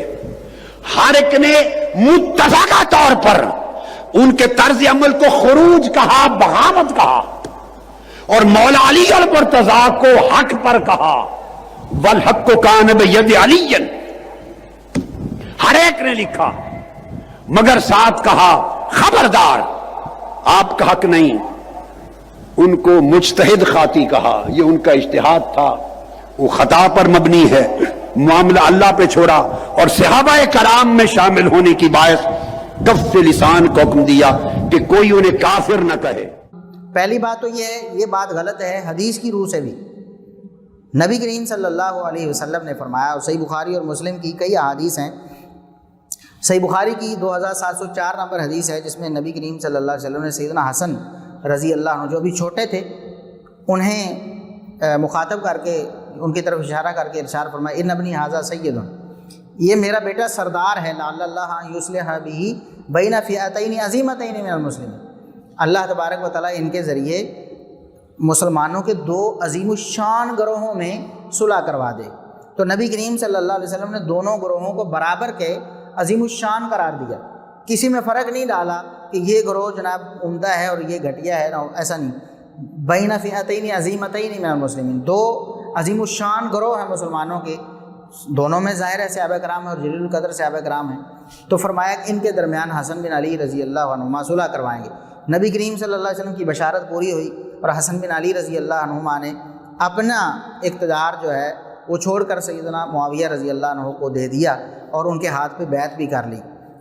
ہر ایک نے متفقہ طور پر ان کے طرز عمل کو خروج کہا، بغاوت کہا، اور مولا علی المرتضیٰ کو حق پر کہا، والحق کان بید علی، ہر ایک نے لکھا، مگر ساتھ کہا خبردار آپ کا حق نہیں. ان کو مجتہد خاطی کہا, یہ ان کا اجتہاد تھا, وہ خطا پر مبنی ہے, معاملہ اللہ پہ چھوڑا. اور صحابہ کرام میں شامل ہونے کی باعث کف لسان کو حکم دیا کہ کوئی انہیں کافر نہ کہے. پہلی بات تو یہ ہے, یہ بات غلط ہے حدیث کی روح سے بھی. نبی کریم صلی اللہ علیہ وسلم نے فرمایا, اور صحیح بخاری اور مسلم کی کئی احادیث ہیں. صحیح بخاری کی 2704 نمبر حدیث ہے, جس میں نبی کریم صلی اللہ علیہ وسلم نے سیدنا حسن رضی اللہ عنہ, جو بھی چھوٹے تھے, انہیں مخاطب کر کے ان کی طرف اشارہ کر کے ارشاد فرمایا, ان ابنی ھذا سید, یہ میرا بیٹا سردار ہے, لعل اللہ ان یصلح بہ بین فئتین عظیمتین من المسلمین. اللہ تبارک و تعالیٰ ان کے ذریعے مسلمانوں کے دو عظیم الشان گروہوں میں صلح کروا دے. تو نبی کریم صلی اللہ علیہ وسلم نے دونوں گروہوں کو برابر کے عظیم الشان قرار دیا, کسی میں فرق نہیں ڈالا کہ یہ گروہ جناب عمدہ ہے اور یہ گھٹیا ہے, ایسا نہیں. بین فئتین عظیمتین من المسلمین, دو عظیم الشان گروہ ہیں مسلمانوں کے, دونوں میں ظاہر ہے صحابہ کرام ہیں اور جلیل القدر صحابہ کرام ہیں. تو فرمایا کہ ان کے درمیان حسن بن علی رضی اللہ عنہما صلح کروائیں گے. نبی کریم صلی اللہ علیہ وسلم کی بشارت پوری ہوئی اور حسن بن علی رضی اللہ عنہما نے اپنا اقتدار جو ہے وہ چھوڑ کر سیدنا معاویہ رضی اللہ عنہ کو دے دیا اور ان کے ہاتھ پہ بیعت بھی کر لی.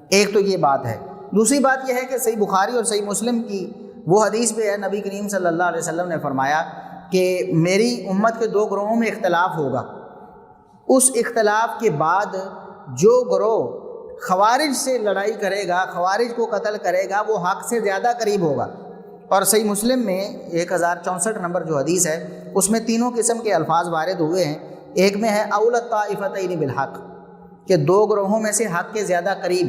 ایک تو یہ بات ہے. دوسری بات یہ ہے کہ صحیح بخاری اور صحیح مسلم کی وہ حدیث پہ ہے, نبی کریم صلی اللہ علیہ وسلم نے فرمایا کہ میری امت کے دو گروہوں میں اختلاف ہوگا, اس اختلاف کے بعد جو گروہ خوارج سے لڑائی کرے گا, خوارج کو قتل کرے گا, وہ حق سے زیادہ قریب ہوگا. اور صحیح مسلم میں 1064 نمبر جو حدیث ہے, اس میں تینوں قسم کے الفاظ وارد ہوئے ہیں. ایک میں ہے اول الطائفتین بالحق, کہ دو گروہوں میں سے حق کے زیادہ قریب.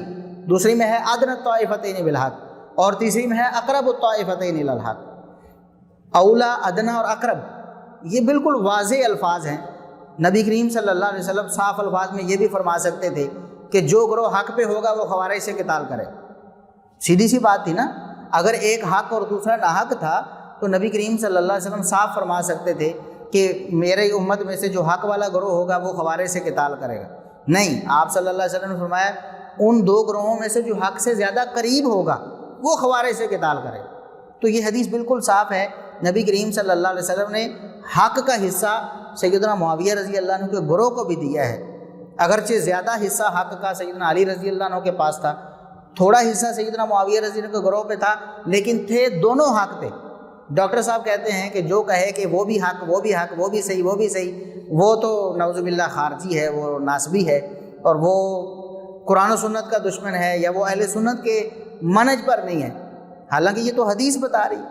دوسری میں ہے ادنی الطائفتین بالحق, اور تیسری میں ہے اقرب الطائفتین الی الحق. اولا, ادنا اور اقرب, یہ بالکل واضح الفاظ ہیں. نبی کریم صلی اللہ علیہ وسلم صاف الفاظ میں یہ بھی فرما سکتے تھے کہ جو گروہ حق پہ ہوگا وہ خوارج سے قتال کرے. سیدھی سی بات تھی نا. اگر ایک حق اور دوسرا ناحق تھا تو نبی کریم صلی اللہ علیہ وسلم صاف فرما سکتے تھے کہ میرے امت میں سے جو حق والا گروہ ہوگا وہ خوارج سے قتال کرے گا. نہیں, آپ صلی اللہ علیہ وسلم نے فرمایا ان دو گروہوں میں سے جو حق سے زیادہ قریب ہوگا وہ خوارج سے قتال کرے. تو یہ حدیث بالکل صاف ہے. نبی کریم صلی اللہ علیہ وسلم نے حق کا حصہ سیدنا معاویہ رضی اللہ عنہ کے گروہ کو بھی دیا ہے. اگرچہ زیادہ حصہ حق کا سیدنا علی رضی اللہ عنہ کے پاس تھا, تھوڑا حصہ سیدنا معاویہ رضی اللہ عنہ کے گروہ پہ تھا, لیکن تھے دونوں حق پہ. ڈاکٹر صاحب کہتے ہیں کہ جو کہے کہ وہ بھی حق, وہ بھی حق, وہ بھی صحیح, وہ بھی صحیح, وہ تو نعوذ باللہ خارجی ہے, وہ ناسبی ہے, اور وہ قرآن و سنت کا دشمن ہے, یا وہ اہل سنت کے منہج پر نہیں ہے. حالانکہ یہ تو حدیث بتا رہی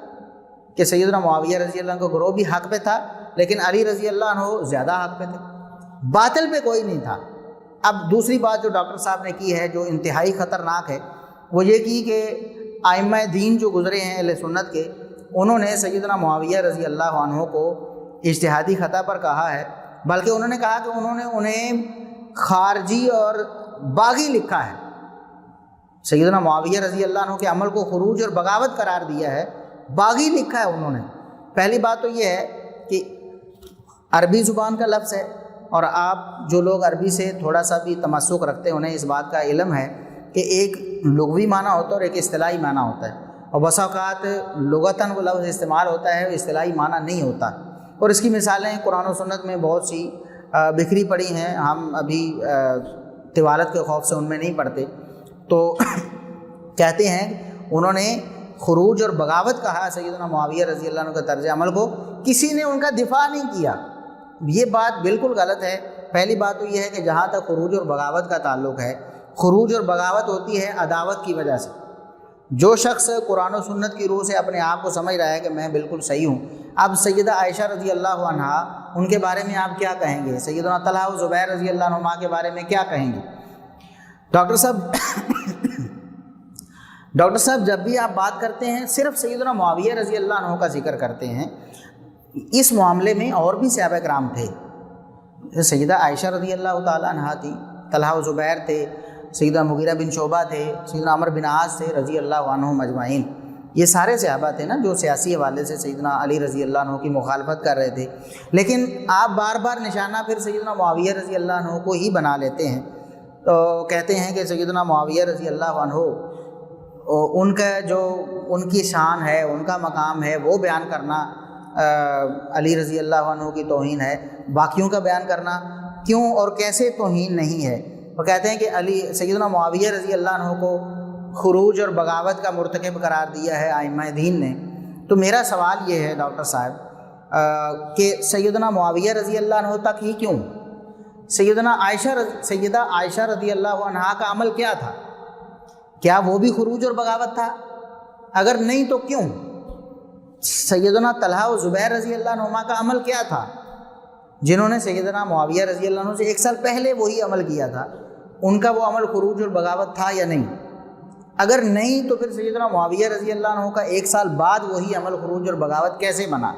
کہ سیدنا معاویہ رضی اللہ عنہ کا گروہ بھی حق پہ تھا, لیکن علی رضی اللہ عنہ زیادہ حق پہ تھے, باطل پہ کوئی نہیں تھا. اب دوسری بات جو ڈاکٹر صاحب نے کی ہے جو انتہائی خطرناک ہے, وہ یہ کی کہ ائمہ دین جو گزرے ہیں اہل سنت کے, انہوں نے سیدنا معاویہ رضی اللہ عنہ کو اجتہادی خطا پر کہا ہے, بلکہ انہوں نے کہا کہ انہوں نے انہیں خارجی اور باغی لکھا ہے. سیدنا معاویہ رضی اللہ عنہ کے عمل کو خروج اور بغاوت قرار دیا ہے, باغی لکھا ہے انہوں نے. پہلی بات تو یہ ہے کہ عربی زبان کا لفظ ہے, اور آپ جو لوگ عربی سے تھوڑا سا بھی تمسک رکھتے ہیں انہیں اس بات کا علم ہے کہ ایک لغوی معنی ہوتا ہے اور ایک اصطلاحی معنی ہوتا ہے, اور بسا اوقات لغتاً وہ لفظ استعمال ہوتا ہے, اصطلاحی معنی نہیں ہوتا. اور اس کی مثالیں قرآن و سنت میں بہت سی بکھری پڑی ہیں, ہم ابھی طوالت کے خوف سے ان میں نہیں پڑھتے. تو کہتے ہیں انہوں نے خروج اور بغاوت کہا سیدنا معاویہ رضی اللہ عنہ کے طرز عمل کو, کسی نے ان کا دفاع نہیں کیا. یہ بات بالکل غلط ہے. پہلی بات تو یہ ہے کہ جہاں تک خروج اور بغاوت کا تعلق ہے, خروج اور بغاوت ہوتی ہے عداوت کی وجہ سے. جو شخص قرآن و سنت کی روح سے اپنے آپ کو سمجھ رہا ہے کہ میں بالکل صحیح ہوں. اب سیدہ عائشہ رضی اللہ عنہا, ان کے بارے میں آپ کیا کہیں گے؟ سیدنا طلحہ و زبیر رضی اللہ عنہما کے بارے میں کیا کہیں گے؟ ڈاکٹر صاحب جب بھی آپ بات کرتے ہیں صرف سیدنا معاویہ رضی اللہ عنہ کا ذکر کرتے ہیں. اس معاملے میں اور بھی صحابہ کرام تھے. سیدہ عائشہ رضی اللہ تعالیٰ عنہا تھی, طلحہ و زبیر تھے, سیدنا مغیرہ بن شعبہ تھے, سیدنا عمر بن عاص تھے رضی اللہ عنہم اجمعین. یہ سارے صحابہ تھے نا جو سیاسی حوالے سے سیدنا علی رضی اللہ عنہ کی مخالفت کر رہے تھے. لیکن آپ بار بار نشانہ پھر سیدنا معاویہ رضی اللہ عنہ کو ہی بنا لیتے ہیں. تو کہتے ہیں کہ سیدنا معاویہ رضی اللہ عنہ ان کا جو ان کی شان ہے، ان کا مقام ہے، وہ بیان کرنا علی رضی اللہ عنہ کی توہین ہے، باقیوں کا بیان کرنا کیوں اور کیسے توہین نہیں ہے؟ وہ کہتے ہیں کہ سیدنا معاویہ رضی اللہ عنہ کو خروج اور بغاوت کا مرتکب قرار دیا ہے ائمہ دین نے۔ تو میرا سوال یہ ہے ڈاکٹر صاحب کہ سیدنا معاویہ رضی اللہ عنہ تک ہی کیوں؟ سیدہ عائشہ رضی اللہ عنہا کا عمل کیا تھا؟ کیا وہ بھی خروج اور بغاوت تھا؟ اگر نہیں تو کیوں؟ سیدنا طلحہ و زبیر رضی اللہ عنہما کا عمل کیا تھا جنہوں نے سیدنا معاویہ رضی اللہ عنہ سے 1 سال پہلے وہی عمل کیا تھا؟ ان کا وہ عمل خروج اور بغاوت تھا یا نہیں؟ اگر نہیں تو پھر سیدنا معاویہ رضی اللہ عنہ کا 1 سال بعد وہی عمل خروج اور بغاوت کیسے بنا؟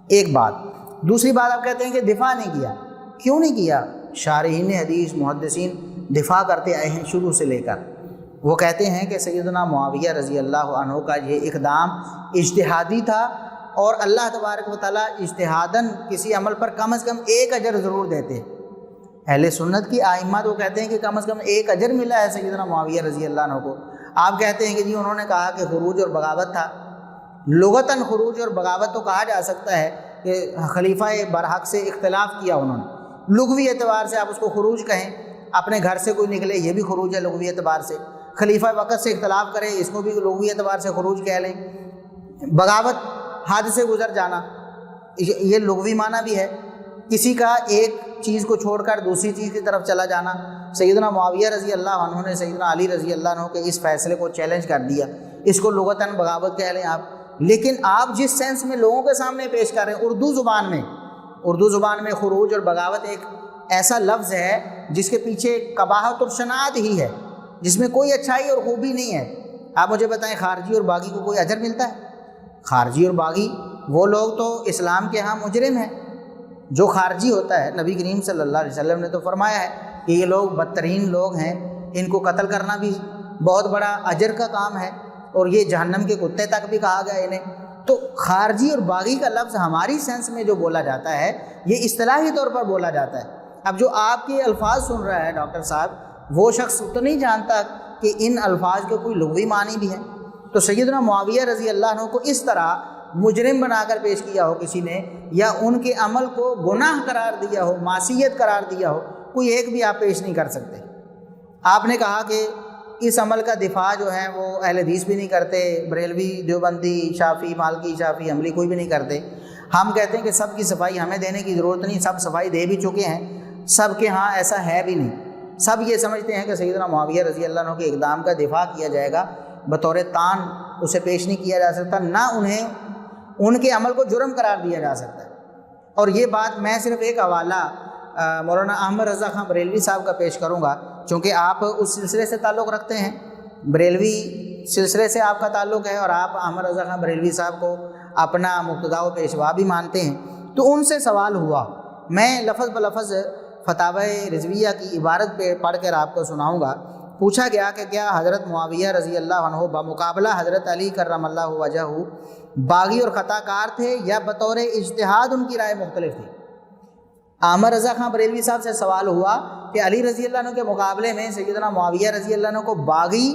ایک بات۔ دوسری بات، آپ کہتے ہیں کہ دفاع نہیں کیا، کیوں نہیں کیا؟ شارحین حدیث محدثین دفاع کرتے آئے ہیں شروع سے لے کر۔ وہ کہتے ہیں کہ سیدنا معاویہ رضی اللہ عنہ کا یہ اقدام اجتہادی تھا، اور اللہ تبارک و تعالیٰ اجتہاداً کسی عمل پر کم از کم 1 اجر ضرور دیتے۔ اہل سنت کی ائمہ تو کہتے ہیں کہ کم از کم 1 اجر ملا ہے سیدنا معاویہ رضی اللہ عنہ کو۔ آپ کہتے ہیں کہ جی انہوں نے کہا کہ خروج اور بغاوت تھا۔ لغتاً خروج اور بغاوت تو کہا جا سکتا ہے کہ خلیفہ برحق سے اختلاف کیا انہوں نے، لغوی اعتبار سے آپ اس کو خروج کہیں، اپنے گھر سے کوئی نکلے یہ بھی خروج ہے لغوی اعتبار سے، خلیفہ وقت سے اختلاف کرے اس کو بھی لغوی اعتبار سے خروج کہہ لیں۔ بغاوت حد سے گزر جانا، یہ لغوی معنی بھی ہے، کسی کا ایک چیز کو چھوڑ کر دوسری چیز کی طرف چلا جانا۔ سیدنا معاویہ رضی اللہ عنہ نے سیدنا علی رضی اللہ عنہ کے اس فیصلے کو چیلنج کر دیا، اس کو لغتاً بغاوت کہہ لیں آپ، لیکن آپ جس سینس میں لوگوں کے سامنے پیش کر رہے ہیں اردو زبان میں خروج اور بغاوت ایک ایسا لفظ ہے جس کے پیچھے قباحت اور شناعت ہی ہے، جس میں کوئی اچھائی اور خوبی نہیں ہے۔ آپ مجھے بتائیں خارجی اور باغی کو کوئی اجر ملتا ہے؟ خارجی اور باغی وہ لوگ تو اسلام کے ہاں مجرم ہیں۔ جو خارجی ہوتا ہے، نبی کریم صلی اللہ علیہ وسلم نے تو فرمایا ہے کہ یہ لوگ بدترین لوگ ہیں، ان کو قتل کرنا بھی بہت بڑا اجر کا کام ہے، اور یہ جہنم کے کتے تک بھی کہا گیا انہیں۔ تو خارجی اور باغی کا لفظ ہماری سینس میں جو بولا جاتا ہے یہ اصطلاحی طور پر بولا جاتا ہے۔ اب جو آپ کے الفاظ سن رہا ہے ڈاکٹر صاحب، وہ شخص تو نہیں جانتا کہ ان الفاظ کے کوئی لغوی معنی بھی ہیں۔ تو سیدنا معاویہ رضی اللہ عنہ کو اس طرح مجرم بنا کر پیش کیا ہو کسی نے، یا ان کے عمل کو گناہ قرار دیا ہو، معصیت قرار دیا ہو، کوئی ایک بھی آپ پیش نہیں کر سکتے۔ آپ نے کہا کہ اس عمل کا دفاع جو ہے وہ اہل حدیث بھی نہیں کرتے، بریلوی، دیوبندی، شافعی، مالکی، شافعی، حنبلی کوئی بھی نہیں کرتے۔ ہم کہتے ہیں کہ سب کی صفائی ہمیں دینے کی ضرورت نہیں، سب صفائی دے بھی چکے ہیں، سب کے ہاں ایسا ہے بھی نہیں۔ سب یہ سمجھتے ہیں کہ سیدنا معاویہ رضی اللہ عنہ کے اقدام کا دفاع کیا جائے گا، بطور تان اسے پیش نہیں کیا جا سکتا، نہ انہیں ان کے عمل کو جرم قرار دیا جا سکتا ہے۔ اور یہ بات میں صرف ایک حوالہ مولانا احمد رضا خان بریلوی صاحب کا پیش کروں گا، چونکہ آپ اس سلسلے سے تعلق رکھتے ہیں، بریلوی سلسلے سے آپ کا تعلق ہے، اور آپ احمد رضا خان بریلوی صاحب کو اپنا مقتدا و پیشوا بھی مانتے ہیں۔ تو ان سے سوال ہوا، میں لفظ بلفظ فتاوی رضویہ کی عبارت پہ پڑھ کر آپ کو سناؤں گا۔ پوچھا گیا کہ کیا حضرت معاویہ رضی اللہ عنہ بمقابلہ حضرت علی کرم اللہ وجہہ باغی اور خطا کار تھے، یا بطور اجتہاد ان کی رائے مختلف تھی؟ احمد رضا خان بریلوی صاحب سے سوال ہوا کہ علی رضی اللہ عنہ کے مقابلے میں سیدنا معاویہ رضی اللہ عنہ کو باغی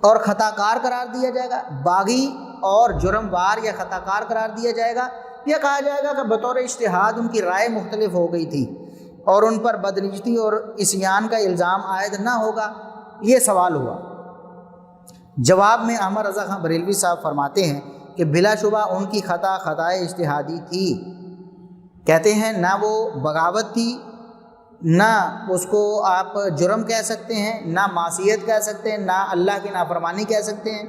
اور خطا کار قرار دیا جائے گا، باغی اور جرم وار یا خطا کار قرار دیا جائے گا، یا کہا جائے گا کہ بطور اجتہاد ان کی رائے مختلف ہو گئی تھی اور ان پر بدنجتی اور عصیان کا الزام عائد نہ ہوگا؟ یہ سوال ہوا۔ جواب میں احمد رضا خان بریلوی صاحب فرماتے ہیں کہ بلا شبہ ان کی خطائے اجتہادی تھی۔ کہتے ہیں نہ وہ بغاوت تھی، نہ اس کو آپ جرم کہہ سکتے ہیں، نہ معصیت کہہ سکتے ہیں، نہ اللہ کی نافرمانی کہہ سکتے ہیں۔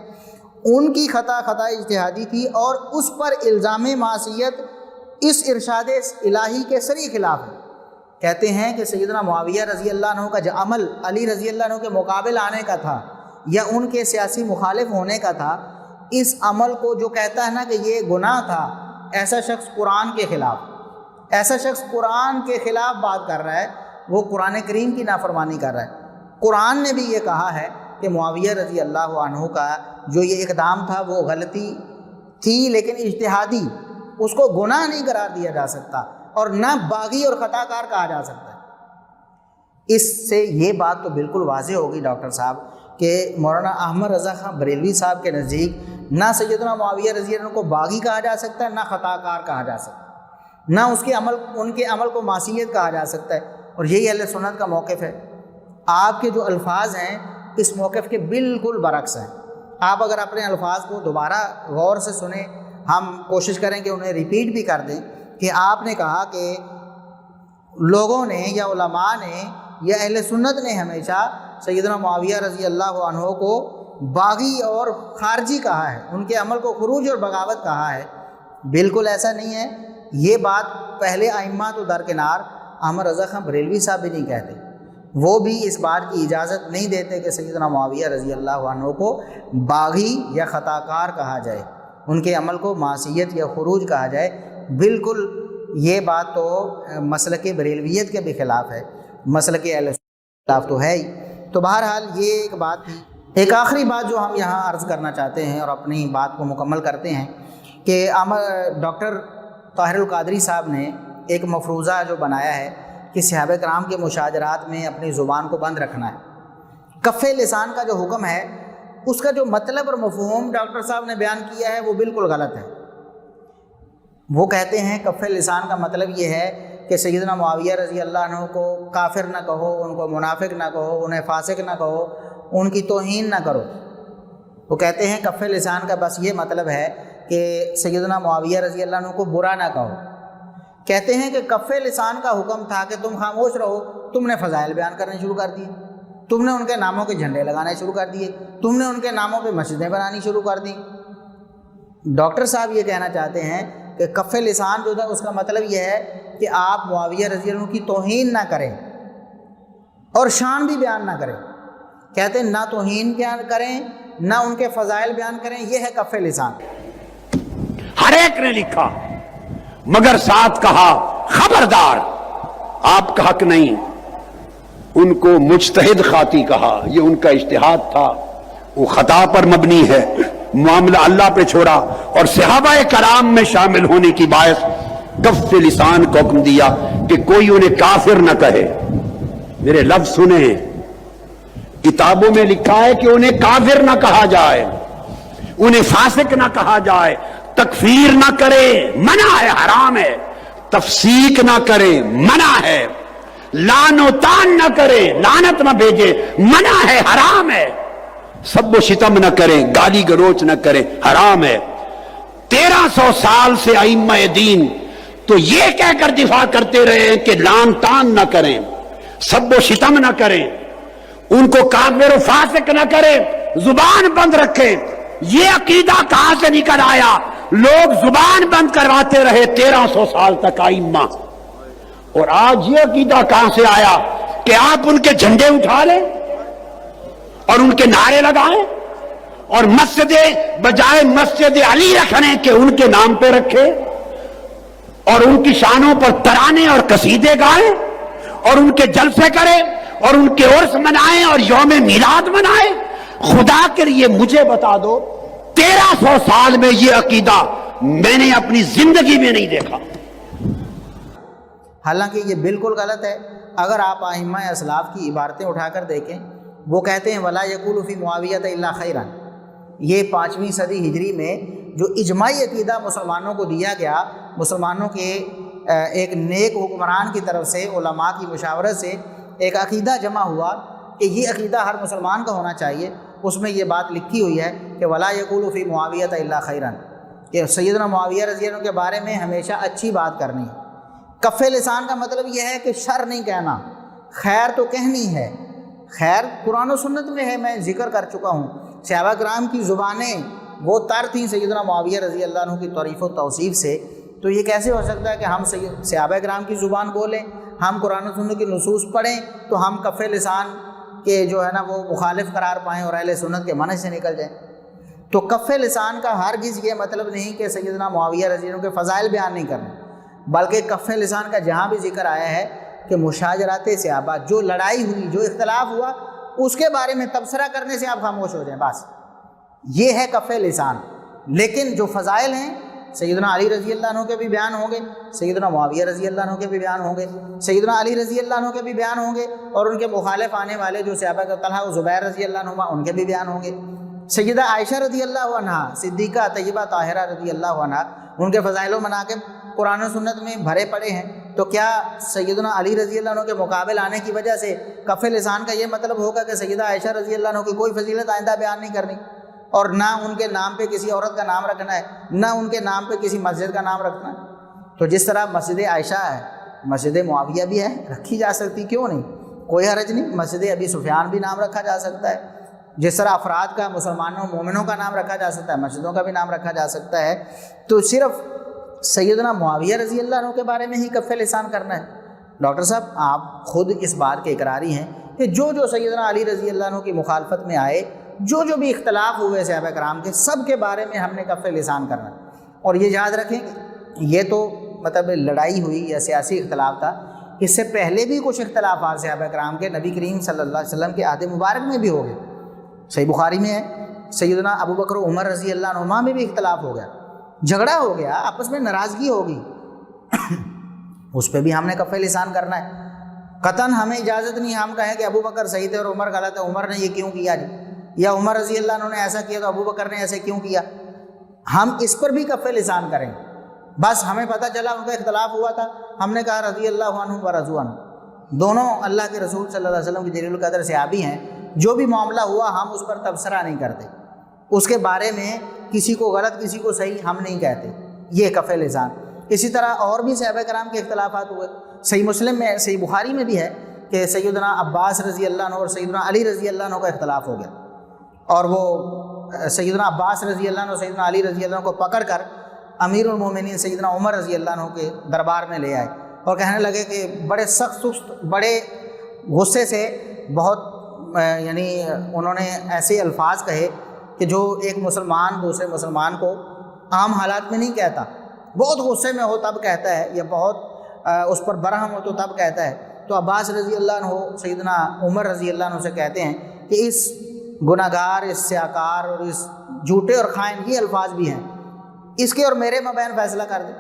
ان کی خطائے اجتہادی تھی، اور اس پر الزام معصیت اس ارشاد الہی کے صریح خلاف ہے۔ کہتے ہیں کہ سیدنا معاویہ رضی اللہ عنہ کا جو عمل علی رضی اللہ عنہ کے مقابل آنے کا تھا یا ان کے سیاسی مخالف ہونے کا تھا، اس عمل کو جو کہتا ہے نا کہ یہ گناہ تھا، ایسا شخص قرآن کے خلاف بات کر رہا ہے، وہ قرآن کریم کی نافرمانی کر رہا ہے۔ قرآن نے بھی یہ کہا ہے کہ معاویہ رضی اللہ عنہ کا جو یہ اقدام تھا وہ غلطی تھی، لیکن اجتہادی، اس کو گناہ نہیں قرار دیا جا سکتا، اور نہ باغی اور خطا کار کہا جا سکتا ہے۔ اس سے یہ بات تو بالکل واضح ہوگی ڈاکٹر صاحب کہ مولانا احمد رضا خان بریلوی صاحب کے نزدیک نہ سیدنا معاویہ رضی اللہ عنہ کو باغی کہا جا سکتا ہے، نہ خطا کار کہا جا سکتا ہے، نہ ان کے عمل کو معصیت کہا جا سکتا ہے، اور یہی اہل سنت کا موقف ہے۔ آپ کے جو الفاظ ہیں اس موقف کے بالکل برعکس ہیں۔ آپ اگر اپنے الفاظ کو دوبارہ غور سے سنیں، ہم کوشش کریں کہ انہیں ریپیٹ بھی کر دیں، کہ آپ نے کہا کہ لوگوں نے یا علماء نے یا اہل سنت نے ہمیشہ سیدنا معاویہ رضی اللہ عنہ کو باغی اور خارجی کہا ہے، ان کے عمل کو خروج اور بغاوت کہا ہے۔ بالکل ایسا نہیں ہے۔ یہ بات پہلے ائمہ تو درکنار احمد رضا خان بریلوی صاحب بھی نہیں کہتے، وہ بھی اس بات کی اجازت نہیں دیتے کہ سیدنا معاویہ رضی اللہ عنہ کو باغی یا خطا کار کہا جائے، ان کے عمل کو معصیت یا خروج کہا جائے۔ بالکل یہ بات تو مسلک بریلویت کے بھی خلاف ہے، مسلک اہل سنت کے خلاف تو ہے ہی۔ تو بہرحال یہ ایک بات تھی۔ ایک آخری بات جو ہم یہاں عرض کرنا چاہتے ہیں اور اپنی بات کو مکمل کرتے ہیں کہ ڈاکٹر طاہر القادری صاحب نے ایک مفروضہ جو بنایا ہے کہ صحابہ کرام کے مشاجرات میں اپنی زبان کو بند رکھنا ہے۔ کف لسان کا جو حکم ہے اس کا جو مطلب اور مفہوم ڈاکٹر صاحب نے بیان کیا ہے وہ بالکل غلط ہے۔ وہ کہتے ہیں کف لسان کا مطلب یہ ہے کہ سیدنا معاویہ رضی اللہ عنہ کو کافر نہ کہو، ان کو منافق نہ کہو، انہیں فاسق نہ کہو، ان کی توہین نہ کرو۔ وہ کہتے ہیں کف لسان کا بس یہ مطلب ہے کہ سیدنا معاویہ رضی اللہ عنہ کو برا نہ کہو۔ کہتے ہیں کہ کف لسان کا حکم تھا کہ تم خاموش رہو، تم نے فضائل بیان کرنے شروع کر دیے، تم نے ان کے ناموں کے جھنڈے لگانے شروع کر دیے، تم نے ان کے ناموں پہ مسجدیں بنانی شروع کر دیں۔ ڈاکٹر صاحب یہ کہنا چاہتے ہیں کہ کف لسان جو تھا اس کا مطلب یہ ہے کہ آپ معاویہ رضی اللہ عنہ کی توہین نہ کریں اور شان بھی بیان نہ کریں۔ کہتے ہیں نہ توہین بیان کریں نہ ان کے فضائل بیان کریں، یہ ہے کف لسان۔ ہر ایک نے لکھا مگر ساتھ کہا خبردار، آپ کا حق نہیں۔ ان کو مجتہد خاطی کہا، یہ ان کا اجتہاد تھا، وہ خطا پر مبنی ہے، معاملہ اللہ پہ چھوڑا، اور صحابہ کرام میں شامل ہونے کی باعث کف لسان کو حکم دیا کہ کوئی انہیں کافر نہ کہے۔ میرے لفظ سنیں، کتابوں میں لکھا ہے کہ انہیں کافر نہ کہا جائے، انہیں فاسق نہ کہا جائے، تکفیر نہ کرے منع ہے، حرام ہے، تفسیق نہ کرے منع ہے، لعن و طعن نہ کرے، لعنت نہ بھیجے منع ہے، حرام ہے، سب و شتم نہ کریں، گالی گلوچ نہ کریں، حرام ہے۔ 1300 سال سے ائمہ دین تو یہ کہہ کر دفاع کرتے رہے ہیں کہ لعن طعن نہ کریں، سب و شتم نہ کریں، ان کو کافر و فاسق نہ کریں، زبان بند رکھیں۔ یہ عقیدہ کہاں سے نکل آیا؟ لوگ زبان بند کرواتے رہے 1300 سال تک ائمہ، اور آج یہ عقیدہ کہاں سے آیا کہ آپ ان کے جھنڈے اٹھا لیں اور ان کے نعرے لگائیں اور مسجد بجائے مسجد علی رکھنے کے ان کے نام پہ رکھے اور ان کی شانوں پر ترانے اور قصیدے گائیں اور ان کے جلسے کریں اور ان کے عرس منائیں اور یوم میلاد منائیں؟ خدا کے لیے مجھے بتا دو، 1300 سال میں یہ عقیدہ میں نے اپنی زندگی میں نہیں دیکھا۔ حالانکہ یہ بالکل غلط ہے۔ اگر آپ ائمہ اسلاف کی عبارتیں اٹھا کر دیکھیں، وہ کہتے ہیں وَلَا يَقُولُ فِي مُعَاوِيَةَ إِلَّا خَيْرًا۔ یہ 5ویں صدی ہجری میں جو اجماعی عقیدہ مسلمانوں کو دیا گیا، مسلمانوں کے ایک نیک حکمران کی طرف سے، علماء کی مشاورت سے ایک عقیدہ جمع ہوا کہ یہ عقیدہ ہر مسلمان کا ہونا چاہیے، اس میں یہ بات لکھی ہوئی ہے کہ وَلَا يَقُولُ فِي مُعَاوِيَةَ إِلَّا خَيْرًا، کہ سیدنا معاویہ رضی اللہ عنہ کے بارے میں ہمیشہ اچھی بات کرنی ہے۔ کف لسان کا مطلب یہ ہے کہ شر نہیں کہنا، خیر تو کہنی ہے۔ خیر قرآن و سنت میں ہے، میں ذکر کر چکا ہوں۔ صحابہ کرام کی زبانیں وہ تر تھیں سیدنا معاویہ رضی اللہ عنہ کی تعریف و توصیف سے، تو یہ کیسے ہو سکتا ہے کہ ہم صحابہ کرام کی زبان بولیں، ہم قرآن و سنت کی نصوص پڑھیں تو ہم کف لسان کے جو ہے نا وہ مخالف قرار پائیں اور اہل سنت کے منہج سے نکل جائیں؟ تو کف لسان کا ہرگز یہ مطلب نہیں کہ سیدنا معاویہ رضی اللہ عنہ کے فضائل بیان نہیں کرنے، بلکہ کف لسان کا جہاں بھی ذکر آیا ہے کہ مشاجرات صحابہ، جو لڑائی ہوئی، جو اختلاف ہوا، اس کے بارے میں تبصرہ کرنے سے آپ خاموش ہو جائیں، بس یہ ہے کف لسان۔ لیکن جو فضائل ہیں سیدنا علی رضی اللہ عنہ کے بھی بیان ہوں گے، سیدنا معاویہ رضی اللہ عنہ کے بھی بیان ہوں گے، سیدنا علی رضی اللہ عنہ کے بھی بیان ہوں گے، اور ان کے مخالف آنے والے جو صحابہ کے طلحہ و زبیر رضی اللہ عنہما ان کے بھی بیان ہوں گے۔ سیدہ عائشہ رضی اللہ عنہا، صدیقہ طیبہ طاہرہ رضی اللہ عنہا، ان کے فضائل و مناقب قرآن و سنت میں بھرے پڑے ہیں۔ تو کیا سیدنا علی رضی اللہ عنہ کے مقابل آنے کی وجہ سے کف لسان کا یہ مطلب ہوگا کہ سیدہ عائشہ رضی اللہ عنہ کی کوئی فضیلت آئندہ بیان نہیں کرنی، اور نہ ان کے نام پہ کسی عورت کا نام رکھنا ہے، نہ ان کے نام پہ کسی مسجد کا نام رکھنا ہے؟ تو جس طرح مسجد عائشہ ہے، مسجد معاویہ بھی ہے، رکھی جا سکتی، کیوں نہیں، کوئی حرج نہیں۔ مسجد ابی سفیان بھی نام رکھا جا سکتا ہے، جس طرح افراد کا، مسلمانوں مومنوں کا نام رکھا جا سکتا ہے، مسجدوں کا بھی نام رکھا جا سکتا ہے۔ تو صرف سیدنا معاویہ رضی اللہ عنہ کے بارے میں ہی کف لسان کرنا ہے؟ ڈاکٹر صاحب آپ خود اس بات کے اقراری ہیں کہ جو سیدنا علی رضی اللہ عنہ کی مخالفت میں آئے، جو بھی اختلاف ہوئے صحابہ کرام کے، سب کے بارے میں ہم نے کف لسان کرنا ہے۔ اور یہ یاد رکھیں کہ یہ تو مطلب لڑائی ہوئی یا سیاسی اختلاف تھا، اس سے پہلے بھی کچھ اختلافات صحابہ کرام کے نبی کریم صلی اللہ علیہ وسلم کے عہد مبارک میں بھی ہو گئے۔ صحیح بخاری میں ہے، سیدنا ابو بکر و عمر رضی اللہ عنہما میں بھی اختلاف ہو گیا، جھگڑا ہو گیا، آپس میں ناراضگی ہوگی، اس پہ بھی ہم نے کف لسان کرنا ہے۔ قطعاً ہمیں اجازت نہیں ہم کہیں کہ ابو بکر صحیح تھے اور عمر غلط ہے، عمر نے یہ کیوں کیا جی، یا عمر رضی اللہ عنہ نے ایسا کیا تو ابو بکر نے ایسے کیوں کیا۔ ہم اس پر بھی کف لسان کریں۔ بس ہمیں پتہ چلا ان کا اختلاف ہوا تھا، ہم نے کہا رضی اللہ عنہ و رضوا عنہ، دونوں اللہ کے رسول صلی اللہ علیہ وسلم کی جلیل القدر صحابی ہیں، جو بھی معاملہ ہوا ہم اس پر تبصرہ نہیں کرتے، اس کے بارے میں کسی کو غلط کسی کو صحیح ہم نہیں کہتے، یہ کف لسان۔ اسی طرح اور بھی صحابہ کرام کے اختلافات ہوئے، صحیح مسلم میں، صحیح بخاری میں بھی ہے کہ سیدنا عباس رضی اللہ عنہ اور سیدنا علی رضی اللہ عنہ کا اختلاف ہو گیا، اور وہ سیدنا عباس رضی اللہ عنہ اور سیدنا علی رضی اللہ عنہ کو پکڑ کر امیر المومنین سیدنا عمر رضی اللہ عنہ کے دربار میں لے آئے اور کہنے لگے کہ بڑے سخت سست، بڑے غصے سے، بہت یعنی انہوں نے ایسے الفاظ کہے کہ جو ایک مسلمان دوسرے مسلمان کو عام حالات میں نہیں کہتا، بہت غصے میں ہو تب کہتا ہے، یا بہت اس پر برہم ہو تو تب کہتا ہے۔ تو عباس رضی اللہ عنہ سیدنا عمر رضی اللہ عنہ سے کہتے ہیں کہ اس گناہ گار، اس سیاکار اور اس جھوٹے اور خائن، یہ الفاظ بھی ہیں، اس کے اور میرے مابین فیصلہ کر دیں۔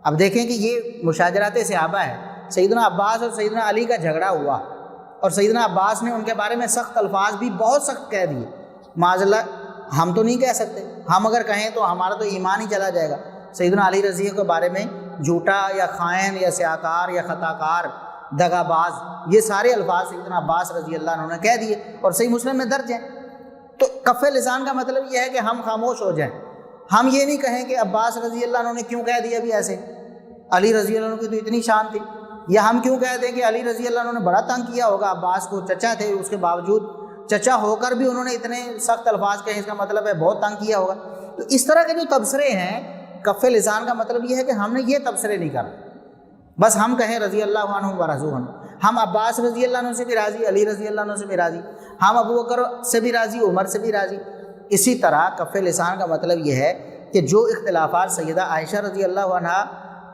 اب دیکھیں کہ یہ مشاجرات صحابہ ہے، سیدنا عباس اور سیدنا علی کا جھگڑا ہوا، اور سیدنا عباس نے ان کے بارے میں سخت الفاظ بھی بہت سخت کہہ دیے۔ معاذ اللہ ہم تو نہیں کہہ سکتے، ہم اگر کہیں تو ہمارا تو ایمان ہی چلا جائے گا۔ سیدنا علی رضی کے بارے میں جھوٹا یا خائن یا سیاکار یا خطا کار، دغا باز، یہ سارے الفاظ سیدنا عباس رضی اللہ عنہ نے کہہ دیے، اور صحیح مسلم میں درج ہیں۔ تو کف لسان کا مطلب یہ ہے کہ ہم خاموش ہو جائیں، ہم یہ نہیں کہیں کہ عباس رضی اللہ عنہ نے کیوں کہہ دیا بھی ایسے، علی رضی اللہ عنہ کی تو اتنی شان تھی، یا ہم کیوں کہہ دیں کہ علی رضی اللہ عنہ نے بڑا تنگ کیا ہوگا عباس کو، چچا تھے، اس کے باوجود چچا ہو کر بھی انہوں نے اتنے سخت الفاظ کہے، اس کا مطلب ہے بہت تنگ کیا ہوگا۔ تو اس طرح کے جو تبصرے ہیں، کف لسان کا مطلب یہ ہے کہ ہم نے یہ تبصرے نہیں کرنا، بس ہم کہیں رضی اللہ عنہ و رضوا عنہ، ہم عباس رضی اللہ عنہ سے بھی راضی، علی رضی اللہ عنہ سے بھی راضی، ہم ابو بکر سے بھی راضی، عمر سے بھی راضی۔ اسی طرح کف لسان کا مطلب یہ ہے کہ جو اختلافات سیدہ عائشہ رضی اللہ عنہا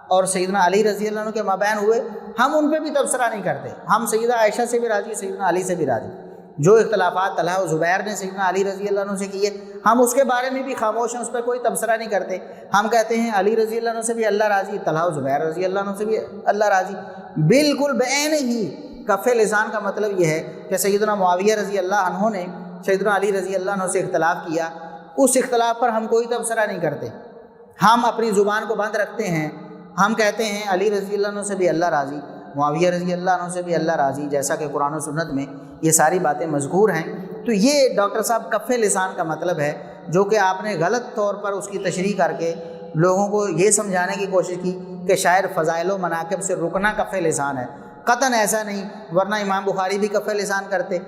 اور سیدنا علی رضی اللہ عنہ کے مابین ہوئے، ہم ان پہ بھی تبصرہ نہیں کرتے، ہم سیدہ عائشہ سے بھی راضی، سیدنا علی سے بھی راضی۔ جو اختلافات طلحہ و زبیر نے سیدنا علی رضی اللہ عنہ سے کیے، ہم اس کے بارے میں بھی خاموش ہیں، اس پر کوئی تبصرہ نہیں کرتے۔ ہم کہتے ہیں علی رضی اللہ عنہ سے بھی اللہ راضی، طلحہ و زبیر رضی اللہ عنہ سے بھی اللہ راضی۔ بالکل بعین ہی کف لسان کا مطلب یہ ہے کہ سیدنا معاویہ رضی اللہ عنہ نے سیدنا علی رضی اللہ عنہ سے اختلاف کیا، اس اختلاف پر ہم کوئی تبصرہ نہیں کرتے، ہم اپنی زبان کو بند رکھتے ہیں، ہم کہتے ہیں علی رضی اللہ عنہ سے بھی اللہ راضی، معاویہ رضی اللہ عنہ سے بھی اللہ راضی، جیسا کہ قرآن و سنت میں یہ ساری باتیں مذکور ہیں۔ تو یہ ڈاکٹر صاحب کف لسان کا مطلب ہے، جو کہ آپ نے غلط طور پر اس کی تشریح کر کے لوگوں کو یہ سمجھانے کی کوشش کی کہ شاید فضائل و مناقب سے رکنا کف لسان ہے۔ قطعاً ایسا نہیں، ورنہ امام بخاری بھی کف لسان کرتے،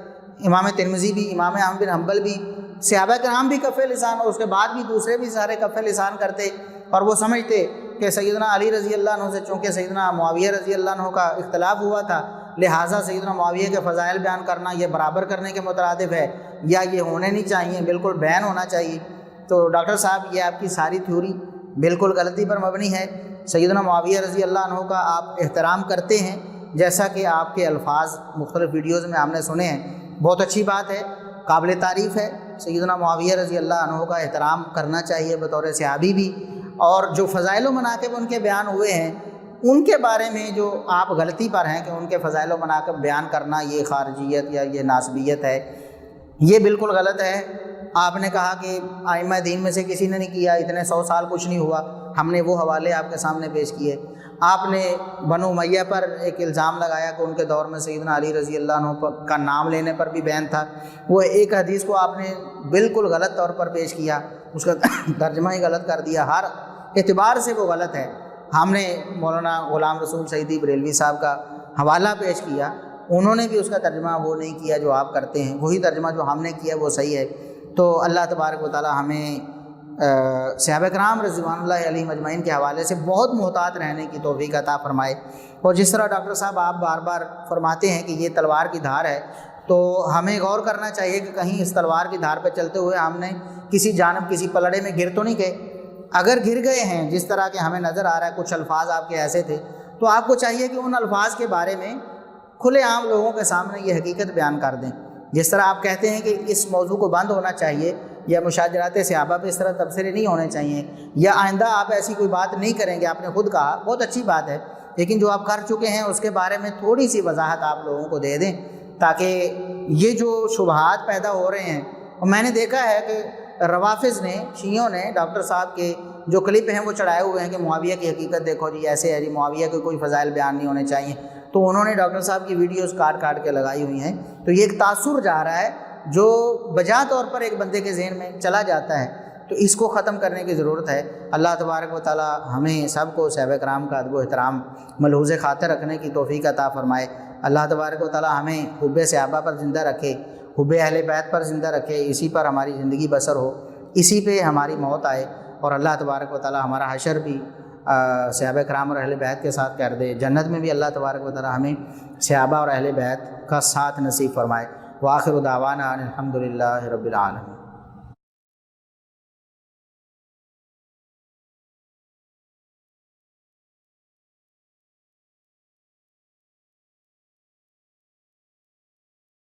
امام ترمذی بھی، امام احمد بن حنبل بھی، صحابہ کرام بھی کف لسان، اور اس کے بعد بھی دوسرے بھی سارے کف لسان کرتے، اور وہ سمجھتے کہ سیدنا علی رضی اللہ عنہ سے چونکہ سیدنا معاویہ رضی اللہ عنہ کا اختلاف ہوا تھا، لہٰذا سیدنا معاویہ کے فضائل بیان کرنا یہ برابر کرنے کے مترادف ہے، یا یہ ہونے نہیں چاہیے، بالکل بین ہونا چاہیے۔ تو ڈاکٹر صاحب یہ آپ کی ساری تھیوری بالکل غلطی پر مبنی ہے۔ سیدنا معاویہ رضی اللہ عنہ کا آپ احترام کرتے ہیں، جیسا کہ آپ کے الفاظ مختلف ویڈیوز میں ہم نے سنے ہیں، بہت اچھی بات ہے، قابل تعریف ہے۔ سیدنا معاویہ رضی اللہ عنہ کا احترام کرنا چاہیے بطور صحابی بھی، اور جو فضائل و مناقب ان کے بیان ہوئے ہیں ان کے بارے میں جو آپ غلطی پر ہیں کہ ان کے فضائل و مناقب بیان کرنا یہ خارجیت یا یہ ناسبیت ہے، یہ بالکل غلط ہے۔ آپ نے کہا کہ ائمہ دین میں سے کسی نے نہیں کیا، اتنے 100 سال کچھ نہیں ہوا، ہم نے وہ حوالے آپ کے سامنے پیش کیے۔ آپ نے بنو امیہ پر ایک الزام لگایا کہ ان کے دور میں سیدنا علی رضی اللہ عنہ کا نام لینے پر بھی بین تھا، وہ ایک حدیث کو آپ نے بالکل غلط طور پر پیش کیا، اس کا ترجمہ ہی غلط کر دیا، ہر اعتبار سے وہ غلط ہے۔ ہم نے مولانا غلام رسول سعیدی بریلوی صاحب کا حوالہ پیش کیا، انہوں نے بھی اس کا ترجمہ وہ نہیں کیا جو آپ کرتے ہیں، وہی ترجمہ جو ہم نے کیا وہ صحیح ہے۔ تو اللہ تبارک و تعالی ہمیں صحابہ کرام رضوان اللہ علیہم اجمعین کے حوالے سے بہت محتاط رہنے کی توفیق عطا فرمائے۔ اور جس طرح ڈاکٹر صاحب آپ بار بار فرماتے ہیں کہ یہ تلوار کی دھار ہے، تو ہمیں غور کرنا چاہیے کہ کہیں اس تلوار کی دھار پہ چلتے ہوئے ہم نے کسی جانب کسی پلڑے میں گر تو نہیں گئے۔ اگر گر گئے ہیں، جس طرح کے ہمیں نظر آ رہا ہے کچھ الفاظ آپ کے ایسے تھے، تو آپ کو چاہیے کہ ان الفاظ کے بارے میں کھلے عام لوگوں کے سامنے یہ حقیقت بیان کر دیں۔ جس طرح آپ کہتے ہیں کہ اس موضوع کو بند ہونا چاہیے، یا مشاجرات صحابہ پہ اس طرح تبصرے نہیں ہونے چاہیے، یا آئندہ آپ ایسی کوئی بات نہیں کریں گے، آپ نے خود کہا بہت اچھی بات ہے، لیکن جو آپ کر چکے ہیں اس کے بارے میں تھوڑی سی وضاحت آپ لوگوں کو دے دیں، تاکہ یہ جو شبہات پیدا ہو رہے ہیں، اور میں نے دیکھا ہے کہ روافظ نے، شیعوں نے ڈاکٹر صاحب کے جو کلپ ہیں وہ چڑھائے ہوئے ہیں کہ معاویہ کی حقیقت دیکھو جی، ایسے ہے جی، معاویہ کے کوئی فضائل بیان نہیں ہونے چاہیے، تو انہوں نے ڈاکٹر صاحب کی ویڈیوز کاٹ کے لگائی ہوئی ہیں۔ تو یہ ایک تاثر جا رہا ہے جو بجا طور پر ایک بندے کے ذہن میں چلا جاتا ہے، تو اس کو ختم کرنے کی ضرورت ہے۔ اللہ تبارک و تعالی ہمیں سب کو صحابہ کرام کا ادب و احترام ملحوظ خاطر رکھنے کی توفیق عطا فرمائے۔ اللہ تبارک و تعالی ہمیں حب صحابہ پر زندہ رکھے، حب اہل بیت پر زندہ رکھے، اسی پر ہماری زندگی بسر ہو، اسی پہ ہماری موت آئے، اور اللہ تبارک و تعالی ہمارا حشر بھی صحابہ کرام اور اہل بیت کے ساتھ کر دے۔ جنت میں بھی اللہ تبارک و تعالی ہمیں صحابہ اور اہل بیت کا ساتھ نصیب فرمائے۔ وآخر دعوانا الحمدللہ رب العالمین۔